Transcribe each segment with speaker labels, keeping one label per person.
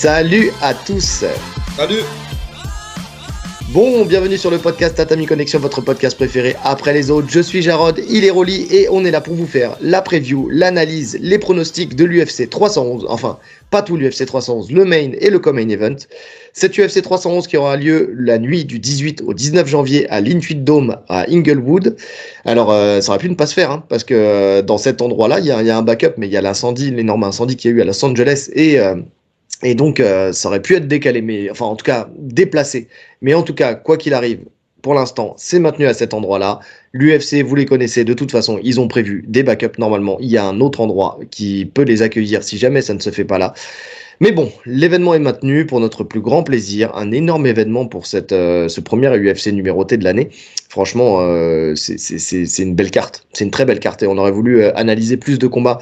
Speaker 1: Salut à tous.
Speaker 2: Salut.
Speaker 1: Bon, bienvenue sur le podcast Tatami Connection, votre podcast préféré après les autres. Je suis Jarod, il est Rolly et on est là pour vous faire la preview, l'analyse, les pronostics de l'UFC 311. Enfin, pas tout l'UFC 311, le main et le co-main event. Cet UFC 311 qui aura lieu la nuit du 18 au 19 janvier à l'Intuit Dome à Inglewood. Alors, ça aurait pu ne pas se faire, hein, parce que dans cet endroit-là, il y a un backup, mais il y a l'énorme incendie qu'il y a eu à Los Angeles et donc, ça aurait pu être décalé, mais enfin, en tout cas, déplacé. Mais en tout cas, quoi qu'il arrive, pour l'instant, c'est maintenu à cet endroit-là. L'UFC, vous les connaissez, de toute façon, ils ont prévu des backups normalement. Il y a un autre endroit qui peut les accueillir si jamais ça ne se fait pas là. Mais bon, l'événement est maintenu pour notre plus grand plaisir. Un énorme événement pour ce premier UFC numéroté de l'année. Franchement, c'est une belle carte. C'est une très belle carte et on aurait voulu analyser plus de combats.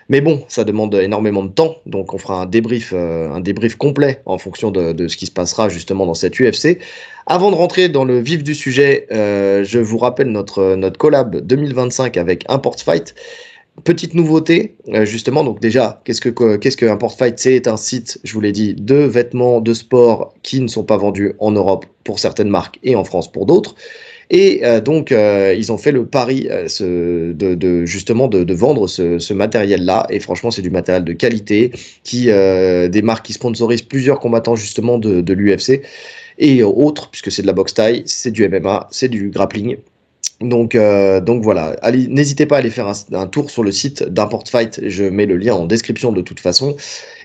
Speaker 1: Mais bon, ça demande énormément de temps, donc on fera un débrief complet en fonction de ce qui se passera justement dans cette UFC. Avant de rentrer dans le vif du sujet, je vous rappelle notre collab 2025 avec Import Fight. Petite nouveauté, justement, donc déjà, qu'est-ce que Import Fight? C'est un site, je vous l'ai dit, de vêtements de sport qui ne sont pas vendus en Europe pour certaines marques et en France pour d'autres. Et donc, ils ont fait le pari justement de vendre ce matériel-là. Et franchement, c'est du matériel de qualité, des marques qui sponsorisent plusieurs combattants justement de l'UFC et autres, puisque c'est de la boxe thaï, c'est du MMA, c'est du grappling. Donc voilà, allez, n'hésitez pas à aller faire un tour sur le site d'Import Fight, je mets le lien en description de toute façon.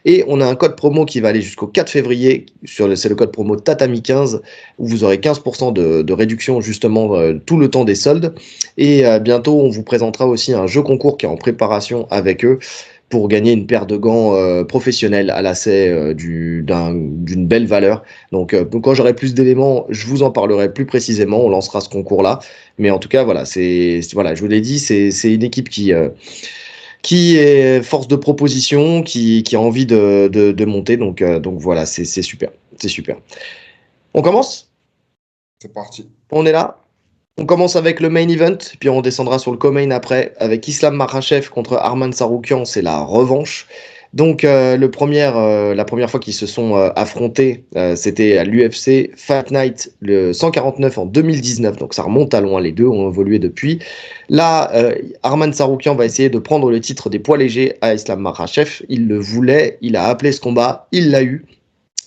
Speaker 1: Et on a un code promo qui va aller jusqu'au 4 février, c'est le code promo Tatami15, où vous aurez 15% de réduction justement tout le temps des soldes. Et bientôt, on vous présentera aussi un jeu concours qui est en préparation avec eux, pour gagner une paire de gants professionnels à lacets d'une belle valeur. Donc quand j'aurai plus d'éléments, je vous en parlerai plus précisément, on lancera ce concours-là. Mais en tout cas, voilà, je vous l'ai dit, c'est une équipe qui est force de proposition, qui a envie de monter. Donc voilà, c'est super, c'est super. On commence ?
Speaker 2: C'est parti.
Speaker 1: On est là ? On commence avec le main event, puis on descendra sur le co-main après, avec Islam Makhachev contre Arman Tsarukyan, c'est la revanche. Donc la première fois qu'ils se sont affrontés, c'était à l'UFC Fight Night le 149 en 2019, donc ça remonte à loin, les deux ont évolué depuis. Là, Arman Tsarukyan va essayer de prendre le titre des poids légers à Islam Makhachev, il le voulait, il a appelé ce combat, il l'a eu.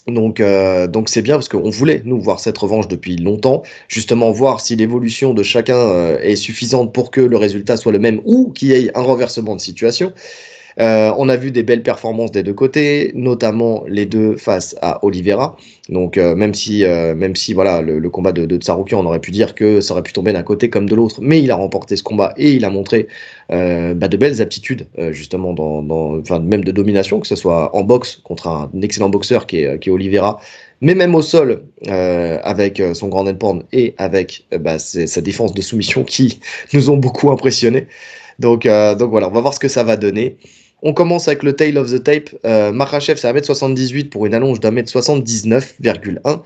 Speaker 1: Donc c'est bien parce qu'on voulait nous voir cette revanche depuis longtemps, justement voir si l'évolution de chacun est suffisante pour que le résultat soit le même ou qu'il y ait un renversement de situation. On a vu des belles performances des deux côtés, notamment les deux face à Oliveira. Donc même si voilà le combat de Tsarukyan, on aurait pu dire que ça aurait pu tomber d'un côté comme de l'autre, mais il a remporté ce combat et il a montré de belles aptitudes justement même de domination, que ce soit en boxe contre un excellent boxeur qui est Oliveira, mais même au sol avec son grand endpoint et avec sa défense de soumission qui nous ont beaucoup impressionnés. Donc voilà, on va voir ce que ça va donner. On commence avec le tail of the tape. Makhachev, c'est 1m78 pour une allonge d'1m79,1.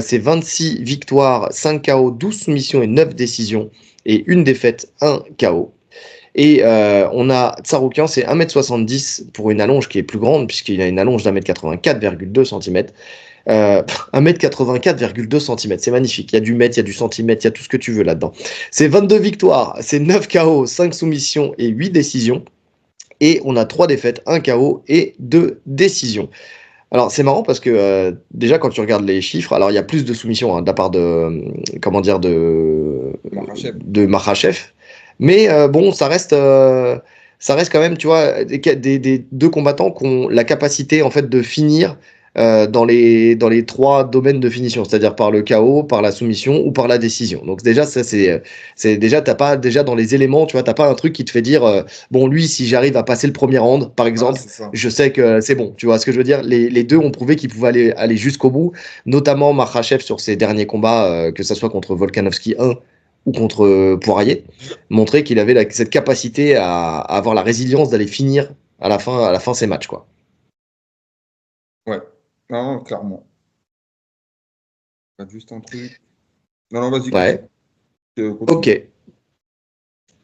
Speaker 1: C'est 26 victoires, 5 KO, 12 soumissions et 9 décisions. Et une défaite, 1 KO. Et on a Tsarukyan, c'est 1m70 pour une allonge qui est plus grande, puisqu'il a une allonge d'1m84,2 cm. 1m84,2 cm, c'est magnifique. Il y a du mètre, il y a du centimètre, il y a tout ce que tu veux là-dedans. C'est 22 victoires, c'est 9 KO, 5 soumissions et 8 décisions. Et on a 3 défaites, 1 KO et 2 décisions. Alors c'est marrant parce que déjà quand tu regardes les chiffres, alors il y a plus de soumissions de la part de Makhachev, mais bon ça reste quand même, tu vois, des deux combattants qui ont la capacité en fait de finir dans les 3 domaines de finition, c'est-à-dire par le KO, par la soumission ou par la décision. Donc déjà ça c'est déjà, t'as pas déjà dans les éléments, tu vois, t'as pas un truc qui te fait dire bon, lui, si j'arrive à passer le premier round par exemple, je sais que c'est bon, tu vois ce que je veux dire. Les deux ont prouvé qu'ils pouvaient aller jusqu'au bout, notamment Makhachev sur ses derniers combats, que ça soit contre Volkanovski 1 ou contre Poirier, montrer qu'il avait cette capacité à avoir la résilience d'aller finir à la fin ses matchs, quoi.
Speaker 2: Ouais, non, clairement. Pas juste un truc. Non, vas-y.
Speaker 1: Ouais. Ok.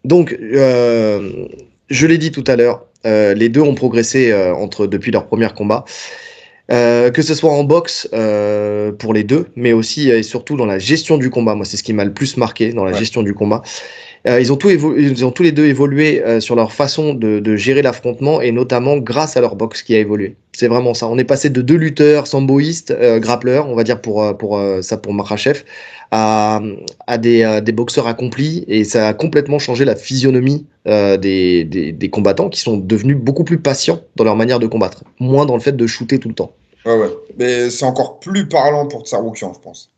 Speaker 1: Donc, je l'ai dit tout à l'heure, les deux ont progressé depuis leur premier combat. Que ce soit en boxe pour les deux, mais aussi et surtout dans la gestion du combat. Moi, c'est ce qui m'a le plus marqué dans la
Speaker 2: Ouais.
Speaker 1: gestion du combat. Ils ont tous les deux évolué sur leur façon de gérer l'affrontement et notamment grâce à leur boxe qui a évolué. C'est vraiment ça. On est passé de deux lutteurs samboïstes, grappleurs, on va dire pour Makhachev, à, des boxeurs accomplis et ça a complètement changé la physionomie des combattants qui sont devenus beaucoup plus patients dans leur manière de combattre, moins dans le fait de shooter tout le temps.
Speaker 2: Ouais. Mais c'est encore plus parlant pour Tsarukyan, je pense.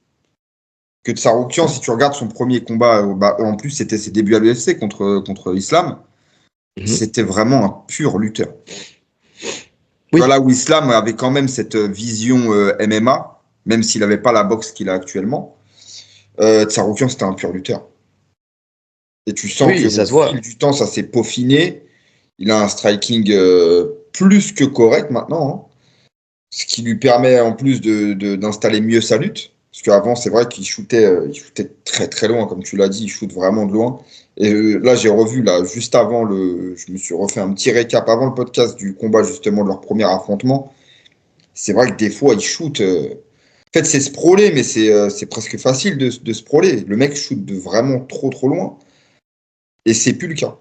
Speaker 2: Que Tsarukyan, si tu regardes son premier combat, en plus, c'était ses débuts à l'UFC contre Islam,
Speaker 1: Mhm.
Speaker 2: c'était vraiment un pur lutteur.
Speaker 1: Oui,
Speaker 2: Voilà où Islam avait quand même cette vision MMA, même s'il n'avait pas la boxe qu'il a actuellement. Tsarukyan, c'était un pur lutteur. Et tu sens
Speaker 1: oui,
Speaker 2: qu'au
Speaker 1: ça se voit.
Speaker 2: fil du temps, ça s'est peaufiné. Il a un striking plus que correct maintenant, hein. Ce qui lui permet en plus d'installer mieux sa lutte. Parce qu'avant, c'est vrai qu'il shootait très très loin, comme tu l'as dit, il shoot vraiment de loin. Et là, j'ai revu, là, juste avant je me suis refait un petit récap avant le podcast du combat justement de leur premier affrontement. C'est vrai que des fois, il shoot. En fait, c'est sprawler, mais c'est presque facile de sprawler. Le mec shoot de vraiment trop trop loin. Et c'est plus le cas.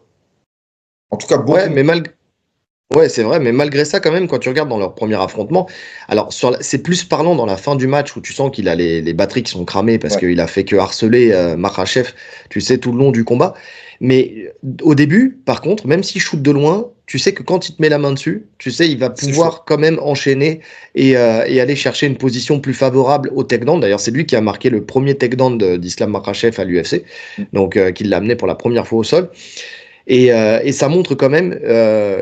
Speaker 2: En tout cas, beaucoup
Speaker 1: Ouais,
Speaker 2: moins.
Speaker 1: ouais, c'est vrai, mais malgré ça, quand même, quand tu regardes dans leur premier affrontement, alors c'est plus parlant dans la fin du match où tu sens qu'il a les batteries qui sont cramées parce
Speaker 2: Ouais,
Speaker 1: qu'il a fait que harceler Makhachev, tu sais, tout le long du combat. Mais au début, par contre, même s'il shoot de loin, tu sais que quand il te met la main dessus, tu sais, il va
Speaker 2: c'est chaud.
Speaker 1: pouvoir quand même enchaîner et aller chercher une position plus favorable au takedown. D'ailleurs, c'est lui qui a marqué le premier takedown d'Islam Makhachev à l'UFC, donc qui l'a amené pour la première fois au sol. Et ça montre quand même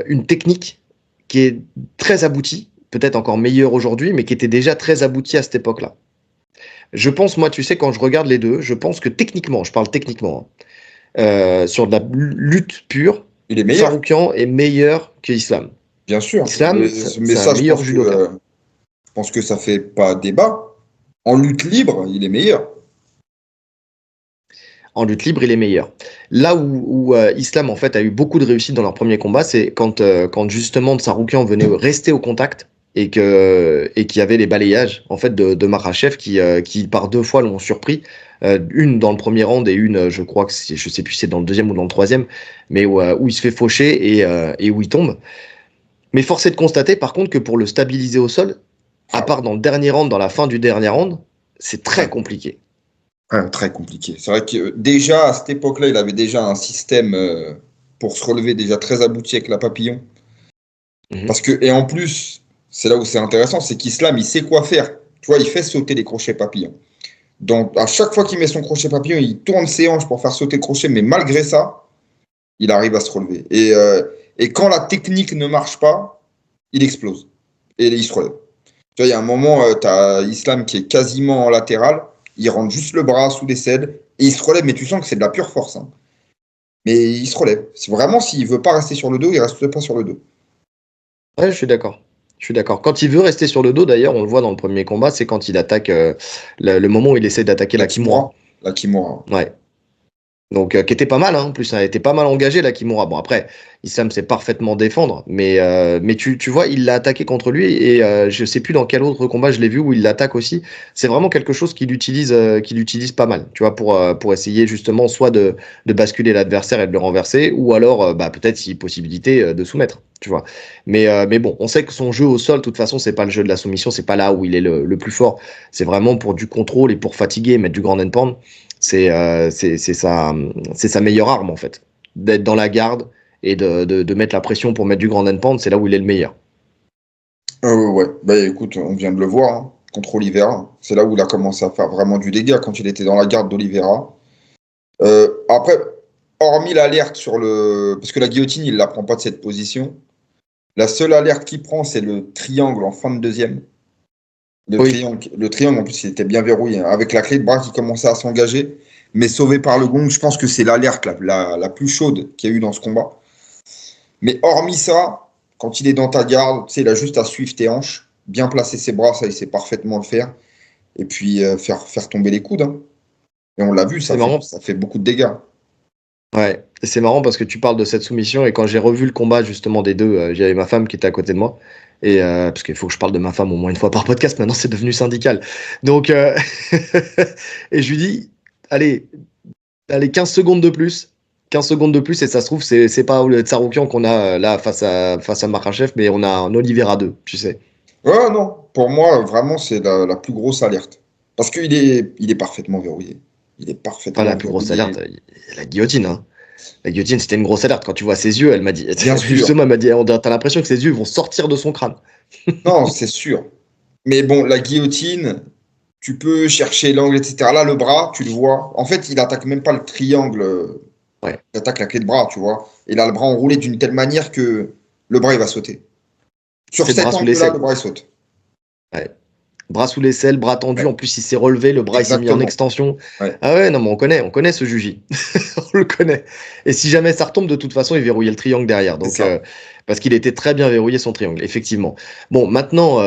Speaker 1: une technique qui est très aboutie, peut-être encore meilleure aujourd'hui, mais qui était déjà très aboutie à cette époque-là. Je pense, moi, tu sais, quand je regarde les deux, je pense que techniquement, je parle techniquement, sur de la lutte pure,
Speaker 2: Il est meilleur,
Speaker 1: Tsarukyan est meilleur que Islam.
Speaker 2: bien sûr.
Speaker 1: Islam,
Speaker 2: Mais
Speaker 1: c'est un
Speaker 2: ça,
Speaker 1: meilleur judoka.
Speaker 2: je pense que ça fait pas débat. En lutte libre, il est meilleur.
Speaker 1: En lutte libre, il est meilleur. Là où Islam, en fait, a eu beaucoup de réussite dans leur premier combat, c'est quand justement Tsarukyan venait rester au contact et qu'il y avait les balayages en fait de Makhachev qui par deux fois l'ont surpris. Une dans le premier round et une, je crois que je sais plus si c'est dans le deuxième ou dans le troisième, mais où il se fait faucher et où il tombe. Mais force est de constater par contre que pour le stabiliser au sol, à
Speaker 2: Ah,
Speaker 1: part dans le dernier round, dans la fin du dernier round, c'est très
Speaker 2: ouais,
Speaker 1: compliqué.
Speaker 2: ouais, très compliqué. C'est vrai que déjà, à cette époque-là, il avait déjà un système pour se relever déjà très abouti avec la papillon.
Speaker 1: Mhm.
Speaker 2: Et en plus, c'est là où c'est intéressant, c'est qu'Islam, il sait quoi faire. Tu vois, il fait sauter les crochets papillons. Donc, à chaque fois qu'il met son crochet papillon, il tourne ses hanches pour faire sauter le crochet, mais malgré ça, il arrive à se relever. Et quand la technique ne marche pas, il explose. Et il se relève. Tu vois, il y a un moment, tu as Islam qui est quasiment en latéral, il rentre juste le bras sous les selles, et il se relève, mais tu sens que c'est de la pure force, hein. Mais il se relève. C'est vraiment, s'il veut pas rester sur le dos, il reste pas sur le dos.
Speaker 1: Ouais, je suis d'accord. Je suis d'accord. Quand il veut rester sur le dos, d'ailleurs, on le voit dans le premier combat, c'est quand il attaque le moment où il essaie d'attaquer
Speaker 2: La
Speaker 1: la Kimura.
Speaker 2: Kimura, la Kimura.
Speaker 1: Ouais. Donc, qui était pas mal, hein, en plus, ça a été pas mal engagé, la Kimura. Bon, après, Issam sait parfaitement défendre, mais tu vois, il l'a attaqué contre lui, et je sais plus dans quel autre combat je l'ai vu où il l'attaque aussi. C'est vraiment quelque chose qu'il utilise pas mal, tu vois, pour essayer justement soit de basculer l'adversaire et de le renverser, ou alors, peut-être, si possibilité, de soumettre, tu vois. Mais bon, on sait que son jeu au sol, de toute façon, c'est pas le jeu de la soumission, c'est pas là où il est le plus fort. C'est vraiment pour du contrôle et pour fatiguer, mettre du grand and pound. C'est sa meilleure arme en fait. D'être dans la garde et de mettre la pression pour mettre du grand and pound, c'est là où il est le meilleur.
Speaker 2: Ouais. Bah écoute, on vient de le voir, hein, contre Oliveira. C'est là où il a commencé à faire vraiment du dégât quand il était dans la garde d'Oliveira. Après, hormis l'alerte sur le. Parce que la guillotine, il ne la prend pas de cette position. La seule alerte qu'il prend, c'est le triangle en fin de deuxième.
Speaker 1: Oui,
Speaker 2: Le triangle, en plus, il était bien verrouillé, hein, avec la clé de bras qui commençait à s'engager. Mais sauvé par le gong, je pense que c'est l'alerte la plus chaude qu'il y a eu dans ce combat. Mais hormis ça, quand il est dans ta garde, tu sais, il a juste à suivre tes hanches, bien placer ses bras, ça, il sait parfaitement le faire. Et puis faire tomber les coudes, hein. Et on l'a vu,
Speaker 1: c'est marrant.
Speaker 2: ça fait beaucoup de dégâts.
Speaker 1: Ouais, et c'est marrant parce que tu parles de cette soumission et quand j'ai revu le combat justement des deux, j'avais ma femme qui était à côté de moi Et parce qu'il faut que je parle de ma femme au moins une fois par podcast, maintenant c'est devenu syndical. Donc, et je lui dis, allez, 15 secondes de plus. 15 secondes de plus, et ça se trouve, c'est pas le Tsaroukian qu'on a là face à Makhachev, mais on a un Oliveira 2, tu sais.
Speaker 2: Ouais, non, pour moi, vraiment, c'est la plus grosse alerte. Parce qu'il est parfaitement verrouillé. Il est
Speaker 1: Pas
Speaker 2: parfaitement
Speaker 1: la plus grosse
Speaker 2: verrouillé.
Speaker 1: alerte, la guillotine, hein. La guillotine, c'était une grosse alerte. Quand tu vois ses yeux, elle m'a dit,
Speaker 2: Bien sûr.
Speaker 1: justement, elle m'a dit, t'as l'impression que ses yeux vont sortir de son crâne.
Speaker 2: Non, c'est sûr. Mais bon, la guillotine, tu peux chercher l'angle, etc. Là, le bras, tu le vois. En fait, il attaque même pas le triangle.
Speaker 1: Ouais.
Speaker 2: Il attaque la clé de bras, tu vois. Il a le bras enroulé d'une telle manière que le bras, il va sauter. Sur
Speaker 1: C'est le bras
Speaker 2: cet
Speaker 1: sous
Speaker 2: angle-là,
Speaker 1: l'aisselle.
Speaker 2: le bras, il saute.
Speaker 1: Ouais. Bras sous l'aisselle, bras tendu.
Speaker 2: Ouais,
Speaker 1: En plus, il s'est relevé, le bras il s'est mis en
Speaker 2: exactement.
Speaker 1: extension.
Speaker 2: Ouais,
Speaker 1: Ah ouais, non, mais on connaît ce Juji. On le connaît. Et si jamais ça retombe, de toute façon, il verrouillait le triangle derrière.
Speaker 2: c'est
Speaker 1: Donc,
Speaker 2: ça.
Speaker 1: parce qu'il était très bien verrouillé son triangle, effectivement. Bon, maintenant,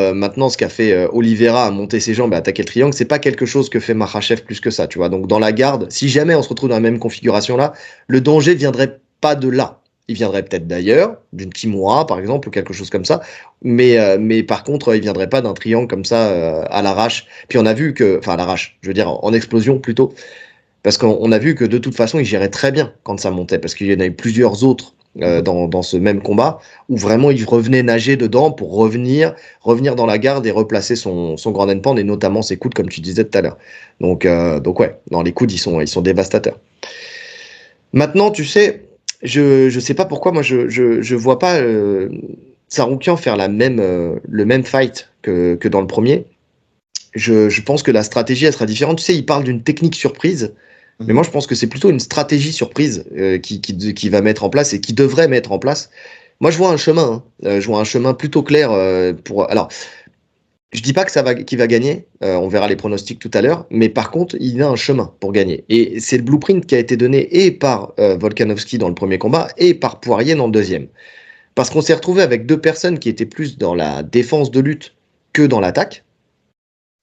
Speaker 1: ce qu'a fait Oliveira à monter ses jambes et attaquer le triangle, c'est pas quelque chose que fait Makhachev plus que ça, tu vois. Donc, dans la garde, si jamais on se retrouve dans la même configuration là, le danger viendrait pas de là. Il viendrait peut-être d'ailleurs, d'une Kimura par exemple, ou quelque chose comme ça. Mais par contre, il viendrait pas d'un triangle comme ça à l'arrache. Puis on a vu que, enfin à l'arrache, je veux dire en explosion plutôt, parce qu'on a vu que de toute façon, il gérait très bien quand ça montait, parce qu'il y en a eu plusieurs autres
Speaker 2: Mhm.
Speaker 1: dans ce même combat où vraiment il revenait nager dedans pour revenir dans la garde et replacer son grand endpoint et notamment ses coudes comme tu disais tout à l'heure. Donc ouais, dans les coudes ils sont dévastateurs. Maintenant, tu sais, je sais pas pourquoi moi je vois pas Tsaroukian faire le même fight que dans le premier. Je pense que la stratégie elle sera différente. Tu sais, il parle d'une technique surprise, mais moi
Speaker 2: Mhm.
Speaker 1: je pense que c'est plutôt une stratégie surprise qui va mettre en place et qui devrait mettre en place. Moi je vois un chemin, hein. Je vois un chemin plutôt clair pour. Alors, je dis pas qu'il va gagner, on verra les pronostics tout à l'heure, mais par contre, il a un chemin pour gagner. Et c'est le blueprint qui a été donné et par Volkanovski dans le premier combat et par Poirier dans le deuxième. Parce qu'on s'est retrouvé avec deux personnes qui étaient plus dans la défense de lutte que dans l'attaque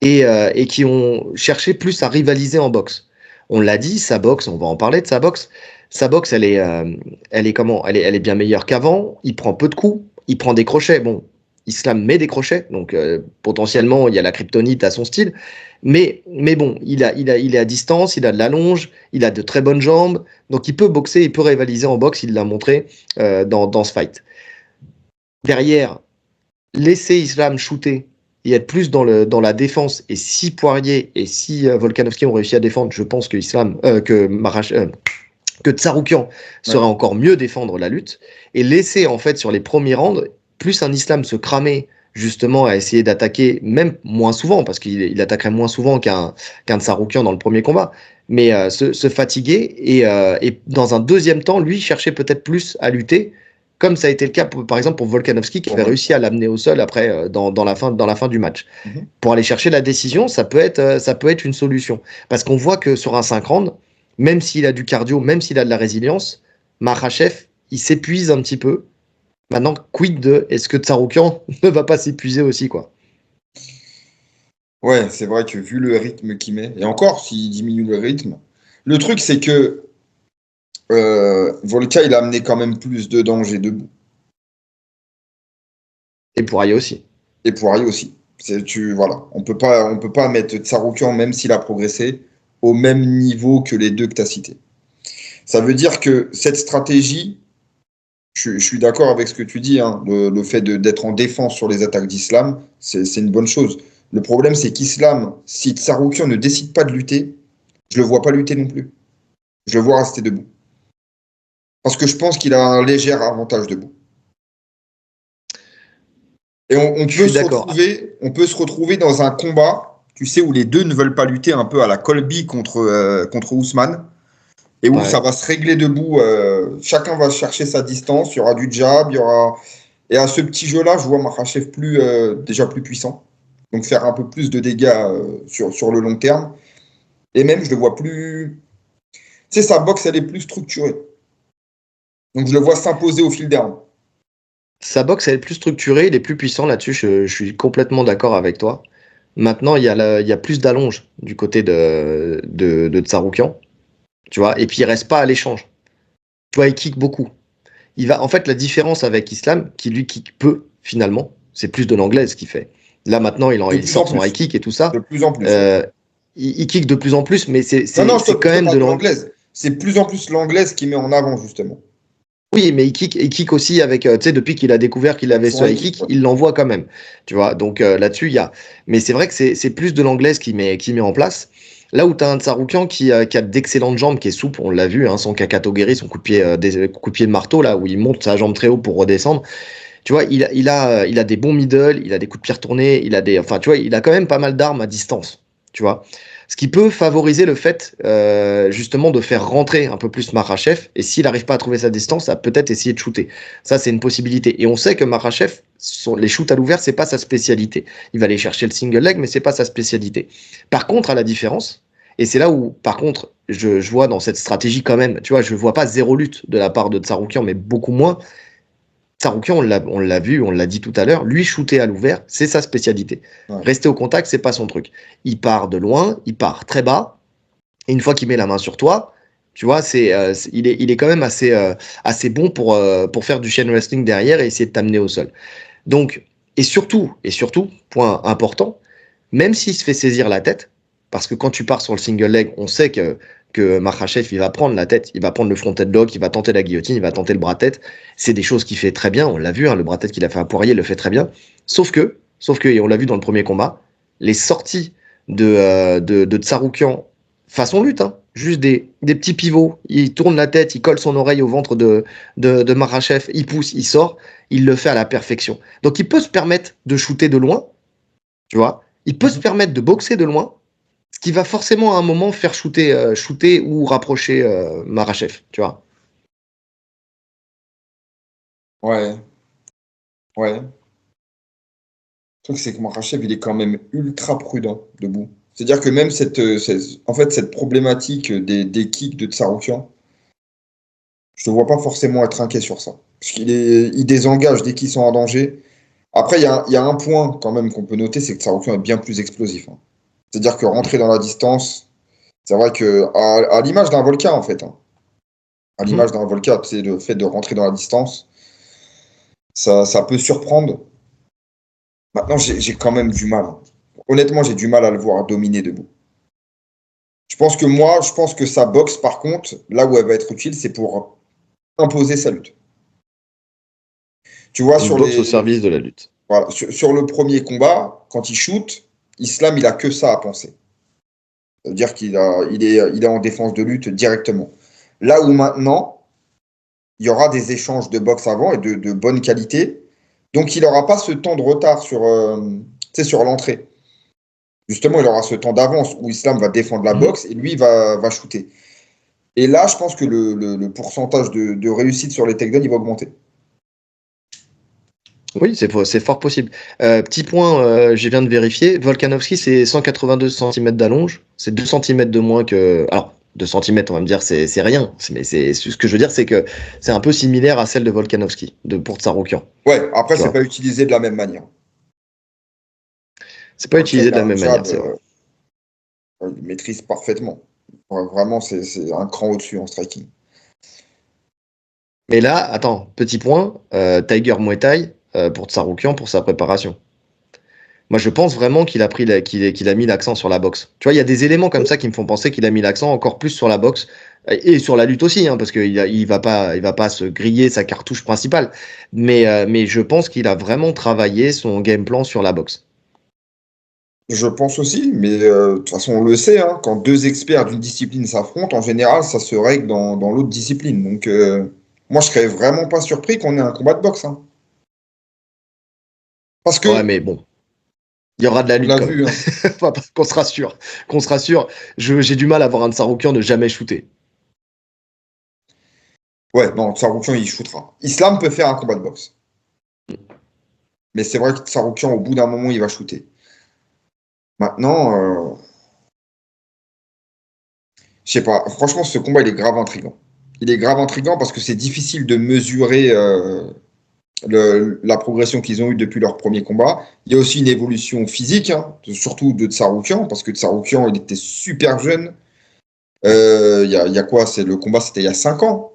Speaker 1: et qui ont cherché plus à rivaliser en boxe. On l'a dit, sa boxe, on va en parler de sa boxe. Sa boxe, elle est comment? Elle est bien meilleure qu'avant. Il prend peu de coups, il prend des crochets. Bon, Islam met des crochets, donc potentiellement il y a la kryptonite à son style. Mais bon, il est à distance, il a de la longe, il a de très bonnes jambes, donc il peut boxer, il peut rivaliser en boxe. Il l'a montré dans ce fight. Derrière, laisser Islam shooter et être plus dans la défense. Et si Poirier et si Volkanovski ont réussi à défendre, je pense que que Tsaroukian
Speaker 2: Ouais.
Speaker 1: saurait encore mieux défendre la lutte et laisser en fait sur les premiers rounds plus un Islam se cramer justement à essayer d'attaquer même moins souvent parce qu'il attaquerait moins souvent qu'un Tsaroukian dans le premier combat mais se fatiguer et dans un deuxième temps lui chercher peut-être plus à lutter comme ça a été le cas par exemple pour Volkanovski qui
Speaker 2: Pour
Speaker 1: avait
Speaker 2: Vol.
Speaker 1: réussi à l'amener au sol après dans la fin du match.
Speaker 2: Mhm.
Speaker 1: Pour aller chercher la décision, ça peut être une solution. Parce qu'on voit que sur un 5 rounds, même s'il a du cardio, même s'il a de la résilience, Makhachev, il s'épuise un petit peu. Maintenant, quid de est-ce que Tsaroukian ne va pas s'épuiser aussi, quoi?
Speaker 2: Ouais, c'est vrai que vu le rythme qu'il met, et encore s'il diminue le rythme, le truc c'est que Volka il a amené quand même plus de danger debout.
Speaker 1: Et Poirier aussi.
Speaker 2: Et Poirier aussi. Voilà, on peut pas mettre Tsaroukian, même s'il a progressé, au même niveau que les deux que tu as cités. Ça veut dire que cette stratégie, je suis d'accord avec ce que tu dis, hein, le fait d'être en défense sur les attaques d'Islam, c'est une bonne chose. Le problème, c'est qu'Islam, si Tsaroukian ne décide pas de lutter, je le vois pas lutter non plus. Je le vois rester debout. Parce que je pense qu'il a un léger avantage debout. Et on
Speaker 1: Je
Speaker 2: peut
Speaker 1: suis
Speaker 2: se
Speaker 1: d'accord.
Speaker 2: retrouver, on peut se retrouver dans un combat, tu sais, où les deux ne veulent pas lutter un peu à la Colby contre Ousmane, et où ça
Speaker 1: Ouais.
Speaker 2: va se régler debout. Chacun va chercher sa distance, il y aura du jab, il y aura. Et à ce petit jeu-là, je vois Makhachev déjà plus puissant, donc faire un peu plus de dégâts sur le long terme. Et même, je le vois plus. Tu sais, sa boxe, elle est plus structurée. Donc, je le vois s'imposer au fil des rounds.
Speaker 1: Sa boxe, elle est plus structurée, il est plus puissant là-dessus, je suis complètement d'accord avec toi. Maintenant, il y a plus d'allonge du côté de Tsaroukian, tu vois, et puis il reste pas à l'échange. Tu vois, il kick beaucoup. En fait, la différence avec Islam, qui lui kick peu, finalement, C'est plus de l'anglaise qu'il fait. Là, maintenant,
Speaker 2: De
Speaker 1: il
Speaker 2: plus en
Speaker 1: sort son
Speaker 2: plus.
Speaker 1: high kick et tout ça.
Speaker 2: De plus en plus.
Speaker 1: Il kick de plus en plus, mais c'est
Speaker 2: Non, je
Speaker 1: quand
Speaker 2: te
Speaker 1: même de
Speaker 2: parle de
Speaker 1: l'anglaise.
Speaker 2: l'anglaise. C'est plus en plus l'anglaise qui met en avant, justement.
Speaker 1: Oui, mais il kick aussi avec, tu sais, depuis qu'il a découvert qu'il avait
Speaker 2: Son
Speaker 1: ce
Speaker 2: high
Speaker 1: high
Speaker 2: kick,
Speaker 1: kick,
Speaker 2: ouais.
Speaker 1: il l'envoie quand même. Tu vois, donc là-dessus, il y a. Mais c'est vrai que c'est plus de l'anglaise qui met en place. Là où tu as un Tsaroukian qui a d'excellentes jambes, qui est souple, on l'a vu, hein, son Kakato Geri, son coup de pied, coup de pied de marteau, là, où il monte sa jambe très haut pour redescendre. Tu vois, il a des bons middle, il a des coups de pied retournés, enfin, tu vois, il a quand même pas mal d'armes à distance. Tu vois. Ce qui peut favoriser le fait, justement, de faire rentrer un peu plus Makhachev. Et s'il n'arrive pas à trouver sa distance, à peut-être essayer de shooter. Ça, c'est une possibilité. Et on sait que Makhachev, les shoots à l'ouvert, c'est pas sa spécialité. Il va aller chercher le single leg, mais c'est pas sa spécialité. Par contre, à la différence, et c'est là où, par contre, je vois dans cette stratégie quand même, tu vois, je vois pas zéro lutte de la part de Tsaroukian, mais beaucoup moins. Tsaroukian, on l'a vu, on l'a dit tout à l'heure, lui, shooter à l'ouvert, c'est sa spécialité.
Speaker 2: Ouais.
Speaker 1: Rester au contact, c'est pas son truc. Il part de loin, il part très bas, et une fois qu'il met la main sur toi, tu vois, il est quand même assez bon pour faire du chain wrestling derrière et essayer de t'amener au sol. Donc, et surtout, point important, même s'il se fait saisir la tête, parce que quand tu pars sur le single leg, on sait que Makhachev, il va prendre la tête, il va prendre le front headlock, il va tenter la guillotine, il va tenter le bras-tête. C'est des choses qu'il fait très bien, on l'a vu, hein, le bras-tête qu'il a fait à Poirier, il le fait très bien. Sauf que, et on l'a vu dans le premier combat, les sorties de Tsaroukian façon lutte, hein, juste des petits pivots, il tourne la tête, il colle son oreille au ventre de Makhachev, il pousse, il sort, il le fait à la perfection. Donc il peut se permettre de shooter de loin, tu vois, il peut se permettre de boxer de loin, ce qui va forcément à un moment faire shooter ou rapprocher Makhachev, tu vois.
Speaker 2: Ouais, ouais. Le truc, c'est que Makhachev, il est quand même ultra prudent debout. C'est-à-dire que même cette problématique des kicks de Tsaroukian, je ne vois pas forcément être inquiet sur ça. Parce il désengage dès qu'ils sont en danger. Après, il y a un point quand même qu'on peut noter, c'est que Tsaroukian est bien plus explosif, hein. C'est-à-dire que rentrer dans la distance, c'est vrai que à l'image d'un Volca, en fait, hein. À l'image d'un Volca, c'est le fait de rentrer dans la distance, ça peut surprendre. Maintenant, j'ai quand même du mal, hein. Honnêtement, j'ai du mal à le voir dominer debout. Je pense que sa boxe, par contre, là où elle va être utile, c'est pour imposer sa lutte. Tu vois,
Speaker 1: Une boxe au service de la lutte.
Speaker 2: voilà, sur le premier combat, quand il shoot, Islam, il a que ça à penser. Ça veut dire il est en défense de lutte directement. Là où maintenant, il y aura des échanges de boxe avant et de bonne qualité. Donc, il n'aura pas ce temps de retard sur l'entrée. Justement, il aura ce temps d'avance où Islam va défendre la boxe et lui va shooter. Et là, je pense que le pourcentage de réussite sur les takedowns, il va augmenter.
Speaker 1: Oui, c'est fort possible. Petit point, je viens de vérifier. Volkanovski, c'est 182 cm d'allonge. C'est 2 cm de moins que. Alors, 2 cm, on va me dire, c'est rien. Mais ce que je veux dire, c'est que c'est un peu similaire à celle de Volkanovski, pour Tsaroukian.
Speaker 2: Ouais, après,
Speaker 1: Tu
Speaker 2: c'est
Speaker 1: vois.
Speaker 2: pas utilisé de la même manière.
Speaker 1: C'est pas
Speaker 2: Volkan
Speaker 1: utilisé de
Speaker 2: a
Speaker 1: la
Speaker 2: un
Speaker 1: même manière,
Speaker 2: jab,
Speaker 1: c'est vrai.
Speaker 2: il maîtrise parfaitement. Ouais, vraiment, c'est un cran au-dessus en striking.
Speaker 1: Mais là, attends, petit point, Tiger Muay Thai pour Tsaroukian pour sa préparation. Moi, je pense vraiment qu'il a mis l'accent sur la boxe. Tu vois, il y a des éléments comme ça qui me font penser qu'il a mis l'accent encore plus sur la boxe et sur la lutte aussi, hein, parce qu'il va pas se griller sa cartouche principale. Mais je pense qu'il a vraiment travaillé son game plan sur la boxe.
Speaker 2: Je pense aussi, mais de toute façon, on le sait, hein, quand deux experts d'une discipline s'affrontent, en général, ça se règle dans l'autre discipline. Donc, moi, je serais vraiment pas surpris qu'on ait un combat de boxe, hein. Parce
Speaker 1: Ouais,
Speaker 2: que,
Speaker 1: mais bon, il y aura de la
Speaker 2: on
Speaker 1: lutte
Speaker 2: l'a
Speaker 1: quand même.
Speaker 2: vu, hein.
Speaker 1: Qu'on se rassure. Qu'on se rassure. J'ai du mal à voir un Tsaroukian ne jamais shooter.
Speaker 2: Ouais, non, Tsaroukian, il shootera. Islam peut faire un combat de boxe. Mais c'est vrai que Tsaroukian, au bout d'un moment, il va shooter. Maintenant, je sais pas. Franchement, ce combat, il est grave intriguant. Il est grave intriguant parce que c'est difficile de mesurer la progression qu'ils ont eue depuis leur premier combat. Il y a aussi une évolution physique, hein, surtout de Tsaroukian, parce que Tsaroukian, il était super jeune. Il y a quoi? Le combat, c'était il y a 5 ans.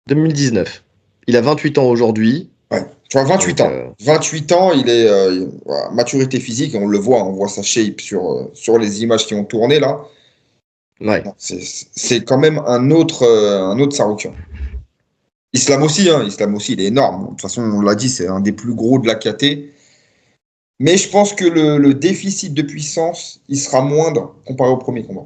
Speaker 1: 2019. Il a 28 ans aujourd'hui.
Speaker 2: Ouais. Tu vois, 28
Speaker 1: Donc,
Speaker 2: ans. 28 ans, il est voilà, maturité physique, on le voit, on voit sa shape sur les images qui ont tourné là.
Speaker 1: ouais.
Speaker 2: C'est quand même un autre Saroukian. Islam aussi, il est énorme. De toute façon, on l'a dit, c'est un des plus gros de la KT. Mais je pense que le déficit de puissance, il sera moindre comparé au premier combat.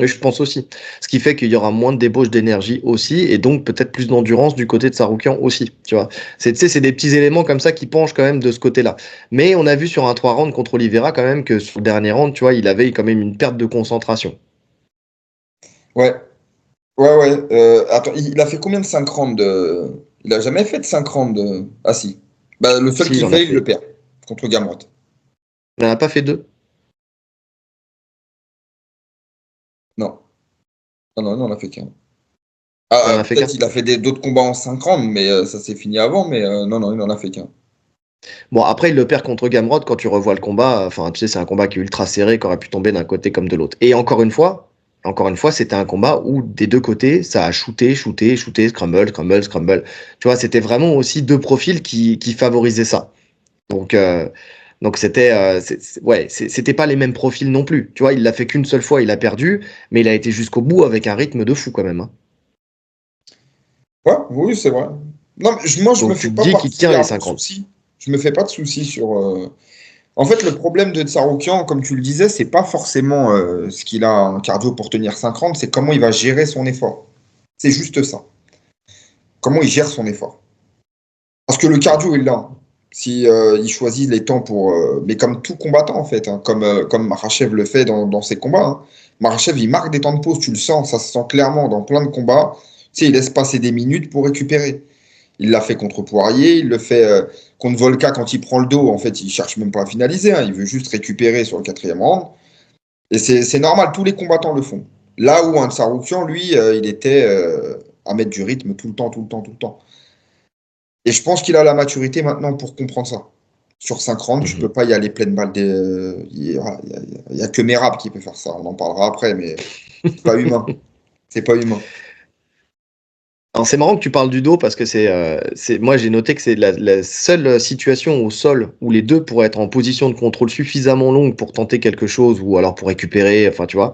Speaker 1: Oui, je pense aussi. Ce qui fait qu'il y aura moins de débauche d'énergie aussi, et donc peut-être plus d'endurance du côté de Saroukian aussi, tu vois. Tu sais, c'est des petits éléments comme ça qui penchent quand même de ce côté-là. Mais on a vu sur un 3 rounds contre Oliveira quand même que sur le dernier round, tu vois, il avait quand même une perte de concentration.
Speaker 2: Ouais, ouais. Attends, il a fait combien de 5 rounds Il a jamais fait de 5 rounds Ah si. Bah, le seul
Speaker 1: Si, il
Speaker 2: qu'il
Speaker 1: en a
Speaker 2: fait, il le
Speaker 1: fait.
Speaker 2: perd contre Gamrot.
Speaker 1: Il n'en a pas fait deux.
Speaker 2: Non. Non, il en a fait qu'un.
Speaker 1: Il en
Speaker 2: Ah,
Speaker 1: a fait
Speaker 2: peut-être
Speaker 1: qu'un.
Speaker 2: il a fait d'autres combats en 5 rounds, mais ça s'est fini avant. Mais non, il en a fait qu'un.
Speaker 1: Bon, après, il le perd contre Gamrot quand tu revois le combat. Enfin, tu sais, c'est un combat qui est ultra serré, qui aurait pu tomber d'un côté comme de l'autre. Et encore une fois, c'était un combat où des deux côtés, ça a shooté, shooté, shooté, scramble, scramble, scramble. Tu vois, c'était vraiment aussi deux profils qui favorisaient ça. Donc, c'était, c'était pas les mêmes profils non plus. Tu vois, il l'a fait qu'une seule fois, il a perdu, mais il a été jusqu'au bout avec un rythme de fou quand même, hein.
Speaker 2: Ouais, oui, c'est vrai. Non, mais moi, je me
Speaker 1: Donc,
Speaker 2: fais
Speaker 1: tu te
Speaker 2: pas
Speaker 1: dis qu'il tient les
Speaker 2: particulièrement de
Speaker 1: 50.
Speaker 2: soucis. Je me fais pas de soucis sur. En fait, le problème de Tsaroukian, comme tu le disais, c'est pas forcément ce qu'il a en cardio pour tenir 5 rounds, c'est comment il va gérer son effort. C'est juste ça. Comment il gère son effort. Parce que le cardio est là. Si il choisit les temps pour, mais comme tout combattant en fait, hein, comme Makhachev le fait dans ses combats. Hein. Makhachev, il marque des temps de pause, tu le sens, ça se sent clairement dans plein de combats. Tu sais, il laisse passer des minutes pour récupérer. Il l'a fait contre Poirier, il le fait contre Volka quand il prend le dos. En fait, il cherche même pas à finaliser, hein, il veut juste récupérer sur le quatrième round. Et c'est normal, tous les combattants le font. Là où un Tsaroukian, lui, il était à mettre du rythme tout le temps, tout le temps, tout le temps. Et je pense qu'il a la maturité maintenant pour comprendre ça. Sur 5 rounds, tu peux pas y aller pleine balle. Il y a que Merab qui peut faire ça. On en parlera après, mais c'est pas humain. C'est pas humain.
Speaker 1: Alors c'est marrant que tu parles du dos parce que moi j'ai noté que c'est la seule situation au sol où les deux pourraient être en position de contrôle suffisamment longue pour tenter quelque chose ou alors pour récupérer, enfin tu vois,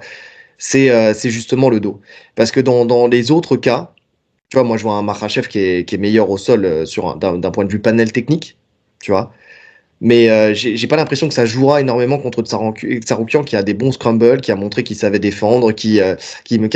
Speaker 1: c'est justement le dos. Parce que dans les autres cas, tu vois, moi je vois un Makhachev qui est meilleur au sol d'un point de vue panel technique, tu vois. Mais j'ai pas l'impression que ça jouera énormément contre Tsaroukian qui a des bons scrambles, qui a montré qu'il savait défendre, qui a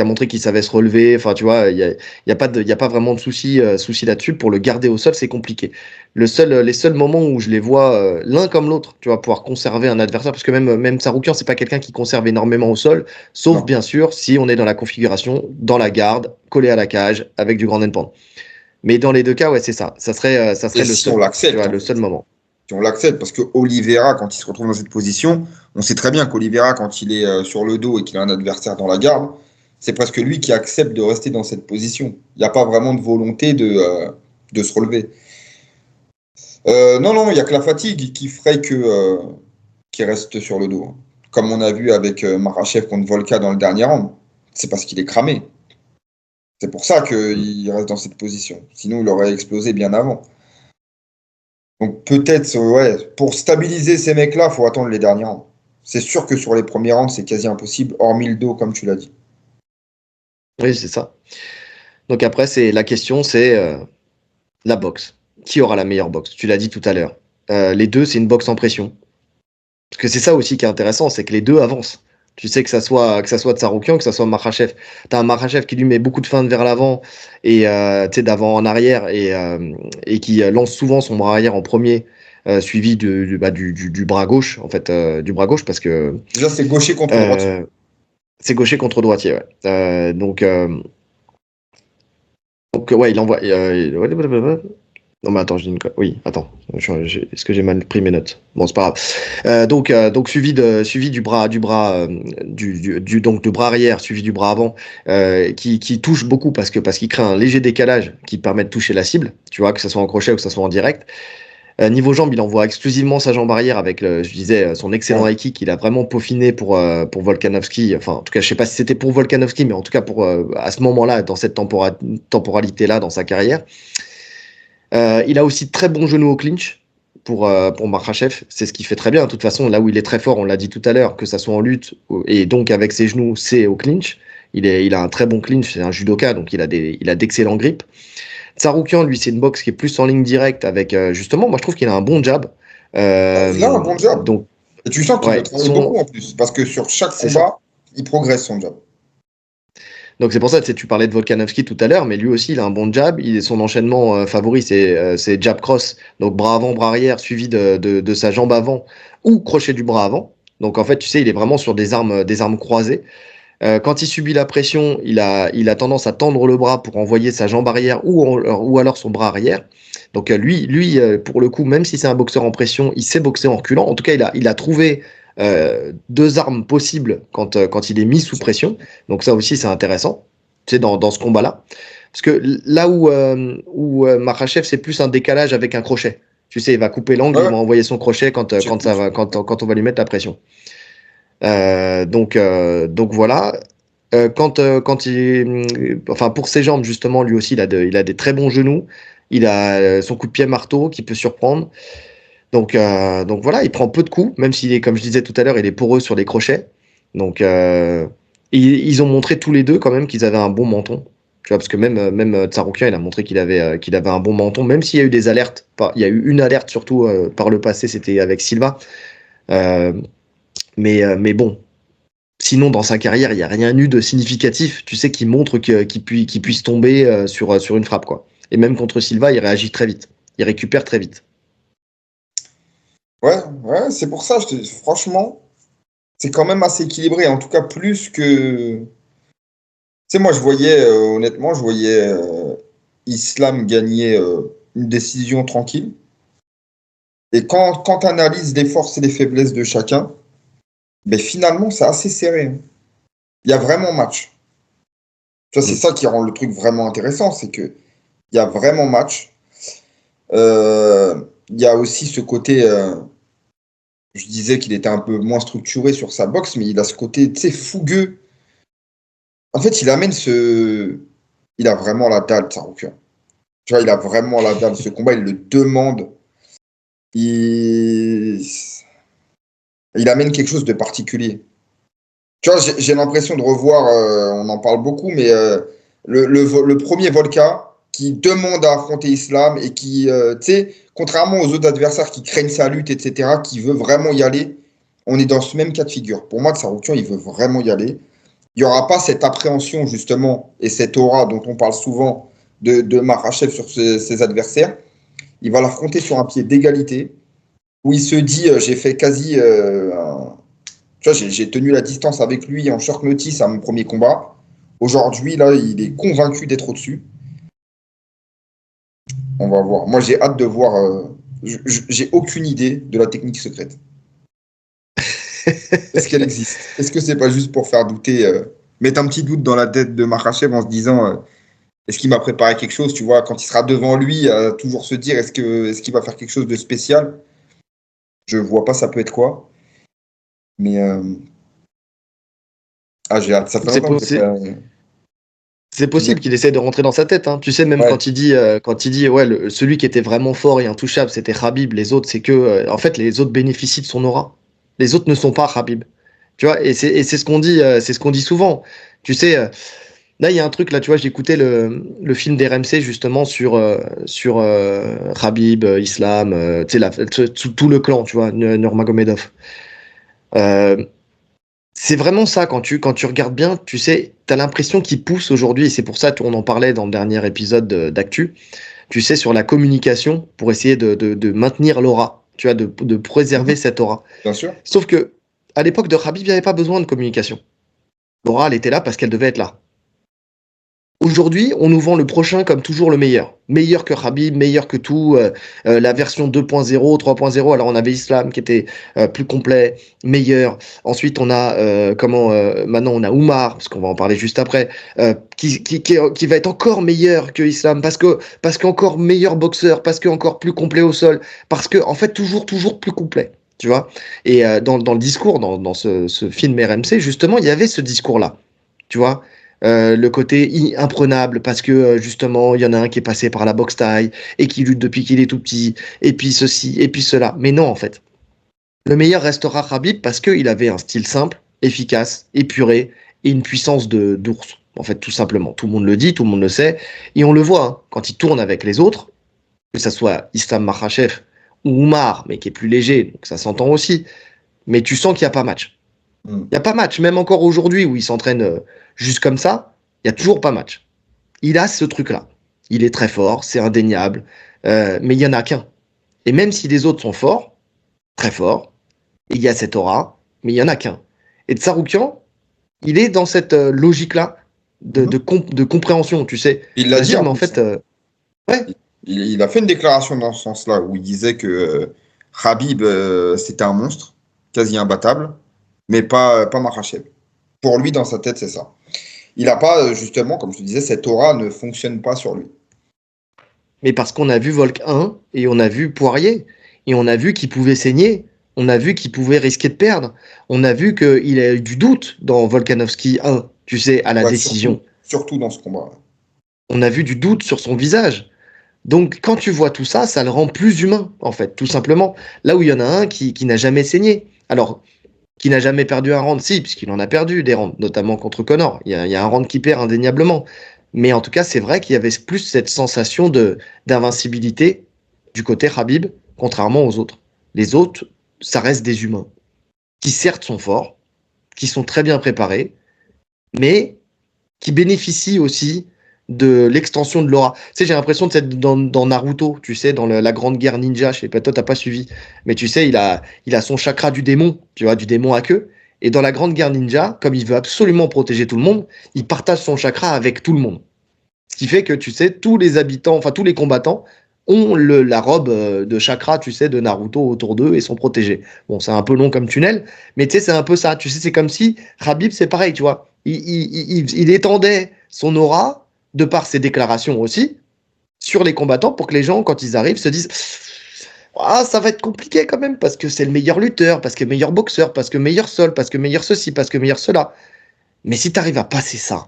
Speaker 1: montré qu'il savait se relever. Enfin, tu vois, il y a pas vraiment de souci là-dessus. Pour le garder au sol, c'est compliqué. Les seuls moments où je les vois l'un comme l'autre, tu vas pouvoir conserver un adversaire, parce que même Tsaroukian, c'est pas quelqu'un qui conserve énormément au sol, sauf
Speaker 2: Non.
Speaker 1: bien sûr si on est dans la configuration, dans la garde, collé à la cage, avec du grand endpoint. Mais dans les deux cas, ouais, c'est ça. Ça
Speaker 2: Et
Speaker 1: serait le
Speaker 2: si on
Speaker 1: seul, tu
Speaker 2: l'accepte,
Speaker 1: vois,
Speaker 2: en
Speaker 1: le seul
Speaker 2: fait.
Speaker 1: moment.
Speaker 2: Si on l'accepte, parce que Oliveira, quand il se retrouve dans cette position, on sait très bien qu'Oliveira, quand il est sur le dos et qu'il a un adversaire dans la garde, c'est presque lui qui accepte de rester dans cette position. Il n'y a pas vraiment de volonté de se relever. Non, il n'y a que la fatigue qui ferait qu'il reste sur le dos. Hein. Comme on a vu avec Makhachev contre Volka dans le dernier round. C'est parce qu'il est cramé. C'est pour ça qu'il reste dans cette position. Sinon, il aurait explosé bien avant. Donc peut-être, ouais, pour stabiliser ces mecs-là, il faut attendre les derniers rounds. C'est sûr que sur les premiers rounds, c'est quasi impossible, hormis le dos, comme tu l'as dit.
Speaker 1: Oui, c'est ça. Donc après, c'est la question, c'est la boxe. Qui aura la meilleure boxe? Tu l'as dit tout à l'heure. Les deux, c'est une boxe en pression. Parce que c'est ça aussi qui est intéressant, c'est que les deux avancent. Tu sais que ça soit Tsaroukian, que ça soit Makhachev. T'as un Makhachev qui lui met beaucoup de feintes vers l'avant et tu sais d'avant en arrière et qui lance souvent son bras arrière en premier, suivi du bras gauche en fait, du bras gauche parce que
Speaker 2: Déjà, c'est gaucher contre droitier.
Speaker 1: euh, c'est gaucher contre droitier. Ouais. Donc ouais, il envoie. Non mais attends, je dis une oui, attends. Est-ce que j'ai mal pris mes notes? Bon, c'est pas grave. Donc suivi du bras arrière, suivi du bras avant, qui touche beaucoup parce qu'il crée un léger décalage qui permet de toucher la cible. Tu vois, que ce soit en crochet ou que ce soit en direct. Niveau jambes, il envoie exclusivement sa jambe arrière avec, je disais, son excellent
Speaker 2: Ouais.
Speaker 1: high kick qu'il a vraiment peaufiné pour Volkanovski. Enfin, en tout cas, je sais pas si c'était pour Volkanovski, mais en tout cas pour à ce moment-là, dans cette temporalité-là, dans sa carrière. Il a aussi de très bons genoux au clinch pour Makhachev. C'est ce qu'il fait très bien. De toute façon, là où il est très fort, on l'a dit tout à l'heure, que ça soit en lutte et donc avec ses genoux, c'est au clinch. Il a un très bon clinch, c'est un judoka, donc il a d'excellents grips. Tsarukyan, lui, c'est une boxe qui est plus en ligne directe avec, justement, moi je trouve qu'il a un bon jab.
Speaker 2: Il a un bon job.
Speaker 1: Donc,
Speaker 2: Et tu sens qu'il
Speaker 1: ouais,
Speaker 2: le travaille beaucoup en plus, parce que sur chaque
Speaker 1: c'est ça.
Speaker 2: combat, il progresse son job.
Speaker 1: Donc c'est pour ça que tu parlais de Volkanovski tout à l'heure, mais lui aussi il a un bon jab. Son enchaînement favori c'est jab cross, donc bras avant, bras arrière, suivi de sa jambe avant ou crochet du bras avant. Donc en fait tu sais il est vraiment sur des armes croisées. Quand il subit la pression, il a tendance à tendre le bras pour envoyer sa jambe arrière ou alors son bras arrière. Donc lui pour le coup, même si c'est un boxeur en pression, il sait boxer en reculant. En tout cas, il a trouvé deux armes possibles quand il est mis sous pression. Donc ça aussi, c'est intéressant, tu sais, dans ce combat-là. Parce que là où Makhachev, c'est plus un décalage avec un crochet. Tu sais, il va couper l'angle,
Speaker 2: Ouais,
Speaker 1: il va envoyer son crochet quand on va lui mettre la pression. Donc voilà. Enfin pour ses jambes justement, lui aussi il a des très bons genoux. Il a son coup de pied marteau qui peut surprendre. Donc voilà, il prend peu de coups, même s'il est, comme je disais tout à l'heure, il est poreux sur les crochets. Donc ils ont montré tous les deux quand même qu'ils avaient un bon menton. Tu vois, parce que même Tsarukyan, il a montré qu'il avait un bon menton, même s'il y a eu des alertes. Il y a eu une alerte surtout par le passé, c'était avec Silva. Mais bon, sinon, dans sa carrière, il n'y a rien eu de significatif, tu sais, qui montre qu'il puisse tomber sur une frappe, quoi. Et même contre Silva, il réagit très vite. Il récupère très vite.
Speaker 2: ouais, c'est pour ça, franchement, c'est quand même assez équilibré. En tout cas, plus que. Tu sais, moi, honnêtement, je voyais Islam gagner une décision tranquille. Et quand tu analyses les forces et les faiblesses de chacun, ben finalement, c'est assez serré, hein. Il y a vraiment match. Tu vois, c'est ça qui rend le truc vraiment intéressant, c'est que il y a vraiment match. Il y a aussi ce côté, je disais qu'il était un peu moins structuré sur sa boxe, mais il a ce côté, tu sais, fougueux. En fait, il a vraiment la dalle, Tsarukyan. Tu vois, il a vraiment la dalle. Ce combat, il le demande. Il, il amène quelque chose de particulier. Tu vois, j'ai l'impression de revoir, on en parle beaucoup, mais le premier Volka qui demande à affronter Islam et qui, tu sais, contrairement aux autres adversaires qui craignent sa lutte, etc., qui veut vraiment y aller, on est dans ce même cas de figure. Pour moi, Tsarukyan, il veut vraiment y aller. Il n'y aura pas cette appréhension, justement, et cette aura dont on parle souvent de Makhachev sur ses adversaires. Il va l'affronter sur un pied d'égalité, où il se dit, j'ai fait quasi tu vois, j'ai tenu la distance avec lui en short notice à mon premier combat. Aujourd'hui, là, il est convaincu d'être au-dessus. On va voir. Moi, j'ai hâte de voir. J'ai aucune idée de la technique secrète. Est-ce qu'elle existe? Est-ce que c'est pas juste pour faire douter, mettre un petit doute dans la tête de Makhachev en se disant est-ce qu'il m'a préparé quelque chose? Tu vois, quand il sera devant lui, toujours se dire est-ce qu'il va faire quelque chose de spécial? Je vois pas, ça peut être quoi. Mais j'ai hâte. Ça fait longtemps que j'ai pas.
Speaker 1: C'est possible qu'il essaie de rentrer dans sa tête, hein. Tu sais, même
Speaker 2: Ouais.
Speaker 1: quand il dit ouais, celui qui était vraiment fort et intouchable, c'était Khabib. Les autres, c'est que, en fait, les autres bénéficient de son aura. Les autres ne sont pas Khabib. Tu vois, et c'est ce qu'on dit souvent. Tu sais, là, il y a un truc, là, tu vois, j'écoutais le film d'RMC justement sur Khabib, Islam, tu sais, tout le clan, tu vois, Nurmagomedov. Euh, c'est vraiment ça, quand tu regardes bien, tu sais, t'as l'impression qu'il pousse aujourd'hui, et c'est pour ça qu'on en parlait dans le dernier épisode d'Actu, tu sais, sur la communication, pour essayer de maintenir l'aura, tu vois, de préserver cette aura.
Speaker 2: Bien sûr.
Speaker 1: Sauf que, à l'époque de Khabib, il n'y avait pas besoin de communication. L'aura, elle était là parce qu'elle devait être là. Aujourd'hui, on nous vend le prochain comme toujours le meilleur. Meilleur que Khabib, meilleur que tout. La version 2.0, 3.0. Alors, on avait Islam qui était plus complet, meilleur. Ensuite, on a maintenant, on a Oumar, parce qu'on va en parler juste après, qui va être encore meilleur que Islam parce qu'encore meilleur boxeur, parce qu'encore plus complet au sol, parce que en fait toujours plus complet. Tu vois. Et dans le discours, dans ce film RMC, justement, il y avait ce discours-là. Tu vois. le côté imprenable parce que justement il y en a un qui est passé par la boxe thaï et qui lutte depuis qu'il est tout petit et puis ceci et puis cela. Mais non en fait. Le meilleur restera Khabib parce qu'il avait un style simple, efficace, épuré et une puissance de d'ours. En fait, tout simplement. Tout le monde le dit, tout le monde le sait. Et on le voit hein, quand il tourne avec les autres, que ce soit Islam Makhachev ou Oumar, mais qui est plus léger, donc ça s'entend aussi. Mais tu sens qu'il n'y a pas match.
Speaker 2: Mm.
Speaker 1: Il n'y a pas match. Même encore aujourd'hui où il s'entraîne juste comme ça, il n'y a toujours pas match. Il a ce truc-là. Il est très fort, c'est indéniable. Mais il n'y en a qu'un. Et même si les autres sont forts, très forts, il y a cette aura, mais il n'y en a qu'un. Et Tsaroukian, il est dans cette logique-là de compréhension, tu sais.
Speaker 2: Il l'a
Speaker 1: De
Speaker 2: dit
Speaker 1: dire,
Speaker 2: en
Speaker 1: mais en
Speaker 2: plus,
Speaker 1: fait,
Speaker 2: hein.
Speaker 1: ouais,
Speaker 2: Il a fait une déclaration dans ce sens-là où il disait que Khabib, c'était un monstre, quasi imbattable, mais pas Makhachev. Pour lui, dans sa tête, c'est ça. Il n'a pas, justement, comme je te disais, cette aura ne fonctionne pas sur lui.
Speaker 1: mais parce qu'on a vu Volk 1 et on a vu Poirier, et on a vu qu'il pouvait saigner, on a vu qu'il pouvait risquer de perdre, on a vu qu'il a eu du doute dans Volkanovski 1, tu sais, à la
Speaker 2: Ouais,
Speaker 1: décision.
Speaker 2: surtout dans ce combat.
Speaker 1: On a vu du doute sur son visage. Donc, quand tu vois tout ça, ça le rend plus humain, en fait, tout simplement. Là où il y en a un qui n'a jamais saigné. Alors, qui n'a jamais perdu un round, si, puisqu'il en a perdu des rounds, notamment contre Conor. Il y a un round qui perd indéniablement. Mais en tout cas, c'est vrai qu'il y avait plus cette sensation d'invincibilité du côté Khabib, contrairement aux autres. Les autres, ça reste des humains, qui certes sont forts, qui sont très bien préparés, mais qui bénéficient aussi de l'extension de l'aura. Tu sais, j'ai l'impression d'être dans Naruto, tu sais, dans la grande guerre ninja. Je sais pas, toi, t'as pas suivi. Mais tu sais, il a son chakra du démon, tu vois, du démon à queue. Et dans la grande guerre ninja, comme il veut absolument protéger tout le monde, il partage son chakra avec tout le monde. Ce qui fait que, tu sais, tous les habitants, enfin, tous les combattants ont la robe de chakra, tu sais, de Naruto autour d'eux et sont protégés. Bon, c'est un peu long comme tunnel, mais tu sais, c'est un peu ça. Tu sais, c'est comme si Khabib, c'est pareil, tu vois. Il étendait son aura, de par ses déclarations aussi, sur les combattants pour que les gens, quand ils arrivent, se disent ah, ça va être compliqué quand même, parce que c'est le meilleur lutteur, parce que meilleur boxeur, parce que meilleur sol, parce que meilleur ceci, parce que meilleur cela. Mais si tu arrives à passer ça,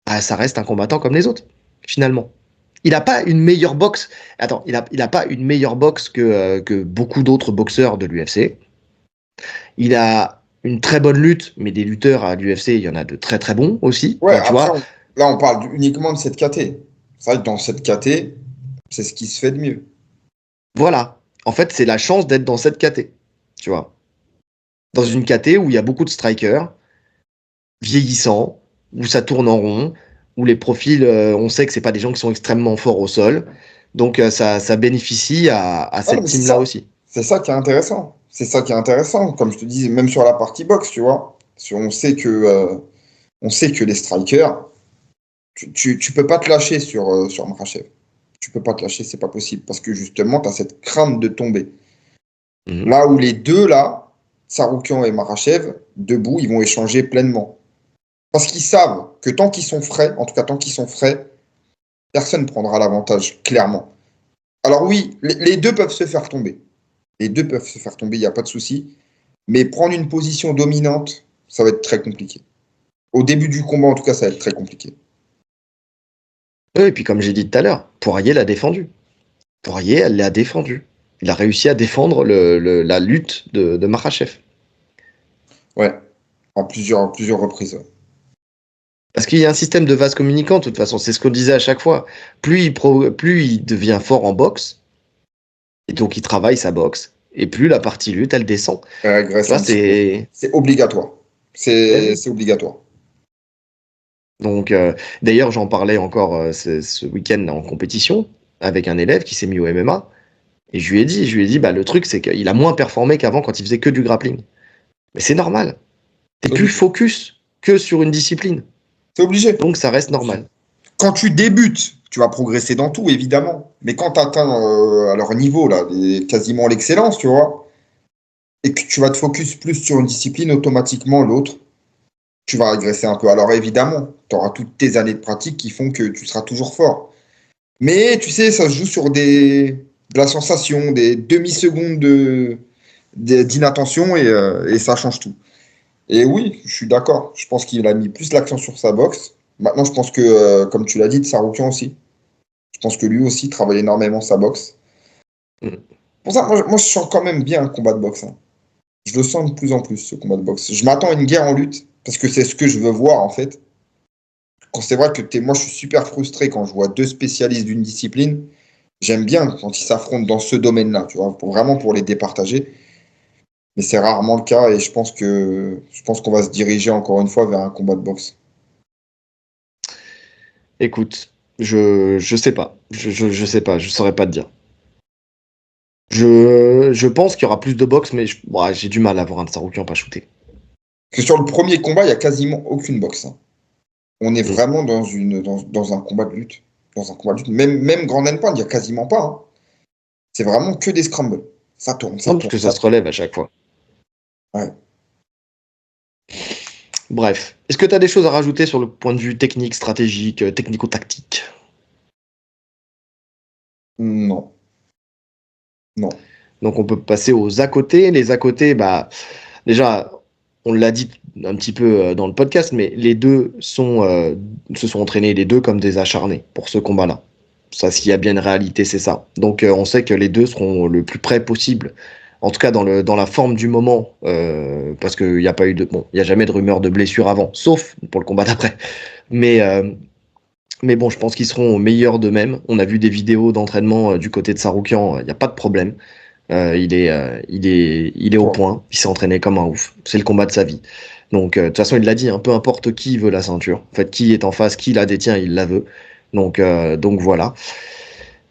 Speaker 1: ah, ça reste un combattant comme les autres, finalement. Il n'a pas une meilleure boxe. Attends, il a pas une meilleure boxe que beaucoup d'autres boxeurs de l'UFC. Il a une très bonne lutte, mais des lutteurs à l'UFC, il y en a de très très bons aussi.
Speaker 2: Ouais,
Speaker 1: Enfin, tu
Speaker 2: après,
Speaker 1: vois,
Speaker 2: là, on parle uniquement de cette KT. C'est vrai que dans cette KT, c'est ce qui se fait de mieux.
Speaker 1: voilà. En fait, c'est la chance d'être dans cette KT. Tu vois. Dans une KT où il y a beaucoup de strikers, vieillissants, où ça tourne en rond, où les profils, on sait que c'est pas des gens qui sont extrêmement forts au sol. Donc ça bénéficie à
Speaker 2: Ah, non,
Speaker 1: cette
Speaker 2: mais c'est
Speaker 1: team-là
Speaker 2: ça.
Speaker 1: aussi.
Speaker 2: C'est ça qui est intéressant. C'est ça qui est intéressant. Comme je te dis, même sur la partie boxe, tu vois. On sait que les strikers, tu peux pas te lâcher sur Makhachev. Tu peux pas te lâcher, c'est pas possible. Parce que justement, tu as cette crainte de tomber.
Speaker 1: Mhm.
Speaker 2: Là où les deux, là, Tsarukyan et Makhachev, debout, ils vont échanger pleinement. Parce qu'ils savent que tant qu'ils sont frais, en tout cas tant qu'ils sont frais, personne ne prendra l'avantage, clairement. Alors oui, les deux peuvent se faire tomber. Les deux peuvent se faire tomber, il n'y a pas de souci. Mais prendre une position dominante, ça va être très compliqué. Au début du combat, en tout cas, ça va être très compliqué.
Speaker 1: Oui, et puis comme j'ai dit tout à l'heure, Poirier l'a défendu. Poirier, elle l'a défendu. Il a réussi à défendre la lutte de Makhachev.
Speaker 2: Ouais, à plusieurs reprises.
Speaker 1: Parce qu'il y a un système de vase communicant, de toute façon, c'est ce qu'on disait à chaque fois. Plus il devient fort en boxe, et donc il travaille sa boxe, et plus la partie lutte, elle descend.
Speaker 2: Elle
Speaker 1: Tu
Speaker 2: régresse
Speaker 1: vois,
Speaker 2: un petit peu.
Speaker 1: c'est...
Speaker 2: C'est obligatoire.
Speaker 1: Eh oui.
Speaker 2: C'est obligatoire.
Speaker 1: Donc, d'ailleurs, j'en parlais encore ce week-end en compétition avec un élève qui s'est mis au MMA, et je lui ai dit, bah, le truc, c'est qu'il a moins performé qu'avant quand il faisait que du grappling. Mais c'est normal. T'es
Speaker 2: C'est
Speaker 1: plus
Speaker 2: obligé.
Speaker 1: focus que sur une discipline.
Speaker 2: C'est obligé.
Speaker 1: Donc, ça reste normal.
Speaker 2: Quand tu débutes, tu vas progresser dans tout, évidemment. Mais quand tu atteins à leur niveau, là, quasiment l'excellence, tu vois, et que tu vas te focus plus sur une discipline, automatiquement, l'autre, tu vas régresser un peu. Alors évidemment, tu auras toutes tes années de pratique qui font que tu seras toujours fort. Mais tu sais, ça se joue sur de la sensation, des demi-secondes d'inattention et ça change tout. Et oui, je suis d'accord. Je pense qu'il a mis plus l'accent sur sa boxe. Maintenant, je pense que, comme tu l'as dit, de Saroukian aussi. Je pense que lui aussi travaille énormément sa boxe.
Speaker 1: Mm.
Speaker 2: Pour ça, moi, je sens quand même bien un combat de boxe, hein. Je le sens de plus en plus, ce combat de boxe. Je m'attends à une guerre en lutte, parce que c'est ce que je veux voir, en fait. Quand c'est vrai que moi, je suis super frustré quand je vois deux spécialistes d'une discipline. J'aime bien quand ils s'affrontent dans ce domaine-là, tu vois, vraiment pour les départager. Mais c'est rarement le cas et je pense qu'on va se diriger encore une fois vers un combat de boxe.
Speaker 1: Écoute, je sais pas. Je sais pas, je saurais pas te dire. Je pense qu'il y aura plus de boxe, mais ouais, j'ai du mal à voir un Tsarukyan pas shooter.
Speaker 2: Parce que sur le premier combat, il n'y a quasiment aucune boxe, hein. On est
Speaker 1: Mm.
Speaker 2: vraiment dans un combat de lutte. Dans un combat de lutte. Même Grand Pound, il n'y a quasiment pas, hein. C'est vraiment que des scrambles. Ça tourne, ça
Speaker 1: Non, parce
Speaker 2: tourne,
Speaker 1: que ça
Speaker 2: ça
Speaker 1: se
Speaker 2: tourne.
Speaker 1: relève à chaque fois.
Speaker 2: Ouais.
Speaker 1: Bref. Est-ce que tu as des choses à rajouter sur le point de vue technique, stratégique, technico-tactique?
Speaker 2: Non, non.
Speaker 1: Donc on peut passer aux à côté. Les à côté, bah, déjà, on l'a dit un petit peu dans le podcast, mais les deux se sont entraînés les deux comme des acharnés pour ce combat-là. Ça, s'il y a bien une réalité, c'est ça. Donc on sait que les deux seront le plus près possible, en tout cas dans la forme du moment, parce qu'il n'y a pas eu bon, il y a jamais de rumeur de blessure avant, sauf pour le combat d'après. Mais mais bon, je pense qu'ils seront au meilleur d'eux-mêmes. On a vu des vidéos d'entraînement du côté de Saroukian, il n'y a pas de problème. Il est au
Speaker 2: Bon,
Speaker 1: point. Il s'est entraîné comme un ouf. C'est le combat de sa vie. Donc, de toute façon, il l'a dit, hein, peu importe qui veut la ceinture. En fait, qui est en face, qui la détient, il la veut. Donc voilà.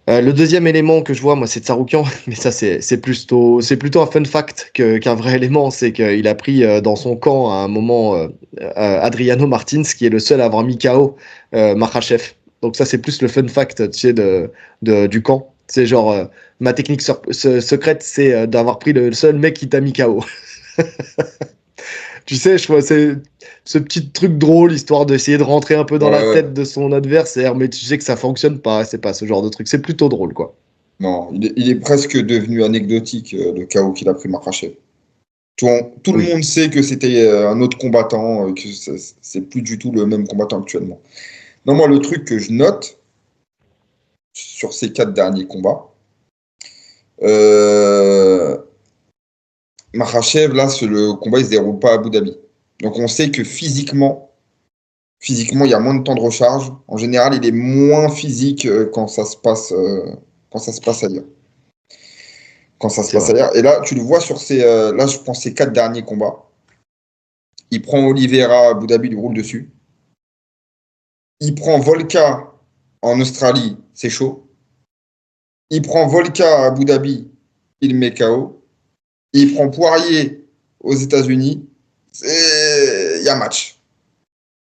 Speaker 1: Le deuxième élément que je vois, moi, c'est Tsaroukian, mais ça, c'est plutôt un fun fact qu'un vrai élément. C'est qu'il a pris dans son camp à un moment Adriano Martins, qui est le seul à avoir mis KO Makhachev. Donc ça, c'est plus le fun fact, tu sais, du camp. C'est genre, ma technique secrète, c'est d'avoir pris le seul mec qui t'a mis KO. Tu sais, je vois, c'est ce petit truc drôle, histoire d'essayer de rentrer un peu dans la
Speaker 2: ouais.
Speaker 1: tête de son adversaire, mais tu sais que ça fonctionne pas, c'est pas ce genre de truc. C'est plutôt drôle, quoi.
Speaker 2: Non, il est presque devenu anecdotique, le chaos qu'il a pris Makhachev. Tout le
Speaker 1: Oui.
Speaker 2: monde sait que c'était un autre combattant, que c'est plus du tout le même combattant actuellement. Non, moi, le truc que je note sur ces 4 derniers combats, euh, Makhachev, là, le combat, il se déroule pas à Abu Dhabi. Donc, on sait que physiquement, il y a moins de temps de recharge. En général, il est moins physique quand ça se passe ailleurs. Quand ça se
Speaker 1: C'est
Speaker 2: passe
Speaker 1: vrai.
Speaker 2: ailleurs. Et là, tu le vois sur là, je pense, ces 4 derniers combats. Il prend Oliveira à Abu Dhabi, il lui roule dessus. Il prend Volka en Australie, c'est chaud. Il prend Volka à Abu Dhabi, il met KO. Il prend Poirier aux États-Unis, il y a match.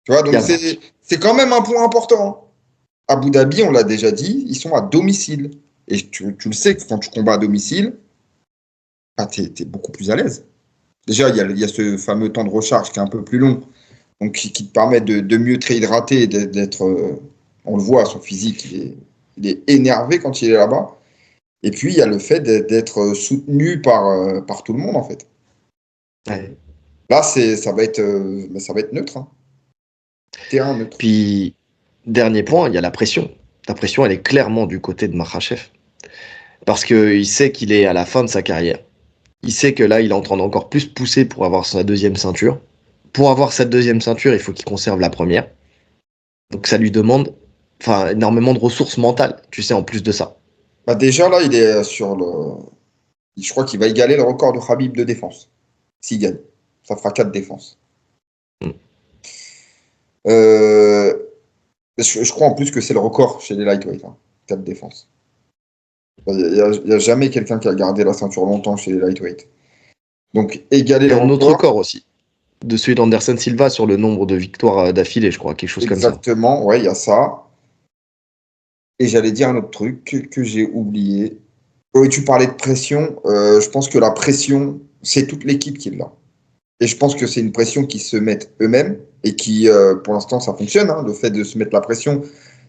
Speaker 2: Tu vois,
Speaker 1: Il y
Speaker 2: donc
Speaker 1: a match.
Speaker 2: c'est quand même un point important. Abu Dhabi, on l'a déjà dit, ils sont à domicile. Et tu le sais que quand tu combats à domicile, ah, t'es beaucoup plus à l'aise. Déjà, il y a ce fameux temps de recharge qui est un peu plus long, donc qui te permet de mieux te réhydrater et d'être. On le voit, son physique, il est énervé quand il est là-bas. Et puis, il y a le fait d'être soutenu par tout le monde, en fait.
Speaker 1: Ouais.
Speaker 2: Là, ça va être neutre, hein. Terrain neutre.
Speaker 1: Puis, dernier point, il y a la pression. La pression, elle est clairement du côté de Makhachev. Parce qu'il sait qu'il est à la fin de sa carrière. Il sait que là, il est en train d'encore plus pousser pour avoir sa deuxième ceinture. Pour avoir cette deuxième ceinture, il faut qu'il conserve la première. Donc ça lui demande énormément de ressources mentales, tu sais, en plus de ça.
Speaker 2: Bah déjà, là, il est sur le. Je crois qu'il va égaler le record de Khabib de défense. S'il gagne. Ça fera 4 défenses.
Speaker 1: Mm.
Speaker 2: Euh, je crois en plus que c'est le record chez les lightweight, hein, 4 défenses. Il y a jamais quelqu'un qui a gardé la ceinture longtemps chez les lightweight. Donc, égaler
Speaker 1: Il y
Speaker 2: le
Speaker 1: a un autre
Speaker 2: record,
Speaker 1: record aussi, de celui d'Anderson Silva sur le nombre de victoires d'affilée, je crois, quelque chose comme ça.
Speaker 2: exactement, ouais, il y a ça. Et j'allais dire un autre truc que j'ai oublié. Oui, tu parlais de pression. Je pense que la pression, c'est toute l'équipe qui l'a. Et je pense que c'est une pression qu'ils se mettent eux-mêmes et qui, pour l'instant, ça fonctionne, hein, le fait de se mettre la pression,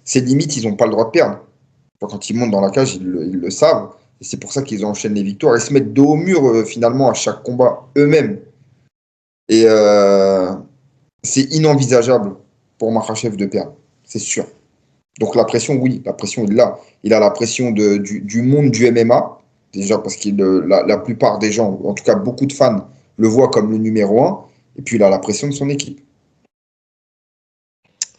Speaker 2: c'est limite, ils n'ont pas le droit de perdre. Quand ils montent dans la cage, ils le savent. Et c'est pour ça qu'ils enchaînent les victoires. Ils se mettent dos au mur, finalement, à chaque combat, eux-mêmes. Et c'est inenvisageable pour Makhachev de perdre, c'est sûr. Donc la pression, oui, la pression, il l'a. Il a la pression du monde du MMA, déjà parce que la plupart des gens, en tout cas beaucoup de fans, le voient comme le numéro un, et puis il a la pression de son équipe.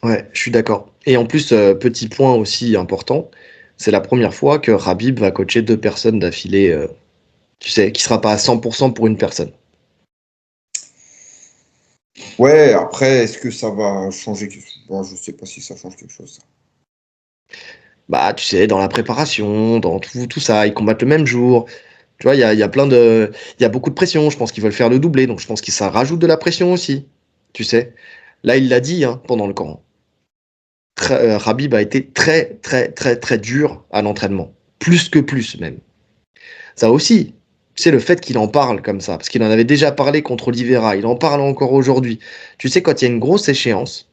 Speaker 1: Ouais, je suis d'accord. Et en plus, petit point aussi important, c'est la première fois que Khabib va coacher 2 personnes d'affilée, tu sais, qui sera pas à 100% pour une personne.
Speaker 2: Ouais, après, est-ce que ça va changer quelque chose? Bon, je sais pas si ça change quelque chose, ça.
Speaker 1: Bah, tu sais, dans la préparation, dans tout ça, ils combattent le même jour. Tu vois, il y a plein de, il y a beaucoup de pression. Je pense qu'ils veulent faire le doublé, donc je pense que ça rajoute de la pression aussi. Tu sais, là, il l'a dit hein, pendant le camp. Khabib a été très, très, très, très dur à l'entraînement. Plus même. Ça aussi, c'est le fait qu'il en parle comme ça, parce qu'il en avait déjà parlé contre Oliveira, il en parle encore aujourd'hui. Tu sais, quand il y a une grosse échéance,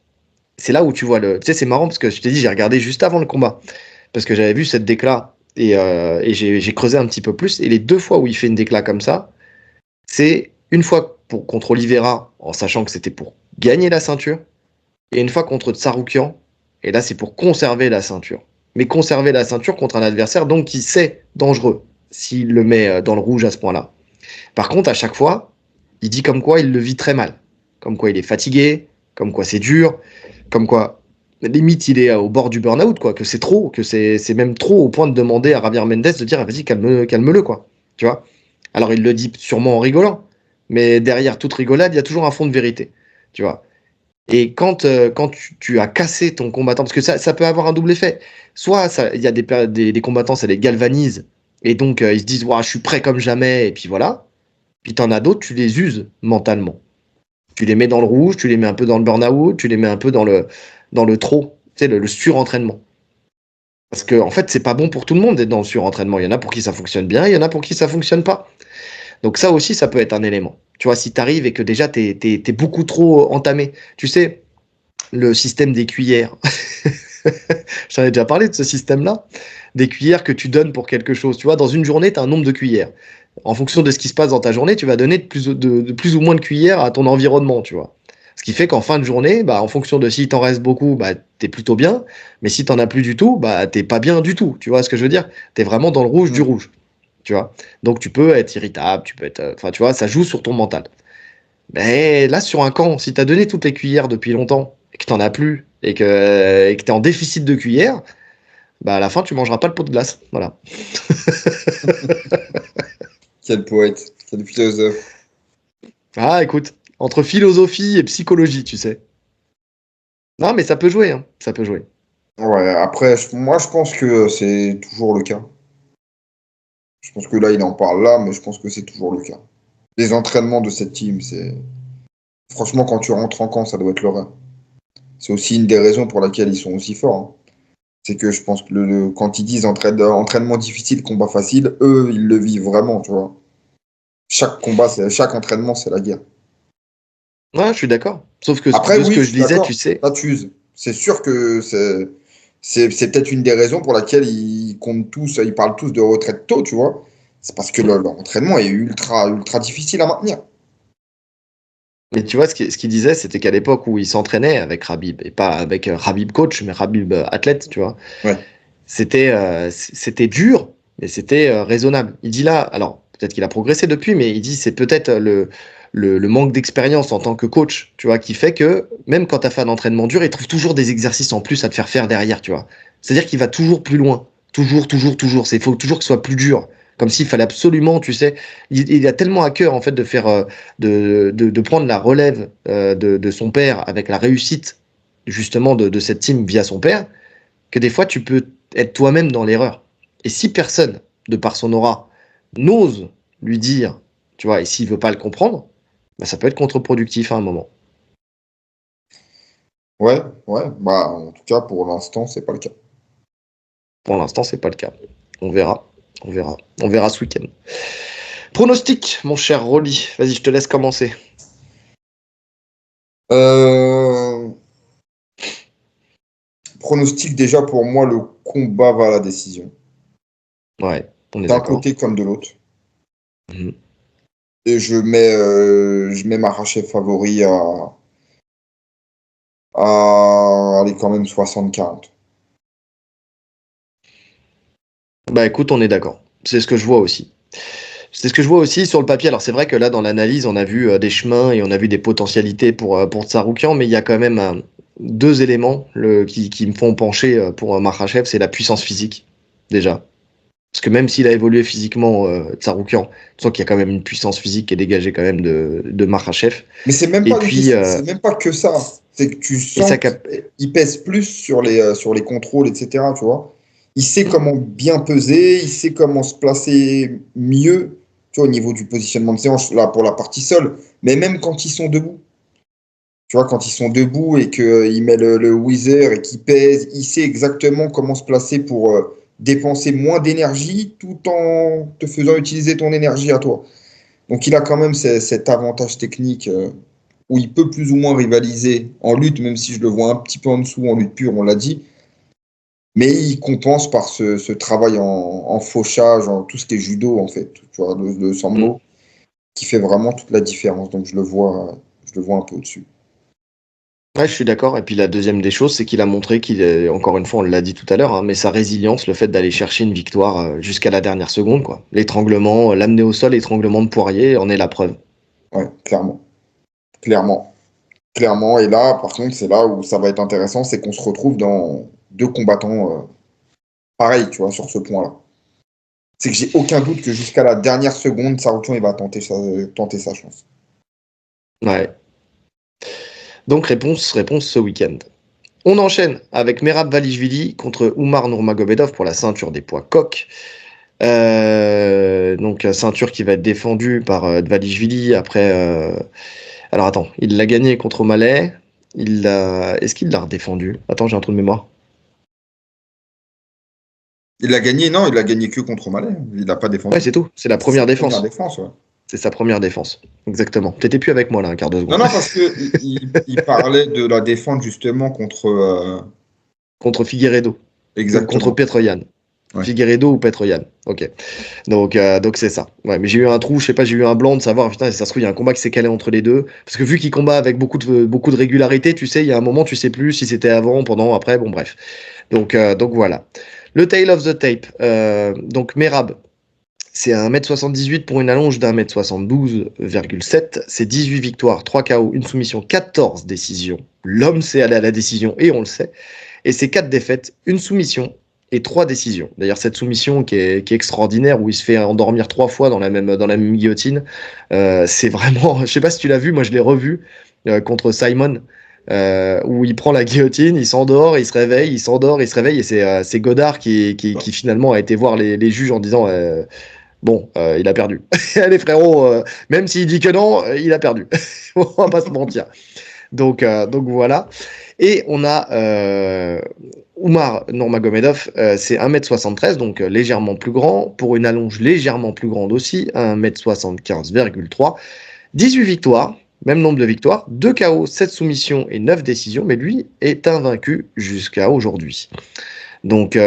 Speaker 1: c'est là où tu vois le. Tu sais, c'est marrant parce que je t'ai dit, j'ai regardé juste avant le combat, parce que j'avais vu cette décla et j'ai creusé un petit peu plus. Et les 2 fois où il fait une décla comme ça, c'est une fois contre Oliveira, en sachant que c'était pour gagner la ceinture, et une fois contre Tsaroukian, et là c'est pour conserver la ceinture. Mais conserver la ceinture contre un adversaire donc qui sait dangereux s'il le met dans le rouge à ce point-là. Par contre, à chaque fois, il dit comme quoi il le vit très mal. Comme quoi il est fatigué, comme quoi c'est dur, comme quoi limite il est au bord du burn-out, quoi, que c'est trop, que c'est même trop au point de demander à Javier Mendes de dire ah, vas-y calme-le, quoi. Tu vois. Alors il le dit sûrement en rigolant, mais derrière toute rigolade, il y a toujours un fond de vérité. Tu vois. Et quand tu as cassé ton combattant, parce que ça peut avoir un double effet. Soit il y a des combattants, ça les galvanise, et donc ils se disent, ouais, je suis prêt comme jamais, et puis voilà. Puis t'en as d'autres, tu les uses mentalement. Tu les mets dans le rouge, tu les mets un peu dans le burn-out, tu les mets un peu dans le trop, tu sais, le surentraînement. Parce que en fait, c'est pas bon pour tout le monde d'être dans le surentraînement. Il y en a pour qui ça fonctionne bien, il y en a pour qui ça fonctionne pas. Donc ça aussi, ça peut être un élément. Tu vois, si tu arrives et que déjà t'es beaucoup trop entamé. Tu sais, le système des cuillères. J'en ai déjà parlé de ce système-là. Des cuillères que tu donnes pour quelque chose. Tu vois, dans une journée, tu as un nombre de cuillères. En fonction de ce qui se passe dans ta journée, tu vas donner de plus ou moins de cuillères à ton environnement, tu vois. Ce qui fait qu'en fin de journée, bah, en fonction de s'il t'en reste beaucoup, bah, t'es plutôt bien. Mais si t'en as plus du tout, bah, t'es pas bien du tout. Tu vois ce que je veux dire? T'es vraiment dans le rouge du
Speaker 2: Mm.
Speaker 1: rouge. Tu vois? Donc tu peux être irritable, tu peux être. Enfin, tu vois, ça joue sur ton mental. Mais là, sur un camp, si t'as donné toutes les cuillères depuis longtemps et que t'en as plus et que t'es en déficit de cuillères, bah à la fin, tu mangeras pas le pot de glace. Voilà.
Speaker 2: Quel poète, quel philosophe.
Speaker 1: Ah, écoute, entre philosophie et psychologie, tu sais. Non, mais ça peut jouer, hein. Ça peut jouer.
Speaker 2: Ouais, après, moi, je pense que c'est toujours le cas. Je pense que là, il en parle là, mais je pense que c'est toujours le cas. Les entraînements de cette team, c'est. Franchement, quand tu rentres en camp, ça doit être l'horreur. C'est aussi une des raisons pour laquelle ils sont aussi forts, hein. C'est que je pense que quand ils disent entraînement difficile, combat facile, eux, ils le vivent vraiment, tu vois. Chaque combat, chaque entraînement, c'est la guerre.
Speaker 1: Ouais, je suis d'accord. Sauf que
Speaker 2: Après,
Speaker 1: de ce
Speaker 2: oui,
Speaker 1: que
Speaker 2: je
Speaker 1: je
Speaker 2: suis
Speaker 1: disais, tu
Speaker 2: d'accord.
Speaker 1: sais.
Speaker 2: Là, tu uses. C'est sûr que c'est peut-être une des raisons pour laquelle ils comptent tous, ils parlent tous de retraite tôt, tu vois. C'est parce que l'entraînement est ultra, ultra difficile à maintenir.
Speaker 1: Mais tu vois, ce qu'il disait, c'était qu'à l'époque où il s'entraînait avec Rabib, et pas avec Rabib coach, mais Rabib athlète, tu vois,
Speaker 2: Ouais.
Speaker 1: c'était dur, mais c'était raisonnable. Il dit là, alors peut-être qu'il a progressé depuis, mais il dit c'est peut-être le manque d'expérience en tant que coach, tu vois, qui fait que même quand tu as fait un entraînement dur, il trouve toujours des exercices en plus à te faire faire derrière, tu vois. C'est-à-dire qu'il va toujours plus loin, toujours, toujours, toujours. Il faut toujours que ce soit plus dur. Comme s'il fallait absolument, tu sais, il a tellement à cœur en fait de faire, de prendre la relève de son père avec la réussite justement de cette team via son père, que des fois tu peux être toi-même dans l'erreur. Et si personne, de par son aura, n'ose lui dire, tu vois, et s'il veut pas le comprendre, bah, ça peut être contre-productif à un moment.
Speaker 2: Ouais, ouais. Bah, en tout cas, pour l'instant, c'est pas le cas.
Speaker 1: Pour l'instant, c'est pas le cas. On verra. On verra. On verra ce week-end. Pronostic, mon cher Rolly. Vas-y, je te laisse commencer.
Speaker 2: Euh, Pronostic, déjà, pour moi, le combat va à la décision.
Speaker 1: Ouais, on est
Speaker 2: D'un
Speaker 1: d'accord.
Speaker 2: côté comme de l'autre.
Speaker 1: Mhm.
Speaker 2: Et je mets Makhachev favori Allez, quand même 60-40.
Speaker 1: Bah écoute, on est d'accord. C'est ce que je vois aussi. C'est ce que je vois aussi sur le papier. Alors c'est vrai que là, dans l'analyse, on a vu des chemins et on a vu des potentialités pour Tsarukyan, mais il y a quand même deux éléments qui me font pencher pour Makhachev, c'est la puissance physique, déjà. Parce que même s'il a évolué physiquement, Tsarukyan, tu sens qu'il y a quand même une puissance physique qui est dégagée quand même de Makhachev.
Speaker 2: Mais
Speaker 1: Et puis,
Speaker 2: c'est même pas que ça. C'est que tu
Speaker 1: et ça
Speaker 2: sens
Speaker 1: cap...
Speaker 2: qu'il pèse plus sur les contrôles, etc. Tu vois. Il sait comment bien peser, il sait comment se placer mieux, tu vois, au niveau du positionnement de ses hanches, là, pour la partie seule. Mais même quand ils sont debout. Tu vois, quand ils sont debout et qu'il met le whizzer et qu'il pèse, il sait exactement comment se placer pour dépenser moins d'énergie tout en te faisant utiliser ton énergie à toi. Donc il a quand même cet avantage technique où il peut plus ou moins rivaliser en lutte, même si je le vois un petit peu en dessous en lutte pure, on l'a dit. Mais il compense par ce travail en fauchage, en tout ce qui est judo, en fait, tu vois, le sambo, qui fait vraiment toute la différence. Donc je le vois un peu au-dessus.
Speaker 1: Ouais, je suis d'accord. Et puis la deuxième des choses, c'est qu'il a montré qu'il est, encore une fois, on l'a dit tout à l'heure, hein, mais sa résilience, le fait d'aller chercher une victoire jusqu'à la dernière seconde, quoi. L'étranglement, l'amener au sol, l'étranglement de Poirier en est la preuve.
Speaker 2: Ouais, clairement. Clairement. Clairement. Et là, par contre, c'est là où ça va être intéressant, c'est qu'on se retrouve dans deux combattants pareils, tu vois, sur ce point-là. C'est que j'ai aucun doute que jusqu'à la dernière seconde, Saroukian, il va tenter sa chance.
Speaker 1: Ouais. Donc réponse ce week-end. On enchaîne avec Merab Valishvili contre Oumar Nurmagomedov pour la ceinture des poids coqs. Donc ceinture qui va être défendue par Dvalishvili après. Alors attends, il l'a gagné contre O'Malley. Est-ce qu'il l'a redéfendu? Attends, j'ai un trou de mémoire.
Speaker 2: Il a gagné, non, il a gagné que contre Malais. Il n'a pas
Speaker 1: Ouais,
Speaker 2: défendu.
Speaker 1: c'est tout. C'est la
Speaker 2: C'est sa
Speaker 1: première
Speaker 2: première
Speaker 1: défense.
Speaker 2: défense, ouais.
Speaker 1: C'est sa première défense. Exactement. T'étais plus avec moi là, un quart de
Speaker 2: Non,
Speaker 1: seconde.
Speaker 2: non, parce que il parlait de la défense justement contre.
Speaker 1: Contre Figueiredo. Ou contre
Speaker 2: Exactement.
Speaker 1: Petroyan.
Speaker 2: Ouais.
Speaker 1: Figueiredo ou Petroyan. Ok. Donc c'est ça. Ouais, mais j'ai eu un trou, je sais pas, j'ai eu un blanc de savoir, putain, si ça se trouve, il y a un combat qui s'est calé entre les deux. Parce que vu qu'il combat avec beaucoup de régularité, tu sais, il y a un moment, tu sais plus si c'était avant, pendant, après, bon, bref. Donc voilà. Le tail of the tape. Donc Merab, c'est 1m78 pour une allonge d'1m72,7. C'est 18 victoires, 3 KO, une soumission, 14 décisions. L'homme sait aller à la décision et on le sait. Et c'est 4 défaites, une soumission et 3 décisions. D'ailleurs, cette soumission qui est extraordinaire, où il se fait endormir 3 fois dans la même guillotine, c'est vraiment. Je sais pas si tu l'as vu, moi je l'ai revu contre Simon. Où il prend la guillotine, il s'endort, il se réveille, il s'endort, il se réveille, et c'est Godard qui finalement a été voir les juges en disant bon, il a perdu. Allez frérot, même s'il dit que non, il a perdu. On va pas se mentir. Donc voilà. Et on a Oumar Nurmagomedov, c'est 1m73, donc légèrement plus grand, pour une allonge légèrement plus grande aussi, 1m75,3. 18 victoires, même nombre de victoires, 2 KO, 7 soumissions et 9 décisions, mais lui est invaincu jusqu'à aujourd'hui. Donc,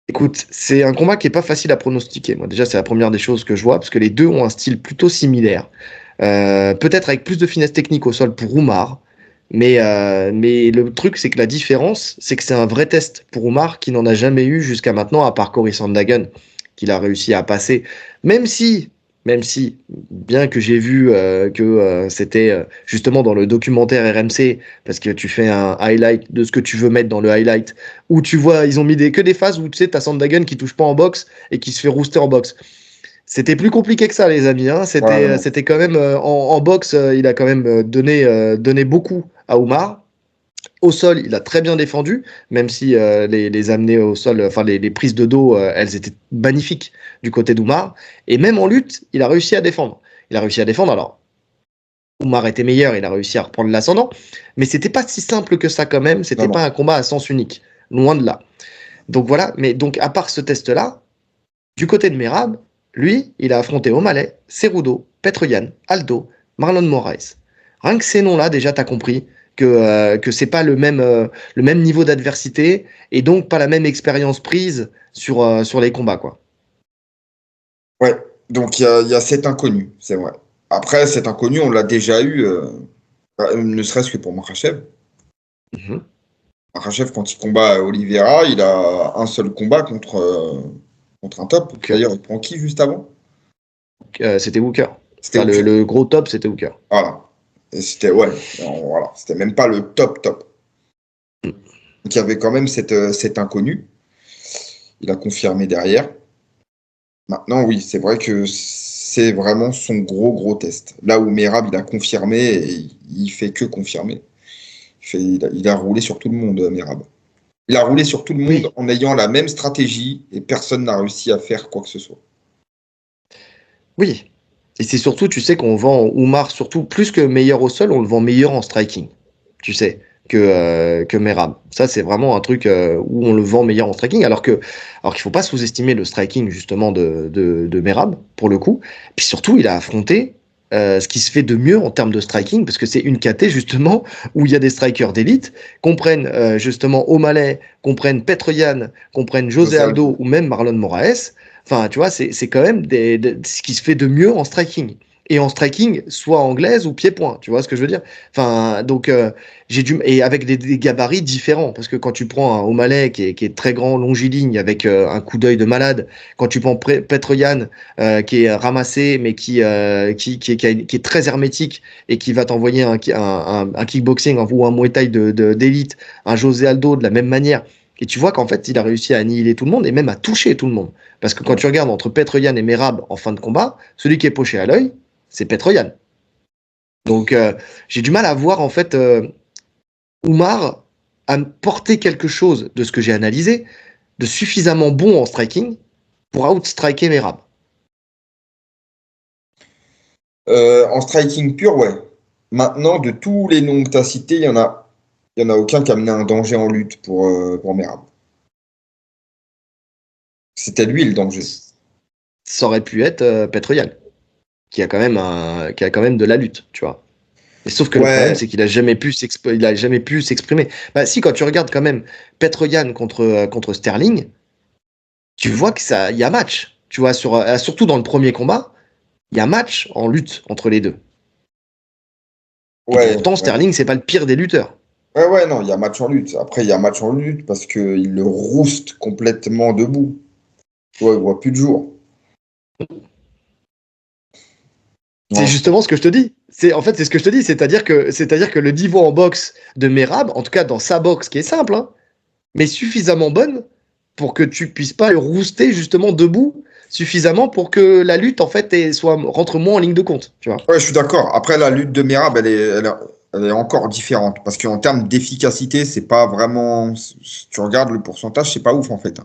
Speaker 1: écoute, c'est un combat qui est pas facile à pronostiquer. Moi, déjà, c'est la première des choses que je vois, parce que les deux ont un style plutôt similaire. Peut-être avec plus de finesse technique au sol pour Oumar. Mais le truc, c'est que la différence, c'est que c'est un vrai test pour Oumar qui n'en a jamais eu jusqu'à maintenant, à part Cory Sandhagen, qu'il a réussi à passer. Même si, bien que j'ai vu que c'était justement dans le documentaire RMC, parce que tu fais un highlight de ce que tu veux mettre dans le highlight, où tu vois, ils ont mis que des phases où tu sais, t'as Sandhagen qui touche pas en boxe et qui se fait rooster en boxe. C'était plus compliqué que ça, les amis. Hein.
Speaker 2: Ouais,
Speaker 1: C'était quand même en boxe, il a quand même donné beaucoup à Oumar. Au sol, il a très bien défendu, même si les amener au sol, enfin les prises de dos, elles étaient magnifiques du côté d'Oumar. Et même en lutte, il a réussi à défendre. Il a réussi à défendre. Alors, Oumar était meilleur, il a réussi à reprendre l'ascendant, mais c'était pas si simple que ça quand même.
Speaker 2: non,
Speaker 1: C'était pas
Speaker 2: non.
Speaker 1: un combat à sens unique, loin de là. Donc voilà. Mais donc à part ce test-là, du côté de Merab, lui, il a affronté O'Malley, Cerudo, Petroyan, Aldo, Marlon Moraes. Rien que ces noms-là, déjà, tu as compris que c'est pas le même niveau d'adversité et donc pas la même expérience prise sur les combats, quoi.
Speaker 2: Ouais. Donc il y a cet inconnu, c'est vrai. Après, cet inconnu, on l'a déjà eu Ne serait-ce que pour Makhachev.
Speaker 1: Mhm.
Speaker 2: Makhachev, quand il combat Oliveira, il a un seul combat contre un top.
Speaker 1: Donc,
Speaker 2: D'ailleurs, il prend qui juste avant?
Speaker 1: c'était Hooker.
Speaker 2: C'était
Speaker 1: Enfin,
Speaker 2: Hooker.
Speaker 1: le gros top, c'était Hooker.
Speaker 2: Voilà. Et c'était, ouais, voilà. C'était même pas le top top.
Speaker 1: Mm.
Speaker 2: Donc il y avait quand même cet inconnu. Il a confirmé derrière. Maintenant, oui, c'est vrai que c'est vraiment son gros test. Là où Merab, il a confirmé et il fait que confirmer. Il a roulé sur tout le monde, Merab. Il a roulé sur tout le monde
Speaker 1: Oui,
Speaker 2: en ayant la même stratégie et personne n'a réussi à faire quoi que ce soit.
Speaker 1: oui. Et c'est surtout, tu sais, qu'on vend Oumar, surtout plus que meilleur au sol, on le vend meilleur en striking. Tu sais, que Merab. Ça, c'est vraiment un truc où on le vend meilleur en striking, alors qu'il ne faut pas sous-estimer le striking, justement, de Merab, pour le coup. Puis surtout, il a affronté ce qui se fait de mieux en termes de striking, parce que c'est une KT, justement, où il y a des strikers d'élite, qu'on prenne, justement, O'Malley, qu'on prenne Petr Yan, qu'on prenne José
Speaker 2: José Aldo.
Speaker 1: Aldo, ou même Marlon Moraes. Enfin, tu vois, c'est quand même ce qui se fait de mieux en striking. Et en striking, soit anglaise ou pied-point, tu vois ce que je veux dire? Enfin, donc, et avec des gabarits différents, parce que quand tu prends un O'Malley qui est très grand, longiligne, avec un coup d'œil de malade, quand tu prends Petr Yan, qui est ramassé, mais qui est très hermétique, et qui va t'envoyer un kickboxing ou un Muay Thai d'élite, un José Aldo de la même manière, et tu vois qu'en fait, il a réussi à annihiler tout le monde et même à toucher tout le monde. Parce que quand tu regardes entre Petr Yan et Merab en fin de combat, celui qui est poché à l'œil, c'est Petr Yan. Donc, j'ai du mal à voir, en fait, Oumar a porté quelque chose de ce que j'ai analysé, de suffisamment bon en striking pour outstriker Merab.
Speaker 2: En striking pur, ouais. Maintenant, de tous les noms que tu as cités, il y en a aucun qui a amené un danger en lutte pour Merab. C'était lui le danger.
Speaker 1: Ça aurait pu être Petr Yan, qui a quand même de la lutte, tu vois. Et sauf que le problème,
Speaker 2: Ouais,
Speaker 1: c'est qu'il a jamais pu s'exprimer. Bah, si, quand tu regardes quand même Petr Yan contre Sterling, tu vois que ça, il y a match. Tu vois, surtout dans le premier combat, il y a match en lutte entre les deux. Et
Speaker 2: ouais,
Speaker 1: pourtant,
Speaker 2: ouais.
Speaker 1: Sterling, c'est pas le pire des lutteurs.
Speaker 2: Ouais, ouais, non, il y a match en lutte. Après, il y a match en lutte parce qu'il le rouste complètement debout. Tu vois, il voit plus de jour.
Speaker 1: C'est
Speaker 2: Non,
Speaker 1: justement ce que je te dis. En fait, c'est ce que je te dis. C'est-à-dire que le niveau en boxe de Merab, en tout cas dans sa boxe qui est simple, hein, mais suffisamment bonne pour que tu puisses pas le rouster justement debout, suffisamment pour que la lutte, en fait, rentre moins en ligne de compte. Tu vois.
Speaker 2: ouais, je suis d'accord. Après, la lutte de Merab, elle est encore différente parce qu'en termes d'efficacité, c'est pas vraiment. Si tu regardes le pourcentage, c'est pas ouf en fait.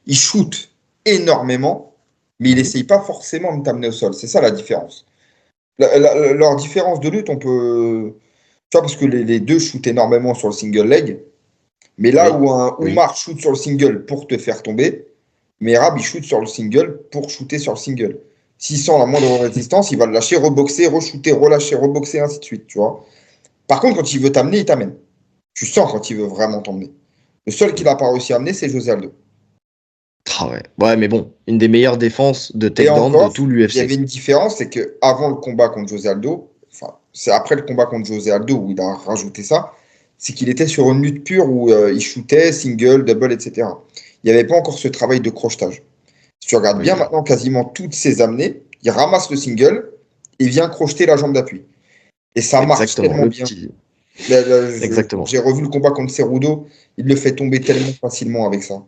Speaker 2: Il shoot énormément, mais il essaye pas forcément de t'amener au sol. C'est ça la différence. Leur différence de lutte, on peut. Tu vois, parce que les deux shootent énormément sur le single leg, mais là
Speaker 1: Oui.
Speaker 2: où un
Speaker 1: Oui.
Speaker 2: Oumar shoot sur le single pour te faire tomber, Merab, il shoot sur le single pour shooter sur le single. S'il sent la moindre résistance, il va le lâcher, reboxer, re-shooter, relâcher, reboxer, ainsi de suite, tu vois. Par contre, quand il veut t'amener, il t'amène. Tu sens quand il veut vraiment t'emmener. Le seul qu'il n'a pas réussi à amener, c'est José Aldo.
Speaker 1: Ah ouais. Ouais, mais bon, une des meilleures défenses de
Speaker 2: Et
Speaker 1: takedown de
Speaker 2: encore,
Speaker 1: tout
Speaker 2: il y avait
Speaker 1: l'UFC.
Speaker 2: une différence, c'est que avant le combat contre José Aldo, enfin, c'est après le combat contre José Aldo où il a rajouté ça, c'est qu'il était sur une lutte pure où il shootait, single, double, etc. Il n'y avait pas encore ce travail de crochetage. Si tu regardes bien
Speaker 1: Oui.
Speaker 2: maintenant, quasiment toutes ses amenées, il ramasse le single et vient crocheter la jambe d'appui. Et ça marche
Speaker 1: Exactement.
Speaker 2: tellement
Speaker 1: Le
Speaker 2: bien.
Speaker 1: petit.
Speaker 2: Là,
Speaker 1: Exactement.
Speaker 2: j'ai revu le combat contre Cerudo, il le fait tomber tellement facilement avec ça.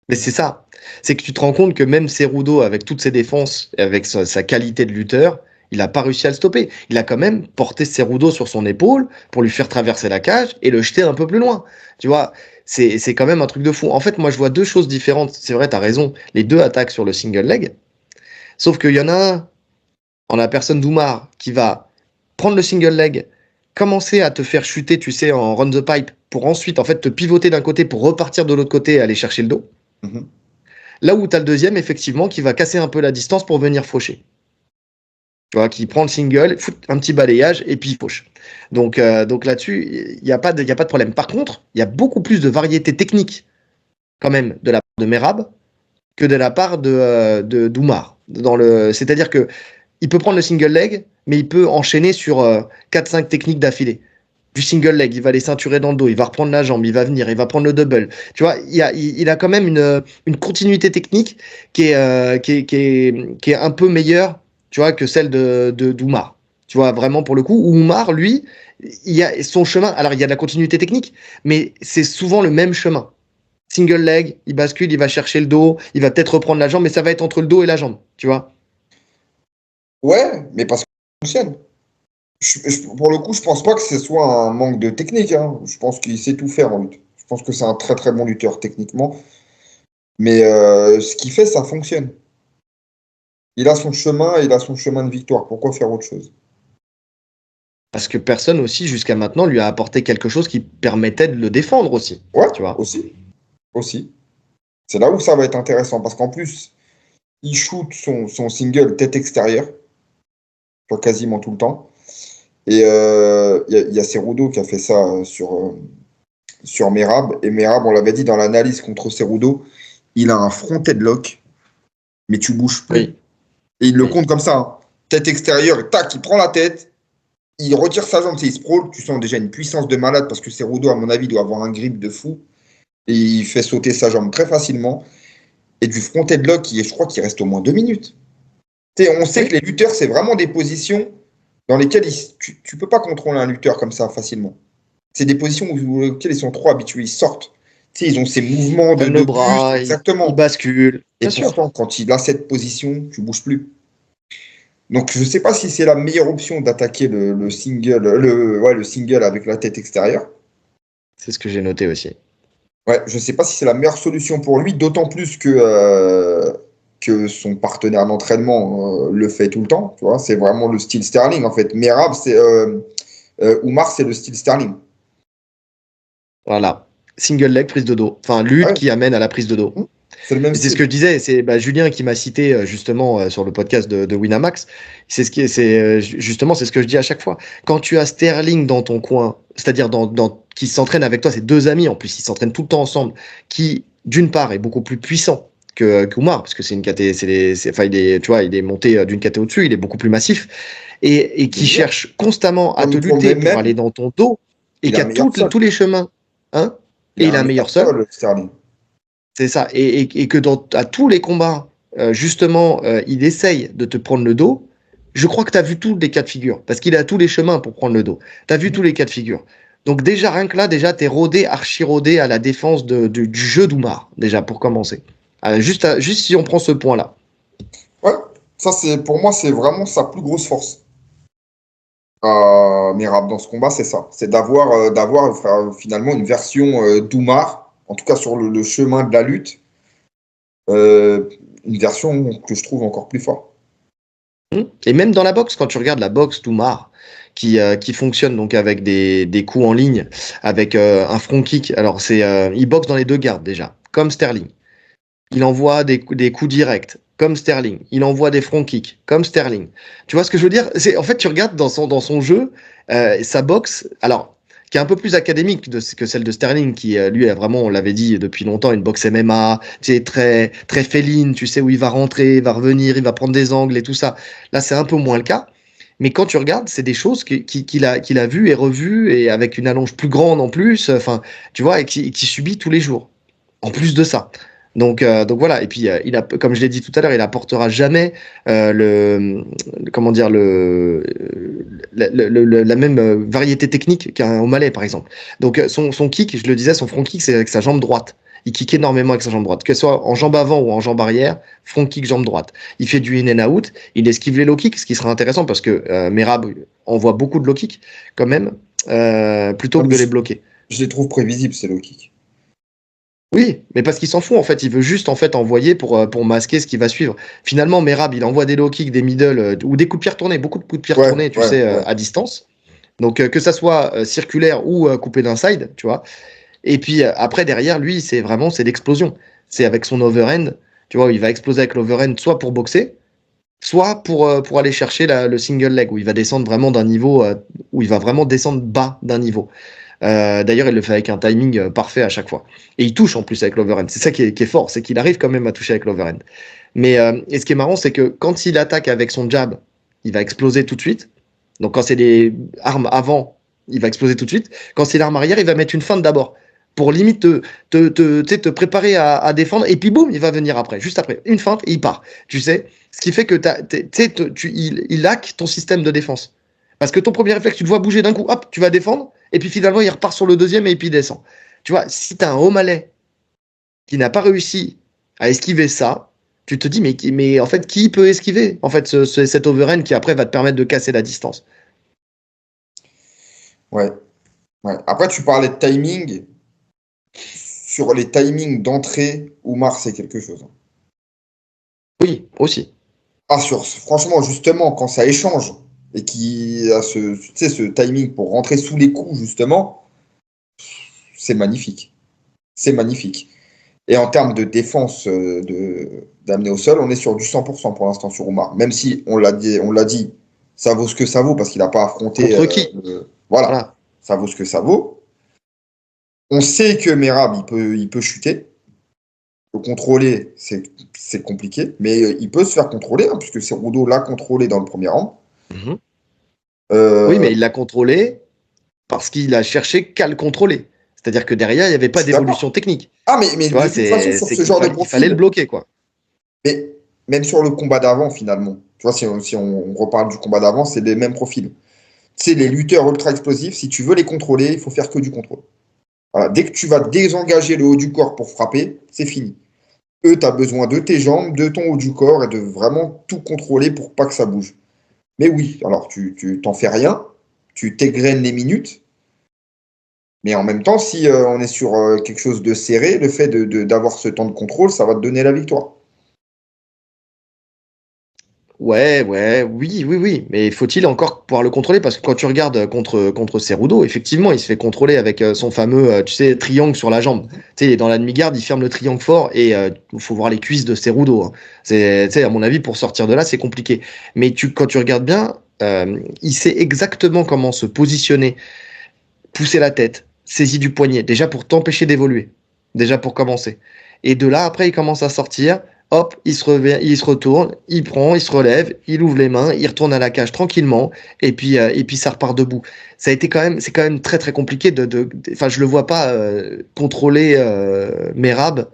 Speaker 1: Mais c'est ça. C'est que tu te rends compte que même Cerudo, avec toutes ses défenses, et avec sa qualité de lutteur, il n'a pas réussi à le stopper. Il a quand même porté Cerudo sur son épaule pour lui faire traverser la cage et le jeter un peu plus loin. Tu vois, c'est quand même un truc de fou. En fait, moi, je vois deux choses différentes. C'est vrai, tu as raison. Les deux attaquent sur le single leg. Sauf qu'il y en a un, en la personne d'Oumar, qui va prendre le single leg, commencer à te faire chuter, tu sais, en run the pipe, pour ensuite, en fait, te pivoter d'un côté pour repartir de l'autre côté et aller chercher le dos.
Speaker 2: Mhm.
Speaker 1: Là où tu as le deuxième, effectivement, qui va casser un peu la distance pour venir faucher. Tu vois, qui prend le single, fout un petit balayage et puis il fauche. Donc là-dessus, il n'y a pas de problème. Par contre, il y a beaucoup plus de variété technique, quand même, de la part de Merab que de la part d'Oumar. C'est-à-dire que il peut prendre le single leg, mais il peut enchaîner sur 4-5 techniques d'affilée. Du single leg, il va les ceinturer dans le dos, il va reprendre la jambe, il va venir, il va prendre le double. Tu vois, il a quand même une continuité technique qui est un peu meilleure, tu vois, que celle d'Oumar. Tu vois, vraiment pour le coup, Oumar, lui, il y a son chemin. Alors, il y a de la continuité technique, mais c'est souvent le même chemin. Single leg, il bascule, il va chercher le dos, il va peut-être reprendre la jambe, mais ça va être entre le dos et la jambe, tu vois.
Speaker 2: Ouais, mais parce que ça fonctionne. Pour le coup, je pense pas que ce soit un manque de technique, hein. Je pense qu'il sait tout faire en lutte. Je pense que c'est un très très bon lutteur techniquement. Mais ce qu'il fait, ça fonctionne. Il a son chemin, il a son chemin de victoire. Pourquoi faire autre chose?
Speaker 1: Parce que personne aussi, jusqu'à maintenant, lui a apporté quelque chose qui permettait de le défendre aussi,
Speaker 2: Ouais,
Speaker 1: tu vois.
Speaker 2: aussi. Aussi. C'est là où ça va être intéressant. Parce qu'en plus, il shoot son single tête extérieure. Quasiment tout le temps. Et y a Cerudo qui a fait ça sur Merab. Et Merab, on l'avait dit dans l'analyse contre Cerudo, il a un front headlock, mais tu bouges plus.
Speaker 1: Oui.
Speaker 2: Et il le
Speaker 1: Oui.
Speaker 2: compte comme ça, hein. Tête extérieure, tac, il prend la tête, il retire sa jambe, il sprawl. Tu sens déjà une puissance de malade parce que Cerudo, à mon avis, doit avoir un grip de fou. Et il fait sauter sa jambe très facilement. Et du front headlock, je crois qu'il reste au moins 2 minutes. On sait que les lutteurs, c'est vraiment des positions dans lesquelles tu ne peux pas contrôler un lutteur comme ça facilement. C'est des positions auxquelles ils sont trop habitués, ils sortent. Ils ont ces mouvements
Speaker 1: Prennent
Speaker 2: de
Speaker 1: le
Speaker 2: buste,
Speaker 1: bras, il
Speaker 2: exactement.
Speaker 1: bascule.
Speaker 2: Et
Speaker 1: Bien sûr.
Speaker 2: pourtant, quand il a cette position, tu ne bouges plus. Donc, je ne sais pas si c'est la meilleure option d'attaquer le single, le single avec la tête extérieure.
Speaker 1: C'est ce que j'ai noté aussi.
Speaker 2: Ouais, je ne sais pas si c'est la meilleure solution pour lui, d'autant plus que son partenaire d'entraînement le fait tout le temps. Tu vois, c'est vraiment le style Sterling en fait. Merab, Oumar, c'est le style Sterling.
Speaker 1: Voilà. Single leg, prise de dos. Enfin,
Speaker 2: Ah
Speaker 1: lutte
Speaker 2: ouais,
Speaker 1: qui amène à la prise de dos.
Speaker 2: c'est le même
Speaker 1: Et c'est ce
Speaker 2: style.
Speaker 1: que je disais, c'est Julien qui m'a cité justement sur le podcast de Winamax. C'est justement c'est ce que je dis à chaque fois. Quand tu as Sterling dans ton coin, c'est-à-dire qui s'entraîne avec toi, c'est deux amis en plus, ils s'entraînent tout le temps ensemble, qui d'une part est beaucoup plus puissant que Kumar parce que c'est une caté, enfin tu vois, il est monté d'une caté au-dessus, il est beaucoup plus massif et qui
Speaker 2: Bien.
Speaker 1: cherche constamment à te
Speaker 2: Comme pour le
Speaker 1: lutter pour aller
Speaker 2: même,
Speaker 1: dans ton dos et
Speaker 2: il
Speaker 1: qui
Speaker 2: a
Speaker 1: a
Speaker 2: un meilleur sol.
Speaker 1: tous les chemins, hein,
Speaker 2: Il
Speaker 1: et
Speaker 2: a
Speaker 1: il
Speaker 2: un
Speaker 1: a un
Speaker 2: meilleur
Speaker 1: meilleur sol.
Speaker 2: sol, Sterling.
Speaker 1: C'est ça. Et que à tous les combats, justement, il essaye de te prendre le dos. Je crois que tu as vu tous les cas de figure, parce qu'il a tous les chemins pour prendre le dos. Tu as vu tous les cas de figure. Donc déjà, rien que là, déjà, tu es rodé, archi-rodé à la défense du jeu d'Oumar, déjà, pour commencer. Juste si on prend ce point-là.
Speaker 2: Ouais, ça pour moi, c'est vraiment sa plus grosse force. Merab dans ce combat, c'est ça. C'est d'avoir finalement une version d'Oumar, en tout cas sur le chemin de la lutte, une version que je trouve encore plus forte.
Speaker 1: Et même dans la boxe, quand tu regardes la boxe d'Oumar, qui fonctionne donc avec des coups en ligne, avec un front kick. Alors, il boxe dans les deux gardes déjà, comme Sterling. Il envoie des coups directs, comme Sterling. Il envoie des front kicks, comme Sterling. Tu vois ce que je veux dire? En fait, tu regardes dans son jeu, sa boxe, alors, qui est un peu plus académique que celle de Sterling, qui, lui, a vraiment, on l'avait dit depuis longtemps, une boxe MMA, tu sais, très, très féline, tu sais où il va rentrer, il va revenir, il va prendre des angles et tout ça. Là, c'est un peu moins le cas. Mais quand tu regardes, c'est des choses qu'il a vues et revues, et avec une allonge plus grande en plus, enfin, tu vois, et qui subit tous les jours. En plus de ça. Donc voilà. Et puis comme je l'ai dit tout à l'heure, il apportera jamais comment dire la même variété technique qu'un O'Malley par exemple. Donc son kick, je le disais, son front kick, c'est avec sa jambe droite. Il kick énormément avec sa jambe droite, que ce soit en jambe avant ou en jambe arrière, front kick, jambe droite. Il fait du in and out, il esquive les low kicks, ce qui sera intéressant parce que Merab envoie beaucoup de low kicks quand même, plutôt que de les bloquer.
Speaker 2: Je les trouve prévisibles, ces low kicks.
Speaker 1: Oui, mais parce qu'il s'en fout en fait, il veut juste en fait envoyer pour masquer ce qui va suivre. Finalement, Merab, il envoie des low kicks, des middle ou des coups de pierre tournés, beaucoup de coups de pierre tournés, tu sais, à distance. Donc que ça soit circulaire ou coupé d'un side, tu vois. Et puis après derrière lui, c'est l'explosion. C'est avec son overhand, tu vois, il va exploser avec l'overhand soit pour boxer, soit pour aller chercher le single leg où il va descendre vraiment d'un niveau où il va vraiment descendre bas d'un niveau. D'ailleurs, il le fait avec un timing parfait à chaque fois. Et il touche en plus avec l'overhand. C'est ça qui est fort, c'est qu'il arrive quand même à toucher avec l'overhand. Mais et ce qui est marrant, c'est que quand il attaque avec son jab, il va exploser tout de suite. Donc quand c'est des armes avant, il va exploser tout de suite. Quand c'est l'arme arrière, il va mettre une feinte d'abord. Pour limite te préparer à défendre. Et puis boum, il va venir après. Juste après. Une feinte et il part. Tu sais. Ce qui fait que il hack ton système de défense. Parce que ton premier réflexe, tu le vois bouger d'un coup. Hop, tu vas défendre. Et puis finalement, il repart sur le deuxième et puis il descend. Tu vois, si tu as un O'Malley qui n'a pas réussi à esquiver ça, tu te dis, mais en fait, qui peut esquiver en fait cet overhand qui après va te permettre de casser la distance.
Speaker 2: Ouais. Après, tu parlais de timing. Sur les timings d'entrée, Oumar, c'est quelque chose.
Speaker 1: Oui, aussi.
Speaker 2: Ah, franchement, justement, quand ça échange et qu'il a ce timing pour rentrer sous les coups, justement, c'est magnifique. C'est magnifique. Et en termes de défense d'amener au sol, on est sur du 100% pour l'instant sur Oumar. Même si, on l'a dit, ça vaut ce que ça vaut parce qu'il n'a pas affronté.
Speaker 1: Contre qui
Speaker 2: voilà, ça vaut ce que ça vaut. On sait que Merab, il peut chuter. Le contrôler, c'est compliqué, mais il peut se faire contrôler, hein, puisque Cerudo l'a contrôlé dans le premier round.
Speaker 1: Mm-hmm. Oui, mais il l'a contrôlé parce qu'il a cherché qu'à le contrôler. C'est-à-dire que derrière, il n'y avait pas d'évolution technique.
Speaker 2: Ah, mais de toute façon, sur ce genre de profil...
Speaker 1: Il fallait le bloquer, quoi.
Speaker 2: Mais même sur le combat d'avant, finalement, tu vois, si on reparle du combat d'avant, c'est les mêmes profils. Tu sais, les lutteurs ultra explosifs, si tu veux les contrôler, il faut faire que du contrôle. Voilà. Dès que tu vas désengager le haut du corps pour frapper, c'est fini. Eux, tu as besoin de tes jambes, de ton haut du corps et de vraiment tout contrôler pour pas que ça bouge. Mais oui, alors tu t'en fais rien, tu t'égrènes les minutes, mais en même temps, si on est sur quelque chose de serré, le fait d'avoir ce temps de contrôle, ça va te donner la victoire.
Speaker 1: Oui. Mais faut-il encore pouvoir le contrôler? Parce que quand tu regardes contre Cerudo, effectivement, il se fait contrôler avec son fameux, triangle sur la jambe. Tu sais, il est dans la demi-garde, il ferme le triangle fort et il faut voir les cuisses de Cerudo. Hein. À mon avis, pour sortir de là, c'est compliqué. Mais quand tu regardes bien, il sait exactement comment se positionner, pousser la tête, saisir du poignet, déjà pour t'empêcher d'évoluer, déjà pour commencer. Et de là, après, il commence à sortir. Hop, il se retourne, il prend, il se relève, il ouvre les mains, il retourne à la cage tranquillement, et puis ça repart debout. C'est quand même très très compliqué enfin, je le vois pas contrôler Merab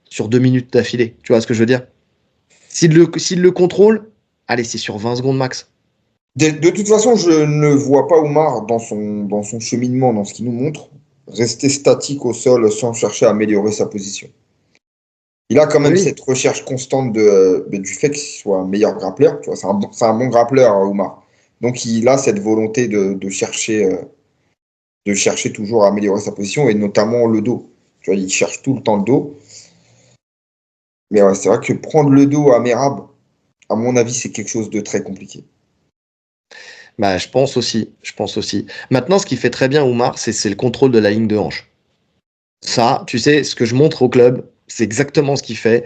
Speaker 1: sur 2 minutes d'affilée. Tu vois ce que je veux dire? S'il le contrôle, allez, c'est sur 20 secondes max.
Speaker 2: De toute façon, je ne vois pas Oumar dans son cheminement, dans ce qu'il nous montre, rester statique au sol sans chercher à améliorer sa position. Il a quand même cette recherche constante du fait qu'il soit un meilleur grappleur. Tu vois, c'est un bon grappleur, Oumar. Donc il a cette volonté de chercher toujours à améliorer sa position et notamment le dos. Tu vois, il cherche tout le temps le dos. Mais ouais, c'est vrai que prendre le dos à Merab, à mon avis, c'est quelque chose de très compliqué.
Speaker 1: Bah, je pense aussi. Maintenant, ce qui fait très bien Oumar, c'est le contrôle de la ligne de hanche. Ça, tu sais, ce que je montre au club, c'est exactement ce qu'il fait.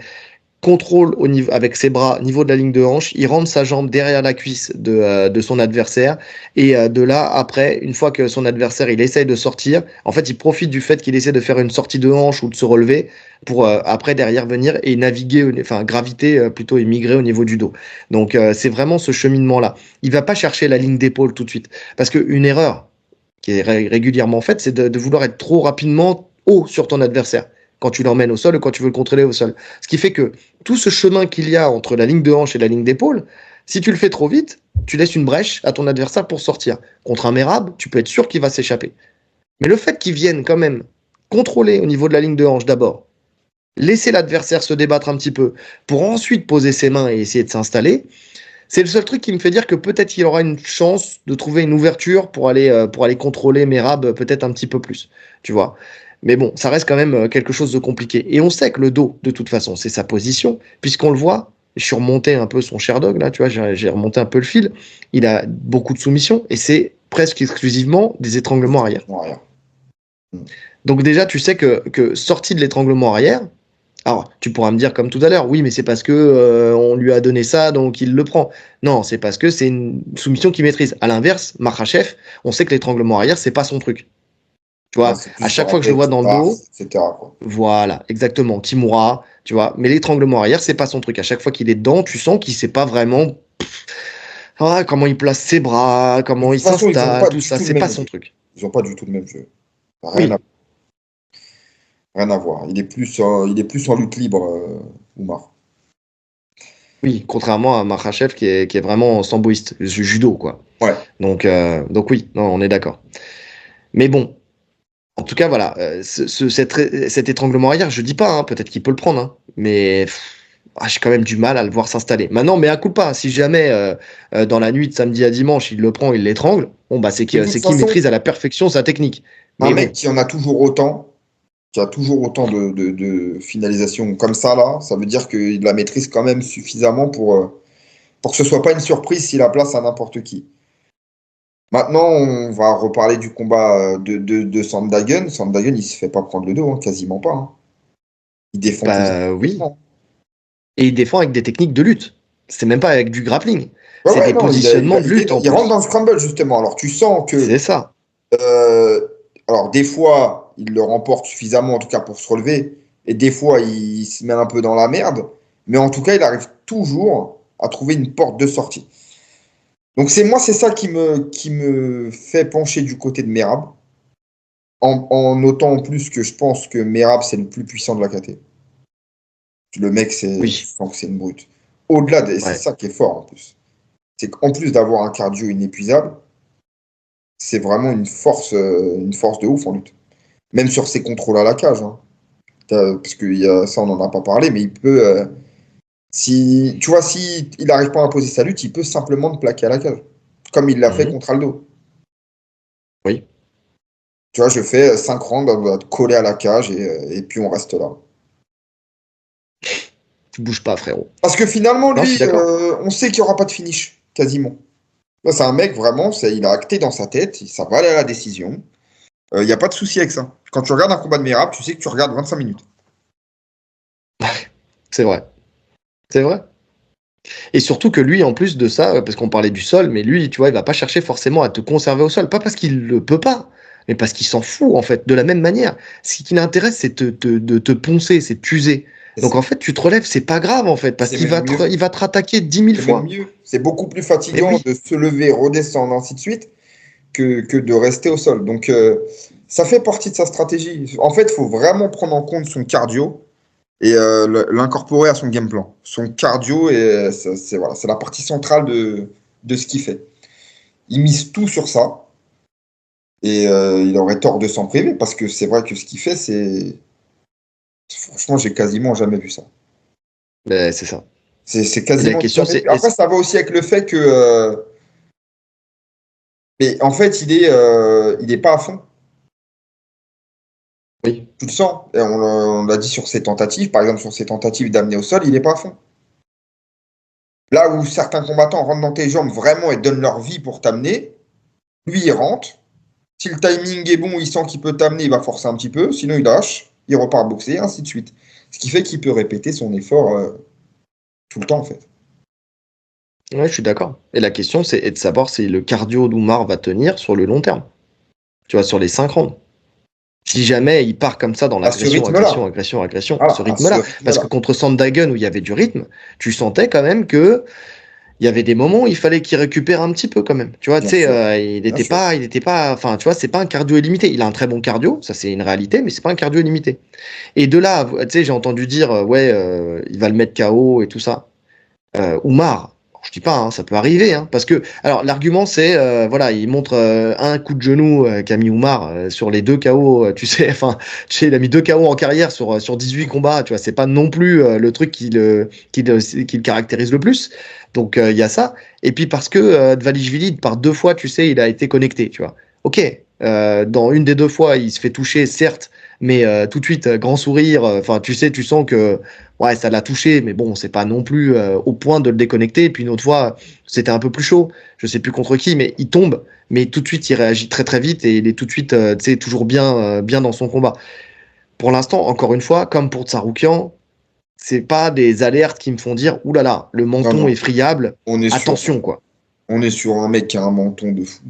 Speaker 1: Contrôle avec ses bras, niveau de la ligne de hanche, il rentre sa jambe derrière la cuisse de son adversaire, et de là, après, une fois que son adversaire il essaye de sortir, en fait, il profite du fait qu'il essaie de faire une sortie de hanche ou de se relever pour après derrière venir et naviguer, enfin graviter plutôt et migrer au niveau du dos. Donc c'est vraiment ce cheminement-là. Il va pas chercher la ligne d'épaule tout de suite, parce qu'une erreur qui est régulièrement faite, c'est de vouloir être trop rapidement haut sur ton adversaire quand tu l'emmènes au sol ou quand tu veux le contrôler au sol. Ce qui fait que tout ce chemin qu'il y a entre la ligne de hanche et la ligne d'épaule, si tu le fais trop vite, tu laisses une brèche à ton adversaire pour sortir. Contre un Merab, tu peux être sûr qu'il va s'échapper. Mais le fait qu'il vienne quand même contrôler au niveau de la ligne de hanche d'abord, laisser l'adversaire se débattre un petit peu, pour ensuite poser ses mains et essayer de s'installer, c'est le seul truc qui me fait dire que peut-être qu'il aura une chance de trouver une ouverture pour aller contrôler Merab peut-être un petit peu plus. Tu vois. Mais bon, ça reste quand même quelque chose de compliqué. Et on sait que le dos, de toute façon, c'est sa position, puisqu'on le voit. Je suis remonté un peu son Sherdog, là, tu vois, j'ai remonté un peu le fil. Il a beaucoup de soumissions et c'est presque exclusivement des étranglements arrière. Donc déjà, tu sais que sorti de l'étranglement arrière, alors tu pourras me dire comme tout à l'heure, oui, mais c'est parce que on lui a donné ça, donc il le prend. Non, c'est parce que c'est une soumission qu'il maîtrise. À l'inverse, Makhachev, on sait que l'étranglement arrière, c'est pas son truc. Tu vois, à chaque fois que je le vois dans le dos,
Speaker 2: etc.
Speaker 1: Voilà, exactement, Kimura, tu vois. Mais l'étranglement arrière, c'est pas son truc. À chaque fois qu'il est dedans, tu sens qu'il sait pas vraiment Ah, comment il place ses bras,
Speaker 2: De
Speaker 1: comment il
Speaker 2: toute façon, ils n'ont
Speaker 1: s'installe,
Speaker 2: pas
Speaker 1: tout
Speaker 2: du
Speaker 1: ça,
Speaker 2: tout le
Speaker 1: c'est pas
Speaker 2: même
Speaker 1: son
Speaker 2: jeu.
Speaker 1: truc.
Speaker 2: Ils n'ont pas du tout le même jeu. Rien à,
Speaker 1: Oui,
Speaker 2: rien à voir. Il est plus en lutte libre, Oumar.
Speaker 1: oui, contrairement à Makhachev qui est vraiment samboïste, judo, quoi.
Speaker 2: Ouais.
Speaker 1: Donc oui, non, on est d'accord. Mais bon, en tout cas, voilà, cet étranglement arrière, je dis pas, hein, peut-être qu'il peut le prendre, hein, mais j'ai quand même du mal à le voir s'installer. Maintenant, mais à coup pas, si jamais dans la nuit de samedi à dimanche, il le prend, il l'étrangle, bon, bah
Speaker 2: De toute
Speaker 1: c'est qu'il
Speaker 2: façon,
Speaker 1: maîtrise à la perfection sa technique.
Speaker 2: un
Speaker 1: Mais
Speaker 2: mec
Speaker 1: bon,
Speaker 2: qui en a toujours autant, qui a toujours autant de finalisations comme ça, là, ça veut dire qu'il la maîtrise quand même suffisamment pour que ce soit pas une surprise s'il la place à n'importe qui. Maintenant, on va reparler du combat de Sandhagen. Sandhagen, il se fait pas prendre le dos, hein, quasiment pas, hein. Il défend plus
Speaker 1: bah oui.
Speaker 2: efficacement.
Speaker 1: Et il défend avec des techniques de lutte. C'est même pas avec du grappling.
Speaker 2: Ouais,
Speaker 1: C'est
Speaker 2: ouais,
Speaker 1: des
Speaker 2: non,
Speaker 1: positionnements de lutte en
Speaker 2: il rentre
Speaker 1: plus.
Speaker 2: dans le scramble, justement. Alors, tu sens
Speaker 1: C'est
Speaker 2: que,
Speaker 1: ça.
Speaker 2: euh, alors, des fois, il le remporte suffisamment, en tout cas, pour se relever, et des fois, il se met un peu dans la merde, mais en tout cas, il arrive toujours à trouver une porte de sortie. Donc, c'est ça qui me fait pencher du côté de Merab, en notant en plus que je pense que Merab, c'est le plus puissant de la KT. Le mec, tu
Speaker 1: Oui.
Speaker 2: sens que c'est une brute. Et c'est
Speaker 1: Ouais.
Speaker 2: ça qui est fort, en plus. C'est qu'en plus d'avoir un cardio inépuisable, c'est vraiment une force de ouf en lutte. Même sur ses contrôles à la cage, hein. Parce que ça, on n'en a pas parlé, mais il peut. Si, tu vois, si il n'arrive pas à imposer sa lutte, il peut simplement te plaquer à la cage. Comme il l'a fait
Speaker 1: Mhm.
Speaker 2: contre Aldo.
Speaker 1: Oui.
Speaker 2: Tu vois, je fais 5 rounds, on va te coller à la cage et puis on reste là.
Speaker 1: Tu bouges pas, frérot.
Speaker 2: Parce que finalement,
Speaker 1: Non, je
Speaker 2: lui,
Speaker 1: suis d'accord.
Speaker 2: on sait qu'il n'y aura pas de finish, quasiment. Là, c'est un mec, vraiment, il a acté dans sa tête, ça va aller à la décision. Il n'y a pas de souci avec ça. Quand tu regardes un combat de Merab, tu sais que tu regardes 25 minutes.
Speaker 1: C'est vrai. C'est vrai. Et surtout que lui, en plus de ça, parce qu'on parlait du sol, mais lui, tu vois, il va pas chercher forcément à te conserver au sol. Pas parce qu'il le peut pas, mais parce qu'il s'en fout, en fait. De la même manière. Ce qui l'intéresse, c'est de te poncer, c'est de t'user.
Speaker 2: Et
Speaker 1: Donc, en fait, tu te relèves, c'est pas grave, en fait, parce
Speaker 2: c'est
Speaker 1: qu'il
Speaker 2: même mieux.
Speaker 1: il va te rattaquer 10 000
Speaker 2: C'est même
Speaker 1: fois.
Speaker 2: mieux. C'est beaucoup plus
Speaker 1: Mais
Speaker 2: fatigant
Speaker 1: oui.
Speaker 2: de se lever, redescendre, ainsi de suite, que de rester au sol. Donc, ça fait partie de sa stratégie. En fait, il faut vraiment prendre en compte son cardio et l'incorporer à son game plan. Son cardio, voilà, c'est la partie centrale de ce qu'il fait. Il mise tout sur ça et il aurait tort de s'en priver parce que c'est vrai que ce qu'il fait, c'est. Franchement, j'ai quasiment jamais vu ça.
Speaker 1: Ben, c'est ça.
Speaker 2: C'est
Speaker 1: Et la
Speaker 2: quasiment
Speaker 1: question,
Speaker 2: jamais
Speaker 1: c'est,
Speaker 2: vu. Après, ça va aussi avec le fait que. Mais en fait, il est pas à fond.
Speaker 1: oui.
Speaker 2: Tu le sens. Et on l'a dit sur ses tentatives, par exemple sur ses tentatives d'amener au sol, il est pas à fond. Là où certains combattants rentrent dans tes jambes vraiment et donnent leur vie pour t'amener, lui il rentre. Si le timing est bon, il sent qu'il peut t'amener, il va forcer un petit peu. Sinon, il lâche, il repart boxer, et ainsi de suite. Ce qui fait qu'il peut répéter son effort tout le temps, en fait.
Speaker 1: Ouais, je suis d'accord. Et la question, c'est de savoir si le cardio d'Oumar va tenir sur le long terme. Tu vois, sur les 5 rounds. Si jamais il part comme ça dans
Speaker 2: À ce
Speaker 1: l'agression, agression,
Speaker 2: rythme-là.
Speaker 1: agression, agression,
Speaker 2: Voilà,
Speaker 1: ce
Speaker 2: à ce
Speaker 1: rythme-là. Parce que
Speaker 2: rythme-là.
Speaker 1: contre Sandhagen, où il y avait du rythme, tu sentais quand même que il y avait des moments où il fallait qu'il récupère un petit peu quand même. Tu vois, tu
Speaker 2: Bien
Speaker 1: sais,
Speaker 2: sûr. Bien sûr.
Speaker 1: il était pas, enfin, tu vois, c'est pas un cardio illimité. Il a un très bon cardio, ça c'est une réalité, mais c'est pas un cardio illimité. Et de là, tu sais, j'ai entendu dire, ouais, il va le mettre KO et tout ça. Oumar, je dis pas, hein, ça peut arriver, hein, parce que, alors l'argument c'est, voilà, il montre un coup de genou qu'a mis Oumar sur les deux KO, tu sais, enfin, tu sais, il a mis deux KO en carrière sur 18 combats, tu vois, c'est pas non plus le truc qui le caractérise le plus, donc il y a ça, et puis parce que Dvalishvili, par deux fois, tu sais, il a été connecté, tu vois, ok, dans une des deux fois, il se fait toucher, certes, mais tout de suite, grand sourire, enfin, tu sais, tu sens que ouais, ça l'a touché, mais bon, c'est pas non plus au point de le déconnecter. Et puis une autre fois, c'était un peu plus chaud. Je sais plus contre qui, mais il tombe, mais tout de suite, il réagit très très vite et il est tout de suite, tu sais, toujours bien dans son combat. Pour l'instant, encore une fois, comme pour Tsaroukian, c'est pas des alertes qui me font dire, ouh là là, le
Speaker 2: Non,
Speaker 1: menton est
Speaker 2: non.
Speaker 1: friable.
Speaker 2: On est sur,
Speaker 1: Attention, quoi.
Speaker 2: on est sur un mec qui a un menton de fou.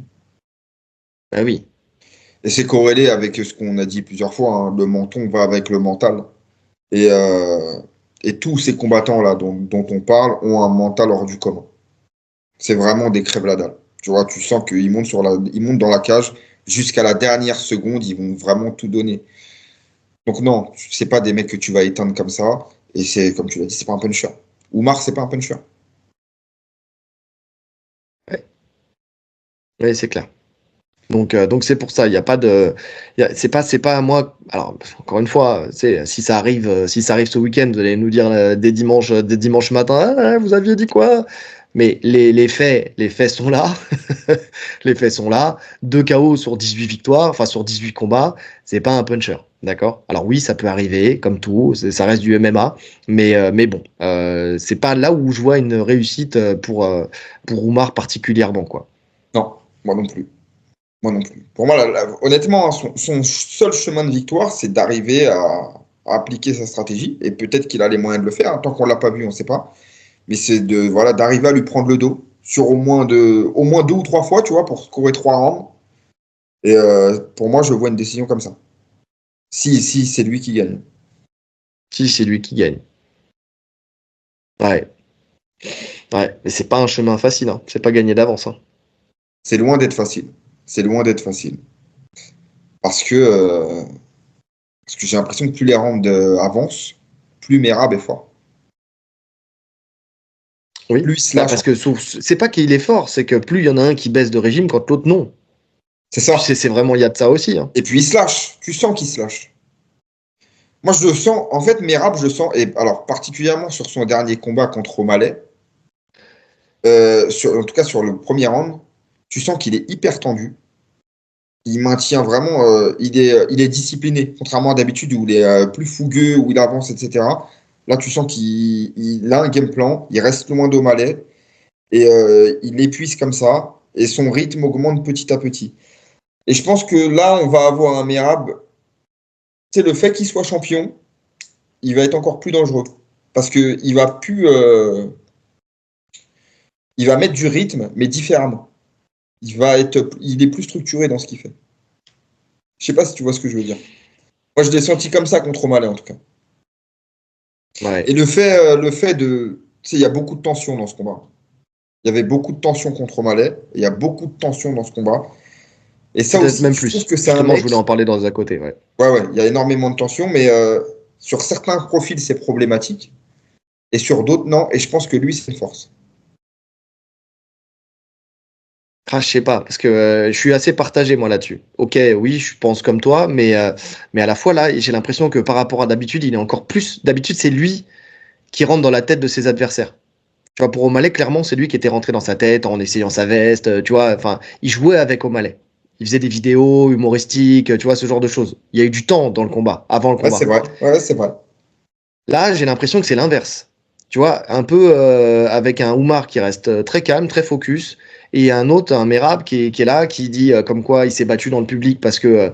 Speaker 1: Ah oui,
Speaker 2: Et c'est corrélé avec ce qu'on a dit plusieurs fois, hein. Le menton va avec le mental. Et, euh, et tous ces combattants-là dont on parle ont un mental hors du commun. C'est vraiment des crèves la dalle. Tu vois, tu sens qu'ils montent ils montent dans la cage jusqu'à la dernière seconde, ils vont vraiment tout donner. Donc non, c'est pas des mecs que tu vas éteindre comme ça. Et c'est, comme tu l'as dit, c'est pas un puncher. Oumar, c'est pas un puncher.
Speaker 1: Ouais, ouais, c'est clair. Donc c'est pour ça, il y a pas de, c'est pas à moi. Alors encore une fois, si ça arrive ce week-end, vous allez nous dire dès dimanche matin, ah, vous aviez dit quoi? Mais les faits sont là, les faits sont là. 2 KO sur 18 victoires, enfin sur 18 combats, c'est pas un puncher, d'accord? Alors oui, ça peut arriver, comme tout, ça reste du MMA, mais bon, c'est pas là où je vois une réussite pour Oumar particulièrement, quoi.
Speaker 2: Non, moi non plus. Moi non plus. Pour moi, honnêtement, hein, son seul chemin de victoire, c'est d'arriver à appliquer sa stratégie. Et peut-être qu'il a les moyens de le faire. Tant qu'on ne l'a pas vu, on ne sait pas. Mais c'est voilà, d'arriver à lui prendre le dos sur au moins 2 ou 3 fois, tu vois, pour scorer 3 rounds. Et pour moi, je vois une décision comme ça. Si c'est lui qui gagne.
Speaker 1: Si c'est lui qui gagne. Ouais. Ouais, mais c'est pas un chemin facile, hein. C'est pas gagné d'avance, hein.
Speaker 2: C'est loin d'être facile. C'est loin d'être facile. Parce que, parce que j'ai l'impression que plus les rounds avancent, plus Merab est fort.
Speaker 1: Oui.
Speaker 2: Plus il se
Speaker 1: Bah
Speaker 2: lâche.
Speaker 1: parce que c'est pas qu'il est fort, c'est que plus il y en a un qui baisse de régime quand l'autre non.
Speaker 2: C'est ça.
Speaker 1: C'est vraiment, il y a de ça aussi, hein.
Speaker 2: Et puis il se lâche. Tu sens qu'il se lâche. Moi, je le sens. En fait, Merab, je le sens. Et alors, particulièrement sur son dernier combat contre O'Malley, en tout cas sur le premier round, tu sens qu'il est hyper tendu. Il maintient vraiment. Il est discipliné, contrairement à d'habitude où il est plus fougueux, où il avance, etc. Là, tu sens qu'il a un game plan. Il reste loin d'O'Malley et il l'épuise comme ça. Et son rythme augmente petit à petit. Et je pense que là, on va avoir un Merab. C'est le fait qu'il soit champion, il va être encore plus dangereux. Parce qu'il va plus. Il va mettre du rythme, mais différemment. Il est plus structuré dans ce qu'il fait. Je sais pas si tu vois ce que je veux dire. Moi, je l'ai senti comme ça contre O'Malley, en tout cas. Et
Speaker 1: Ouais.
Speaker 2: le fait de. Tu sais, il y a beaucoup de tension dans ce combat. Il y avait beaucoup de tension contre O'Malley. Et il y a beaucoup de tension dans ce combat. Et ça
Speaker 1: Peut-être
Speaker 2: aussi,
Speaker 1: même
Speaker 2: je trouve
Speaker 1: plus.
Speaker 2: que c'est un
Speaker 1: Justement, je voulais
Speaker 2: mec.
Speaker 1: en parler dans un côté, ouais.
Speaker 2: Ouais, ouais, il y a énormément de tension, mais sur certains profils, c'est problématique. Et sur d'autres, non. Et je pense que lui, c'est une force.
Speaker 1: Ah, je sais pas, parce que je suis assez partagé moi là-dessus. Ok, oui, je pense comme toi, mais à la fois là, j'ai l'impression que par rapport à d'habitude, il est encore plus. D'habitude, c'est lui qui rentre dans la tête de ses adversaires. Tu vois, pour O'Malley, clairement, c'est lui qui était rentré dans sa tête en essayant sa veste, tu vois. Enfin, il jouait avec O'Malley. Il faisait des vidéos humoristiques, tu vois, ce genre de choses. Il y a eu du temps dans le combat, avant le
Speaker 2: Ouais, c'est
Speaker 1: combat.
Speaker 2: vrai. Ouais, c'est vrai.
Speaker 1: Là, j'ai l'impression que c'est l'inverse. Tu vois, un peu avec un Oumar qui reste très calme, très focus, et un autre, un Merab, qui est là, qui dit comme quoi il s'est battu dans le public parce que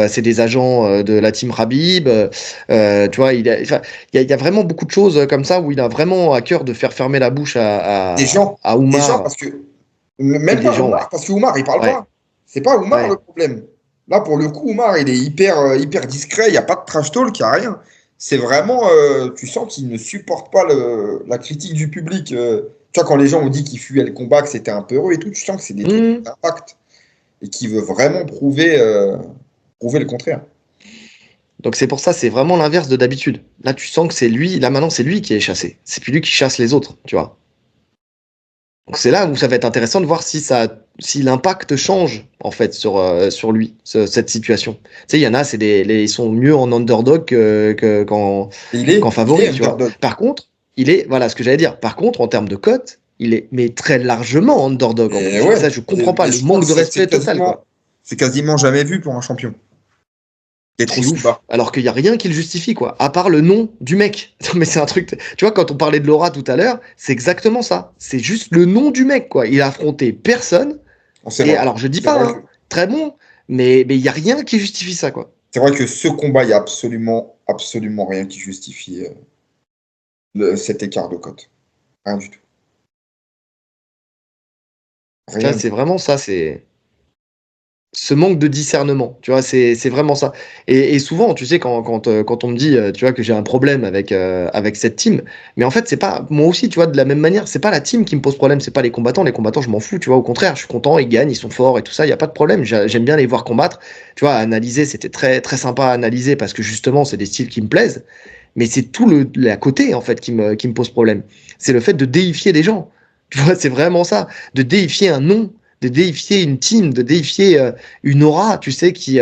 Speaker 1: c'est des agents de la team Habib. Tu vois, enfin, il y a vraiment beaucoup de choses comme ça où il a vraiment à cœur de faire fermer la bouche à
Speaker 2: Des gens,
Speaker 1: Oumar
Speaker 2: parce que
Speaker 1: et
Speaker 2: même
Speaker 1: des
Speaker 2: pas
Speaker 1: gens, ouais.
Speaker 2: Oumar, parce que Oumar, il parle
Speaker 1: Ouais,
Speaker 2: pas. C'est pas Oumar le
Speaker 1: ouais.
Speaker 2: problème. Là, pour le coup, Oumar, il est hyper discret. Il n'y a pas de trash talk, il n'y a rien. C'est vraiment, tu sens qu'il ne supporte pas la critique du public. Tu vois, quand les gens ont dit qu'il fuyait le combat, que c'était un peu heureux et tout, tu sens que c'est des trucs
Speaker 1: Hmm.
Speaker 2: d'impact et qu'il veut vraiment prouver le contraire.
Speaker 1: Donc c'est pour ça, c'est vraiment l'inverse de d'habitude. Là, tu sens que c'est lui, là maintenant, c'est lui qui est chassé. C'est plus lui qui chasse les autres, tu vois. Donc c'est là où ça va être intéressant de voir si l'impact change en fait sur lui, cette situation. Tu sais, il y en a, ils sont mieux en underdog
Speaker 2: Et
Speaker 1: qu'en
Speaker 2: il est
Speaker 1: favori, tu vois.
Speaker 2: underdog.
Speaker 1: Par contre, voilà ce que j'allais dire. Par contre, en termes de cote, il est mais très largement underdog en
Speaker 2: Et
Speaker 1: plus. Et ça,
Speaker 2: ouais,
Speaker 1: je comprends pas
Speaker 2: mais
Speaker 1: le
Speaker 2: je crois
Speaker 1: manque
Speaker 2: que
Speaker 1: de respect total, quoi.
Speaker 2: c'est quasiment jamais vu pour un champion d'être
Speaker 1: C'est
Speaker 2: aussi
Speaker 1: ouf.
Speaker 2: bas.
Speaker 1: Alors qu'il y a rien qui le justifie, quoi. À part le nom du mec. Mais c'est un truc. Tu vois, quand on parlait de Laura tout à l'heure, c'est exactement ça. C'est juste le nom du mec, quoi. Il a affronté personne.
Speaker 2: C'est
Speaker 1: Et
Speaker 2: vrai.
Speaker 1: alors, je dis
Speaker 2: C'est
Speaker 1: pas,
Speaker 2: vrai que
Speaker 1: hein, très bon, mais il y a rien qui justifie ça, quoi.
Speaker 2: C'est vrai que ce combat, il n'y a absolument rien qui justifie cet écart de cote. Rien du tout.
Speaker 1: Tu vois,
Speaker 2: Rien du
Speaker 1: c'est
Speaker 2: tout.
Speaker 1: vraiment ça, c'est. ce manque de discernement, tu vois, c'est vraiment ça. Et souvent, tu sais, quand on me dit, tu vois, que j'ai un problème avec cette team, mais en fait, c'est pas, moi aussi, tu vois, de la même manière, c'est pas la team qui me pose problème, c'est pas les combattants, je m'en fous, tu vois, au contraire, je suis content, ils gagnent, ils sont forts et tout ça, il y a pas de problème, j'aime bien les voir combattre, tu vois, analyser, c'était très, très sympa à analyser parce que justement, c'est des styles qui me plaisent, mais c'est tout la côté, en fait, qui me pose problème. C'est le fait de déifier des gens, tu vois, c'est vraiment ça, de déifier un nom, de déifier une team, de déifier une aura, tu sais, qui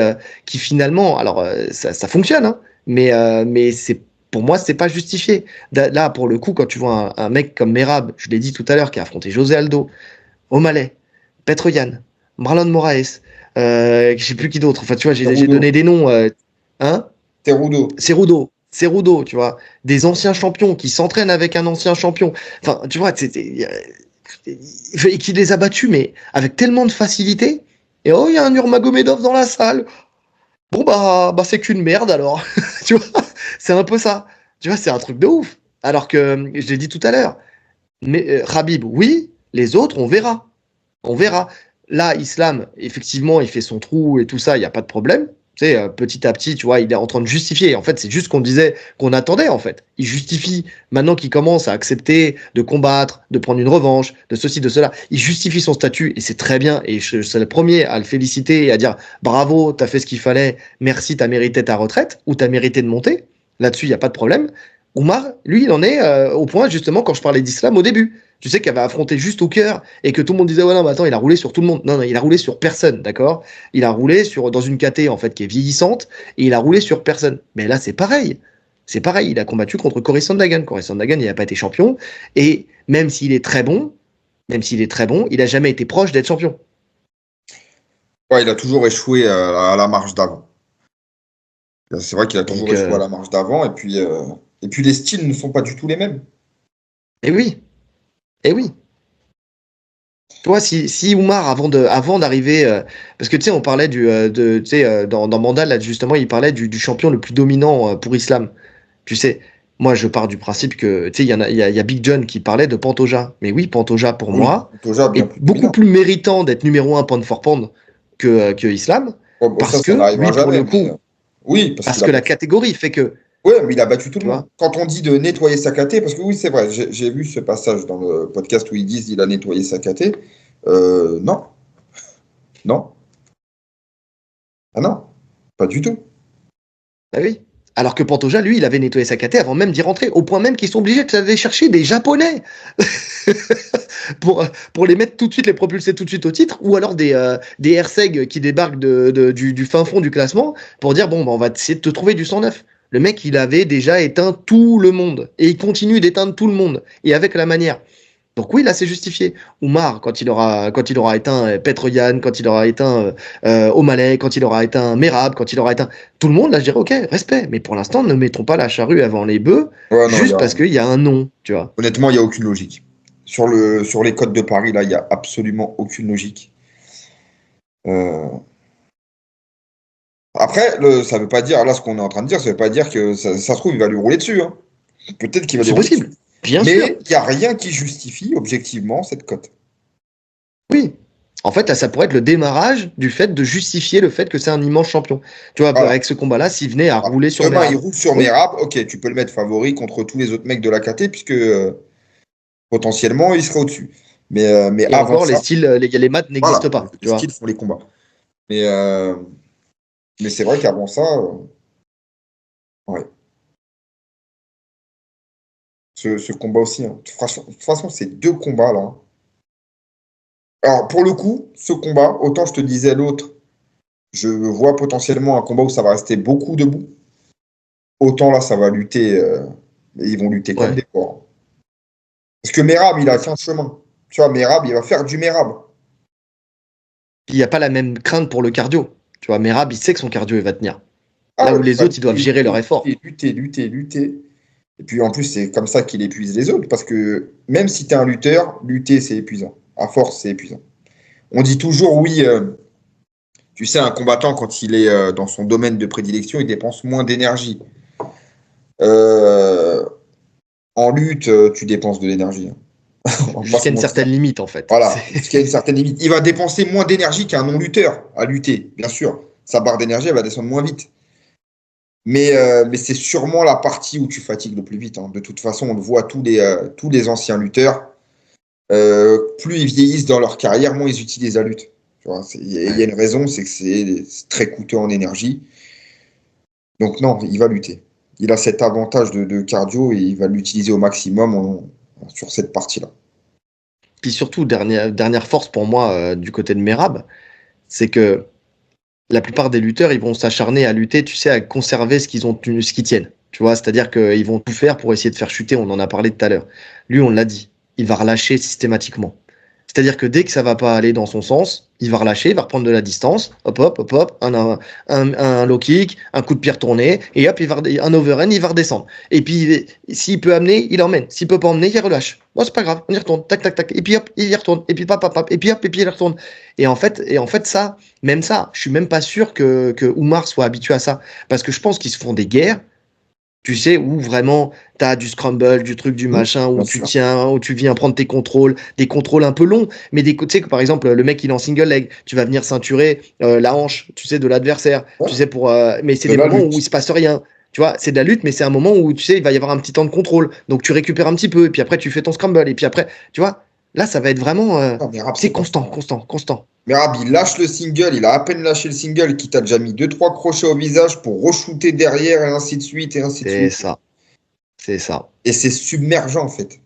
Speaker 1: finalement, alors ça fonctionne, hein, mais c'est pour moi, c'est pas justifié. Là, pour le coup, quand tu vois un mec comme Merab, je l'ai dit tout à l'heure, qui a affronté José Aldo, O'Malley, Petr Yan, Marlon Moraes, je sais plus qui d'autre. Enfin, tu vois, j'ai
Speaker 2: Cerudo.
Speaker 1: donné des noms. Hein?
Speaker 2: Cerudo.
Speaker 1: Cerudo, tu vois, des anciens champions qui s'entraînent avec un ancien champion. Enfin, tu vois, et qui les a battus, mais avec tellement de facilité. Et oh, il y a un Nurmagomedov dans la salle. Bon, bah c'est qu'une merde alors. Tu vois, c'est un peu ça. Tu vois, c'est un truc de ouf. Alors que, je l'ai dit tout à l'heure, mais Khabib, oui, les autres, on verra. On verra. Là, Islam, effectivement, il fait son trou et tout ça, il n'y a pas de problème. Tu sais, petit à petit, tu vois, il est en train de justifier. En fait, c'est juste qu'on disait, qu'on attendait, en fait. Il justifie, maintenant qu'il commence à accepter de combattre, de prendre une revanche, de ceci, de cela. Il justifie son statut et c'est très bien. Et je serais le premier à le féliciter et à dire bravo, t'as fait ce qu'il fallait, merci, t'as mérité ta retraite ou t'as mérité de monter. Là-dessus, il n'y a pas de problème. Oumar, lui, il en est au point, justement, quand je parlais d'Islam au début. Tu sais qu'elle avait affronté juste au cœur et que tout le monde disait ouais non mais attends il a roulé sur tout le monde. Non non il a roulé sur personne, d'accord. Il a roulé dans une KT en fait qui est vieillissante et il a roulé sur personne. Mais là c'est pareil, il a combattu contre Cory Sandhagen. Cory Sandhagen il n'a pas été champion et même s'il est très bon, il a jamais été proche d'être champion.
Speaker 2: Ouais, il a toujours échoué à la marche d'avant. C'est vrai qu'il a toujours
Speaker 1: Donc
Speaker 2: échoué à la marche d'avant. Et puis les styles ne sont pas du tout les mêmes.
Speaker 1: et oui, et oui. Toi, si Oumar, avant d'arriver, parce que tu sais, on parlait tu sais, dans Mandal, là, justement, il parlait du champion le plus dominant pour Islam. Tu sais, moi, je pars du principe que, tu sais, il y a Big John qui parlait de Pantoja. Mais oui, Pantoja, pour
Speaker 2: Oui,
Speaker 1: moi,
Speaker 2: Toja bien
Speaker 1: est
Speaker 2: plus
Speaker 1: beaucoup
Speaker 2: dominant.
Speaker 1: plus méritant d'être numéro un pound for pound que Islam,
Speaker 2: Bon, bon,
Speaker 1: parce
Speaker 2: ça
Speaker 1: que
Speaker 2: n'arrivera
Speaker 1: lui, pour
Speaker 2: jamais.
Speaker 1: le coup,
Speaker 2: Oui, parce
Speaker 1: parce
Speaker 2: qu'il a
Speaker 1: que la
Speaker 2: battu.
Speaker 1: catégorie fait que,
Speaker 2: Ouais, mais il a battu tout le
Speaker 1: tu
Speaker 2: monde.
Speaker 1: vois,
Speaker 2: Quand on dit de nettoyer sa KT, parce que oui, c'est vrai, j'ai vu ce passage dans le podcast où ils disent qu'il a nettoyé sa KT. Non, non, ah non, pas du tout.
Speaker 1: bah oui. Alors que Pantoja, lui, il avait nettoyé sa KT avant même d'y rentrer, au point même qu'ils sont obligés d'aller chercher des Japonais pour les mettre tout de suite, les propulser tout de suite au titre, ou alors des Herseg qui débarquent du fin fond du classement pour dire bon, bah, on va essayer de te trouver du 109. Le mec, il avait déjà éteint tout le monde et il continue d'éteindre tout le monde et avec la manière. Donc oui, là, c'est justifié. Oumar, quand il aura éteint Petr Yan, quand il aura éteint O'Malley, quand il aura éteint Merab, quand il aura éteint tout le monde, là, je dirais ok, respect. Mais pour l'instant, ne mettons pas la charrue avant les bœufs,
Speaker 2: Ouais, non,
Speaker 1: juste parce qu'il y a un nom, tu vois.
Speaker 2: honnêtement, il n'y a aucune logique. Sur les codes de Paris, là, il n'y a absolument aucune logique. Euh, Après, ça veut pas dire, là, ce qu'on est en train de dire, ça veut pas dire que ça se trouve, il va lui rouler dessus, hein. Peut-être qu'il va lui
Speaker 1: C'est
Speaker 2: rouler dessus.
Speaker 1: possible, bien sûr.
Speaker 2: Mais il n'y a rien qui justifie objectivement cette cote.
Speaker 1: Oui. En fait, là, ça pourrait être le démarrage du fait de justifier le fait que c'est un immense champion. Tu vois,
Speaker 2: Voilà.
Speaker 1: avec ce combat-là, s'il venait à rouler sur
Speaker 2: Demain, il
Speaker 1: Merab.
Speaker 2: roule sur
Speaker 1: Oui.
Speaker 2: Merab, ok, tu peux le mettre favori contre tous les autres mecs de la KT, puisque potentiellement, il serait au-dessus. Mais
Speaker 1: Et
Speaker 2: avant
Speaker 1: encore,
Speaker 2: ça,
Speaker 1: les maths
Speaker 2: voilà,
Speaker 1: n'existent pas,
Speaker 2: les
Speaker 1: tu vois.
Speaker 2: skills font les combats. Mais, euh, mais c'est vrai qu'avant ça, ouais. Ce combat aussi, hein. De toute façon, ces deux combats-là, hein. Alors, pour le coup, ce combat, autant je te disais l'autre, je vois potentiellement un combat où ça va rester beaucoup debout. Autant là, ça va lutter. Et ils vont lutter comme
Speaker 1: Ouais.
Speaker 2: des porcs. Parce que Merab, il a qu'un chemin. Tu vois, Merab, il va faire du Merab.
Speaker 1: Il n'y a pas la même crainte pour le cardio. Tu vois, Merab, il sait que son cardio, il va tenir.
Speaker 2: Ah
Speaker 1: Là
Speaker 2: ouais,
Speaker 1: où
Speaker 2: il
Speaker 1: les
Speaker 2: va
Speaker 1: autres, ils doivent gérer leur effort.
Speaker 2: lutter. Et puis en plus, c'est comme ça qu'il épuise les autres. Parce que même si tu es un lutteur, lutter, c'est épuisant. À force, c'est épuisant. On dit toujours, oui, tu sais, un combattant, quand il est dans son domaine de prédilection, il dépense moins d'énergie. Euh, En lutte, tu dépenses de l'énergie, hein.
Speaker 1: Jusqu'à une certaine limite, en fait.
Speaker 2: Voilà, jusqu'à une certaine limite. Il va dépenser moins d'énergie qu'un non-lutteur à lutter, bien sûr. Sa barre d'énergie, elle va descendre moins vite. Mais c'est sûrement la partie où tu fatigues le plus vite. Hein. De toute façon, on le voit, tous les anciens lutteurs, plus ils vieillissent dans leur carrière, moins ils utilisent la lutte. Il y a une raison, c'est que c'est très coûteux en énergie. Donc non, il va lutter. Il a cet avantage de cardio et il va l'utiliser au maximum sur cette partie-là.
Speaker 1: Puis surtout, dernière force pour moi du côté de Merab, c'est que la plupart des lutteurs, ils vont s'acharner à lutter, tu sais, à conserver ce qu'ils tiennent. Tu vois, c'est-à-dire qu'ils vont tout faire pour essayer de faire chuter. On en a parlé tout à l'heure. Lui, on l'a dit, il va relâcher systématiquement. C'est-à-dire que dès que ça va pas aller dans son sens, il va relâcher, il va reprendre de la distance, hop, un low kick, un coup de pied retourné, et hop, un overhand, il va redescendre. Et puis, s'il peut amener, il emmène. S'il peut pas emmener, il relâche. Bon, c'est pas grave, on y retourne, tac, tac, tac, et puis hop, il y retourne, et puis et puis hop, et puis il retourne. Et en fait, ça, je suis même pas sûr que Oumar soit habitué à ça. Parce que je pense qu'ils se font des guerres, tu sais, où vraiment t'as du scramble, du truc, du machin, où tu tiens, où tu viens prendre tes contrôles, des contrôles un peu longs, mais tu sais que par exemple, le mec il est en single leg, tu vas venir ceinturer la hanche, tu sais, de l'adversaire, tu sais, mais c'est des moments où il se passe rien. Tu vois, c'est de la lutte, mais c'est un moment où tu sais, il va y avoir un petit temps de contrôle. Donc tu récupères un petit peu, et puis après tu fais ton scramble, et puis après, tu vois, là ça va être vraiment. C'est constant.
Speaker 2: Merab, il lâche le single, il a à peine lâché le single, qui t'a déjà mis 2-3 crochets au visage pour re-shooter derrière, et ainsi de suite, et ainsi de suite.
Speaker 1: C'est ça.
Speaker 2: Et c'est submergent, en fait.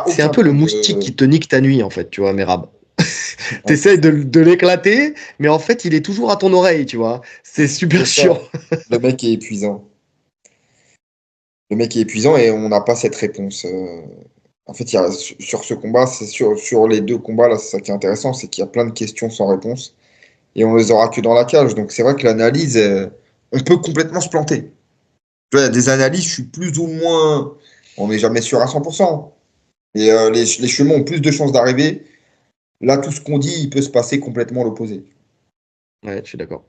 Speaker 1: C'est un peu le moustique qui te nique ta nuit, en fait, tu vois, Merab. T'essayes de l'éclater, mais en fait, il est toujours à ton oreille, tu vois. C'est super chiant.
Speaker 2: Le mec est épuisant. Et on n'a pas cette réponse. En fait, sur ce combat, sur les deux combats, là, c'est ça qui est intéressant, c'est qu'il y a plein de questions sans réponse. Et on les aura que dans la cage. Donc c'est vrai que l'analyse, on peut complètement se planter. Tu vois, il y a des analyses, je suis plus ou moins... On n'est jamais sûr à 100%. Et les chemins ont plus de chances d'arriver. Là, tout ce qu'on dit, il peut se passer complètement l'opposé.
Speaker 1: Ouais, je suis d'accord.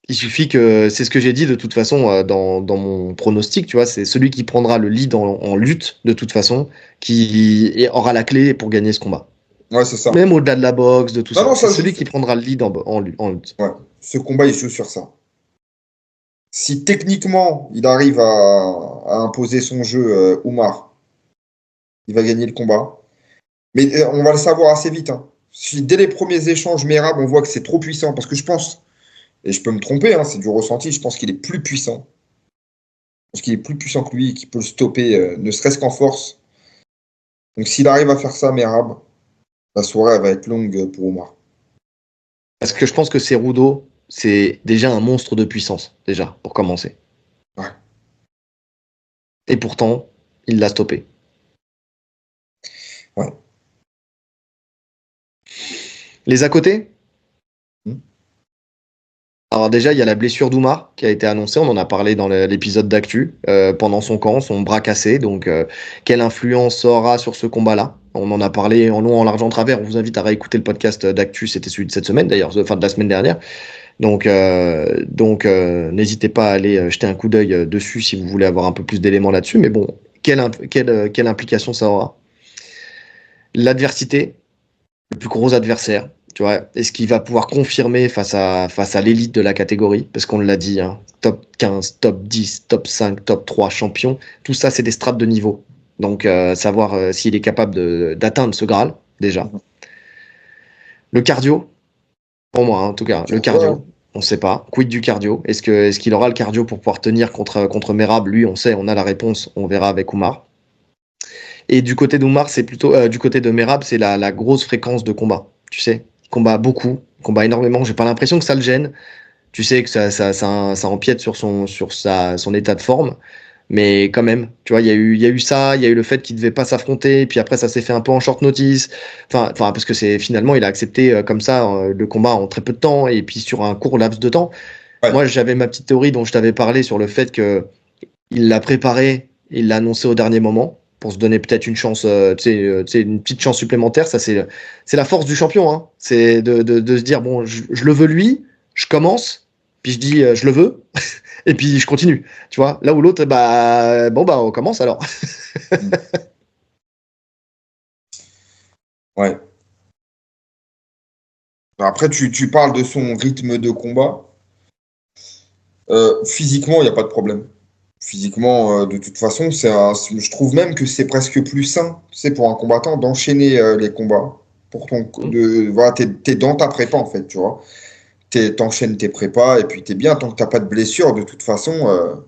Speaker 1: Il suffit que, c'est ce que j'ai dit de toute façon dans mon pronostic, tu vois, c'est celui qui prendra le lead en lutte, de toute façon, qui aura la clé pour gagner ce combat.
Speaker 2: Ouais, c'est ça.
Speaker 1: Même au-delà de la boxe, de tout ça. C'est celui qui prendra le lead en lutte.
Speaker 2: Ouais, ce combat, il joue sur ça. Si techniquement, il arrive à imposer son jeu, Oumar, il va gagner le combat. Mais on va le savoir assez vite. Hein. Si dès les premiers échanges, Merab, on voit que c'est trop puissant, parce que je pense, et je peux me tromper, hein, c'est du ressenti, je pense qu'il est plus puissant. Parce qu'il est plus puissant que lui, qu'il peut le stopper, ne serait-ce qu'en force. Donc s'il arrive à faire ça, Merab, la soirée elle va être longue pour Oumar.
Speaker 1: Parce que je pense que Cerudo, c'est déjà un monstre de puissance, déjà, pour commencer.
Speaker 2: Ouais.
Speaker 1: Et pourtant, il l'a stoppé.
Speaker 2: Ouais.
Speaker 1: Les à côté Alors déjà, il y a la blessure d'Oumar qui a été annoncée, on en a parlé dans l'épisode d'actu, pendant son camp, son bras cassé, donc quelle influence aura sur ce combat-là? On en a parlé en long, en large, en travers, on vous invite à réécouter le podcast d'actu, c'était celui de cette semaine d'ailleurs, enfin de la semaine dernière, donc n'hésitez pas à aller jeter un coup d'œil dessus si vous voulez avoir un peu plus d'éléments là-dessus, mais bon, quelle implication ça aura? L'adversité, le plus gros adversaire, tu vois, est-ce qu'il va pouvoir confirmer face à l'élite de la catégorie? Parce qu'on l'a dit, hein, top 15, top 10, top 5, top 3 champion, tout ça c'est des strates de niveau. Donc savoir s'il est capable d'atteindre ce Graal, déjà. Le cardio, pour moi en tout cas, le cardio, on ne sait pas. Quid du cardio? Est-ce qu'il aura le cardio pour pouvoir tenir contre Merab? Lui, on sait, on a la réponse, on verra avec Oumar. Et du côté d'Oumar, c'est plutôt du côté de Merab, c'est la grosse fréquence de combat. Tu sais, il combat beaucoup, il combat énormément. J'ai pas l'impression que ça le gêne. Tu sais que ça empiète sur son état de forme. Mais quand même, tu vois, il y a eu ça, il y a eu le fait qu'il devait pas s'affronter, puis après ça s'est fait un peu en short notice. Enfin, parce que finalement il a accepté comme ça le combat en très peu de temps et puis sur un court laps de temps. Ouais. Moi, j'avais ma petite théorie dont je t'avais parlé sur le fait que il l'a préparé, il l'a annoncé au dernier moment pour se donner peut-être une chance, une petite chance supplémentaire. Ça, c'est la force du champion, hein. C'est de se dire bon, je le veux lui, je commence, puis je dis je le veux. Et puis je continue, tu vois. Là où l'autre, on commence alors.
Speaker 2: Ouais. Après, tu parles de son rythme de combat. Physiquement, il n'y a pas de problème. Physiquement, de toute façon, je trouve même que c'est presque plus sain, tu sais, pour un combattant d'enchaîner les combats. Voilà, t'es dans ta prépa, en fait, tu vois. T'enchaînes tes prépas et puis t'es bien. Tant que t'as pas de blessure, de toute façon,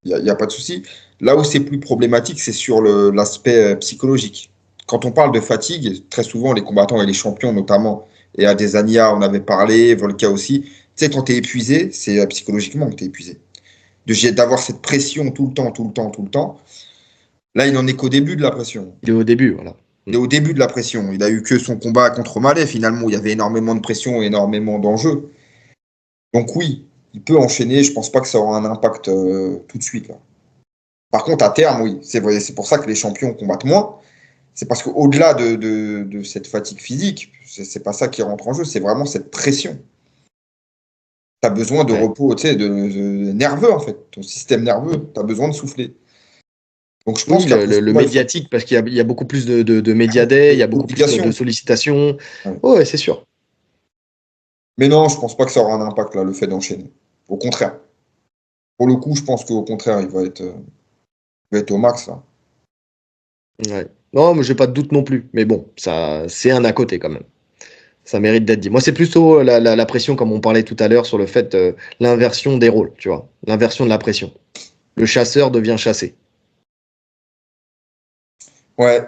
Speaker 2: y a pas de souci. Là où c'est plus problématique, c'est sur l'aspect psychologique. Quand on parle de fatigue, très souvent, les combattants et les champions, notamment, et Adesanya, on avait parlé, Volka aussi, tu sais, quand t'es épuisé, c'est psychologiquement que t'es épuisé. D'avoir cette pression tout le temps, tout le temps, tout le temps. Là, il n'en est qu'au début de la pression.
Speaker 1: Il est au début, voilà.
Speaker 2: Il est au début de la pression. Il a eu que son combat contre Malais, finalement, où il y avait énormément de pression et énormément d'enjeux. Donc oui, il peut enchaîner. Je pense pas que ça aura un impact tout de suite. Là. Par contre, à terme, oui. C'est pour ça que les champions combattent moins. C'est parce qu'au-delà de cette fatigue physique, c'est pas ça qui rentre en jeu. C'est vraiment cette pression. Tu as besoin de repos, tu sais, de nerveux, en fait. Ton système nerveux, tu as besoin de souffler.
Speaker 1: Donc je pense le médiatique, parce qu'il y a beaucoup plus de média day, il y a beaucoup plus de sollicitations. Ouais, c'est sûr.
Speaker 2: Mais non, je pense pas que ça aura un impact, là, le fait d'enchaîner. Au contraire. Pour le coup, je pense qu'au contraire, il va être au max, là.
Speaker 1: Ouais. Non, mais j'ai pas de doute non plus. Mais bon, ça, c'est un à côté quand même. Ça mérite d'être dit. Moi, c'est plutôt la pression, comme on parlait tout à l'heure, sur le fait l'inversion des rôles, tu vois. L'inversion de la pression. Le chasseur devient chassé.
Speaker 2: Ouais.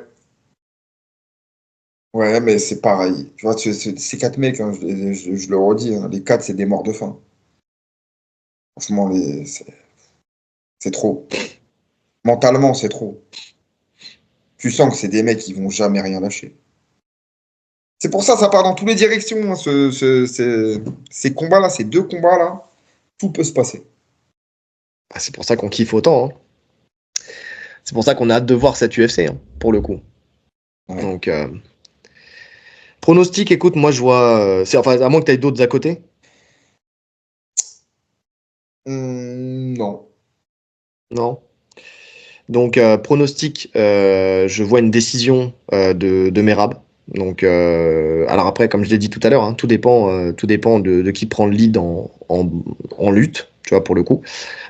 Speaker 2: Ouais, mais c'est pareil. Tu vois, ces 4 mecs, hein, je le redis, hein, les 4, c'est des morts de faim. Franchement, c'est trop. Mentalement, c'est trop. Tu sens que c'est des mecs qui vont jamais rien lâcher. C'est pour ça part dans toutes les directions, hein, ces combats-là, ces 2 combats-là, tout peut se passer.
Speaker 1: Ah, c'est pour ça qu'on kiffe autant. Hein. C'est pour ça qu'on a hâte de voir cette UFC, hein, pour le coup. Ouais. Donc, pronostic, écoute, moi je vois. À moins que tu aies d'autres à côté.
Speaker 2: Non.
Speaker 1: Non. Donc, pronostic, je vois une décision de Merab. Donc, alors après, comme je l'ai dit tout à l'heure, hein, tout dépend de qui prend le lead en lutte, tu vois, pour le coup.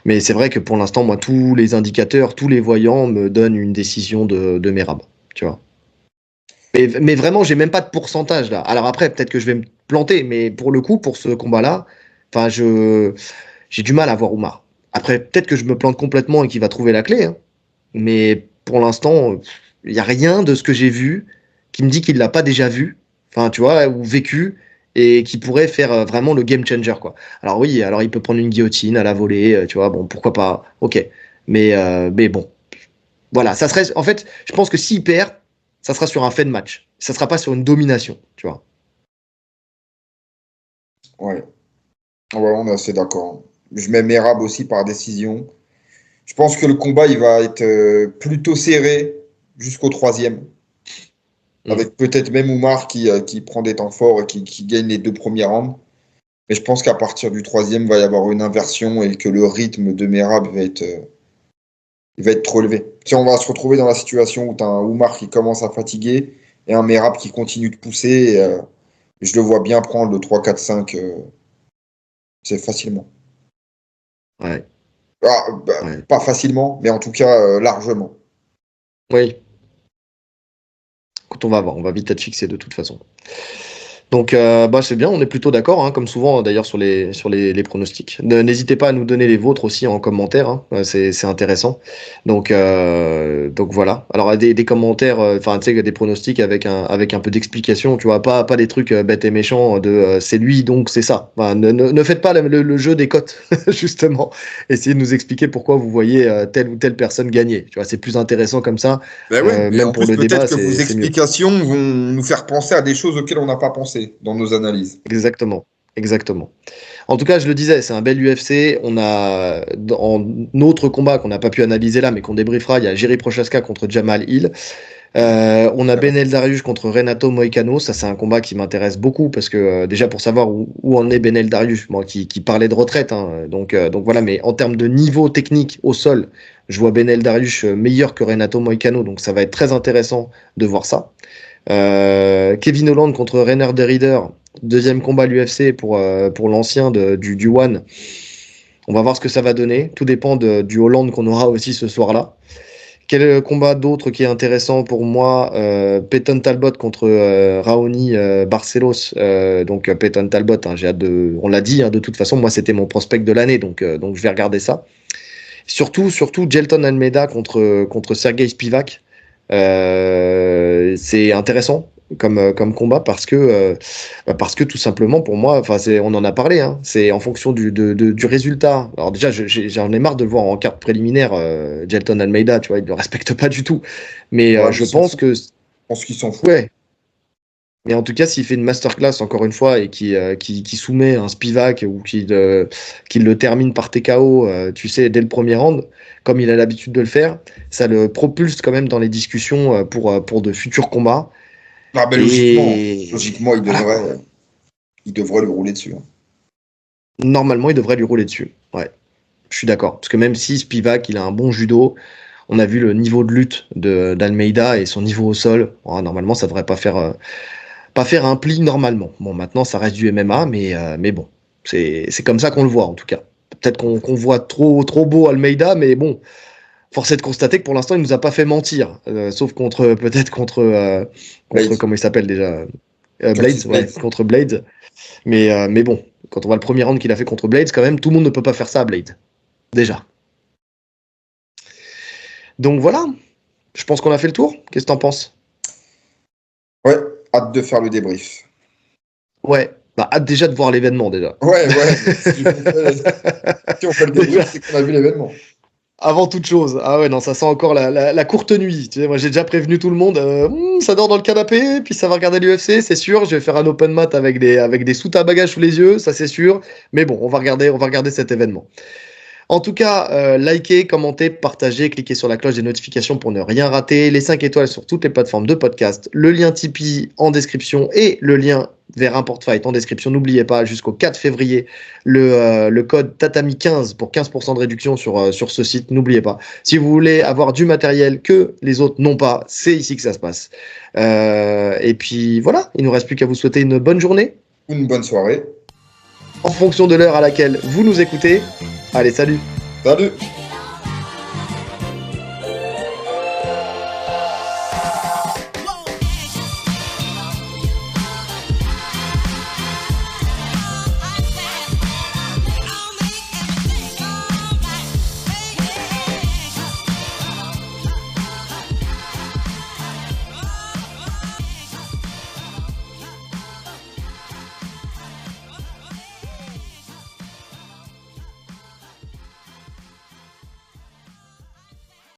Speaker 1: Mais c'est vrai que pour l'instant, moi, tous les indicateurs, tous les voyants me donnent une décision de Merab, tu vois. Mais vraiment, j'ai même pas de pourcentage là. Alors après, peut-être que je vais me planter, mais pour le coup, pour ce combat-là, enfin, j'ai du mal à voir Oumar. Après, peut-être que je me plante complètement et qu'il va trouver la clé, hein. Mais pour l'instant, il n'y a rien de ce que j'ai vu qui me dit qu'il l'a pas déjà vu, enfin, tu vois, ou vécu, et qui pourrait faire vraiment le game changer, quoi. Alors oui, alors il peut prendre une guillotine à la volée, tu vois, bon, pourquoi pas, ok. Mais bon, voilà, ça serait, en fait, je pense que s'il perd, ça sera sur un fait de match. Ça sera pas sur une domination, tu vois.
Speaker 2: Ouais. Ouais, on est assez d'accord. Je mets Merab aussi par décision. Je pense que le combat, il va être plutôt serré jusqu'au 3e. Avec peut-être même Oumar qui prend des temps forts et qui gagne les 2 premiers rounds. Mais je pense qu'à partir du 3e, il va y avoir une inversion et que le rythme de Merab il va être trop élevé. Si on va se retrouver dans la situation où tu as un Oumar qui commence à fatiguer et un Merab qui continue de pousser, je le vois bien prendre le 3, 4, 5 c'est facilement.
Speaker 1: Ouais.
Speaker 2: Ouais. Pas facilement, mais en tout cas largement.
Speaker 1: Oui. Écoute, on va voir, on va vite être fixé de toute façon. Donc c'est bien, on est plutôt d'accord, hein, comme souvent d'ailleurs sur les pronostics. N'hésitez pas à nous donner les vôtres aussi en commentaire, hein, c'est intéressant. Donc voilà. Alors des commentaires, enfin tu sais des pronostics avec un peu d'explication, tu vois, pas des trucs bêtes et méchants de c'est lui donc c'est ça. Enfin, ne faites pas le jeu des cotes justement. Essayez de nous expliquer pourquoi vous voyez telle ou telle personne gagner. Tu vois, c'est plus intéressant comme ça.
Speaker 2: Ben ouais,
Speaker 1: même pour le débat,
Speaker 2: peut-être que vos explications vont nous faire penser à des choses auxquelles on n'a pas pensé dans nos analyses.
Speaker 1: Exactement. En tout cas, je le disais, c'est un bel UFC. On a en autre combat qu'on n'a pas pu analyser là, mais qu'on débriefera. Il y a Jiri Prochazka contre Jamal Hill. On a Benel Dariush contre Renato Moicano. Ça, c'est un combat qui m'intéresse beaucoup parce que déjà pour savoir où en est Benel Dariush, moi qui parlait de retraite. Hein, donc voilà, mais en termes de niveau technique au sol, je vois Benel Dariush meilleur que Renato Moicano. Donc ça va être très intéressant de voir ça. Kevin Holland contre Rainer de Rieder. Deuxième combat à l'UFC pour l'ancien du One. On va voir ce que ça va donner. Tout dépend du Hollande qu'on aura aussi ce soir-là. Quel combat d'autre qui est intéressant pour moi? Peyton Talbot contre Raoni Barcelos. Donc Peyton Talbot, hein, j'ai hâte on l'a dit, hein, de toute façon, moi c'était mon prospect de l'année, donc je vais regarder ça. Surtout Jelton Almeida contre Sergei Spivak. C'est intéressant comme combat parce que tout simplement pour moi, on en a parlé, hein, c'est en fonction du résultat. Alors déjà j'en ai marre de le voir en carte préliminaire, Jelton Almeida, tu vois, il ne le respecte pas du tout, mais je pense
Speaker 2: qu'ils s'en foutent.
Speaker 1: Ouais. Mais en tout cas, s'il fait une masterclass encore une fois et qui soumet un Spivak ou qu'il le termine par TKO, tu sais, dès le premier round, comme il a l'habitude de le faire, ça le propulse quand même dans les discussions pour de futurs combats.
Speaker 2: Ah ben logiquement, il devrait lui rouler dessus. Hein.
Speaker 1: Normalement, il devrait lui rouler dessus. Ouais, je suis d'accord. Parce que même si Spivak, il a un bon judo, on a vu le niveau de lutte d'Almeida et son niveau au sol. Normalement, ça devrait pas faire un pli normalement. Bon, maintenant, ça reste du MMA, mais bon, c'est comme ça qu'on le voit en tout cas. Peut-être qu'on voit trop beau Almeida, mais bon, force est de constater que pour l'instant, il nous a pas fait mentir, sauf contre comment il s'appelle déjà, Blades, ouais, contre Blades. Mais bon, quand on voit le premier round qu'il a fait contre Blades, quand même, tout le monde ne peut pas faire ça à Blades. Déjà. Donc voilà, je pense qu'on a fait le tour. Qu'est-ce que t'en penses?
Speaker 2: Ouais, hâte de faire le débrief.
Speaker 1: Ouais, hâte déjà de voir l'événement déjà.
Speaker 2: Ouais. Si on fait le débrief, c'est qu'on a vu l'événement.
Speaker 1: Avant toute chose. Ah ouais, non, ça sent encore la courte nuit. Tu sais, moi, j'ai déjà prévenu tout le monde. Ça dort dans le canapé, puis ça va regarder l'UFC, c'est sûr. Je vais faire un open mat avec des soutes à bagages sous les yeux, ça c'est sûr. Mais bon, on va regarder cet événement. En tout cas, likez, commentez, partagez, cliquez sur la cloche des notifications pour ne rien rater. Les 5 étoiles sur toutes les plateformes de podcast. Le lien Tipeee en description et le lien vers un Fight en description. N'oubliez pas, jusqu'au 4 février, le code Tatami15 pour 15% de réduction sur ce site. N'oubliez pas. Si vous voulez avoir du matériel que les autres n'ont pas, c'est ici que ça se passe. Et puis voilà, il ne nous reste plus qu'à vous souhaiter une bonne journée.
Speaker 2: Une bonne soirée.
Speaker 1: En fonction de l'heure à laquelle vous nous écoutez. Allez, salut.
Speaker 2: Salut.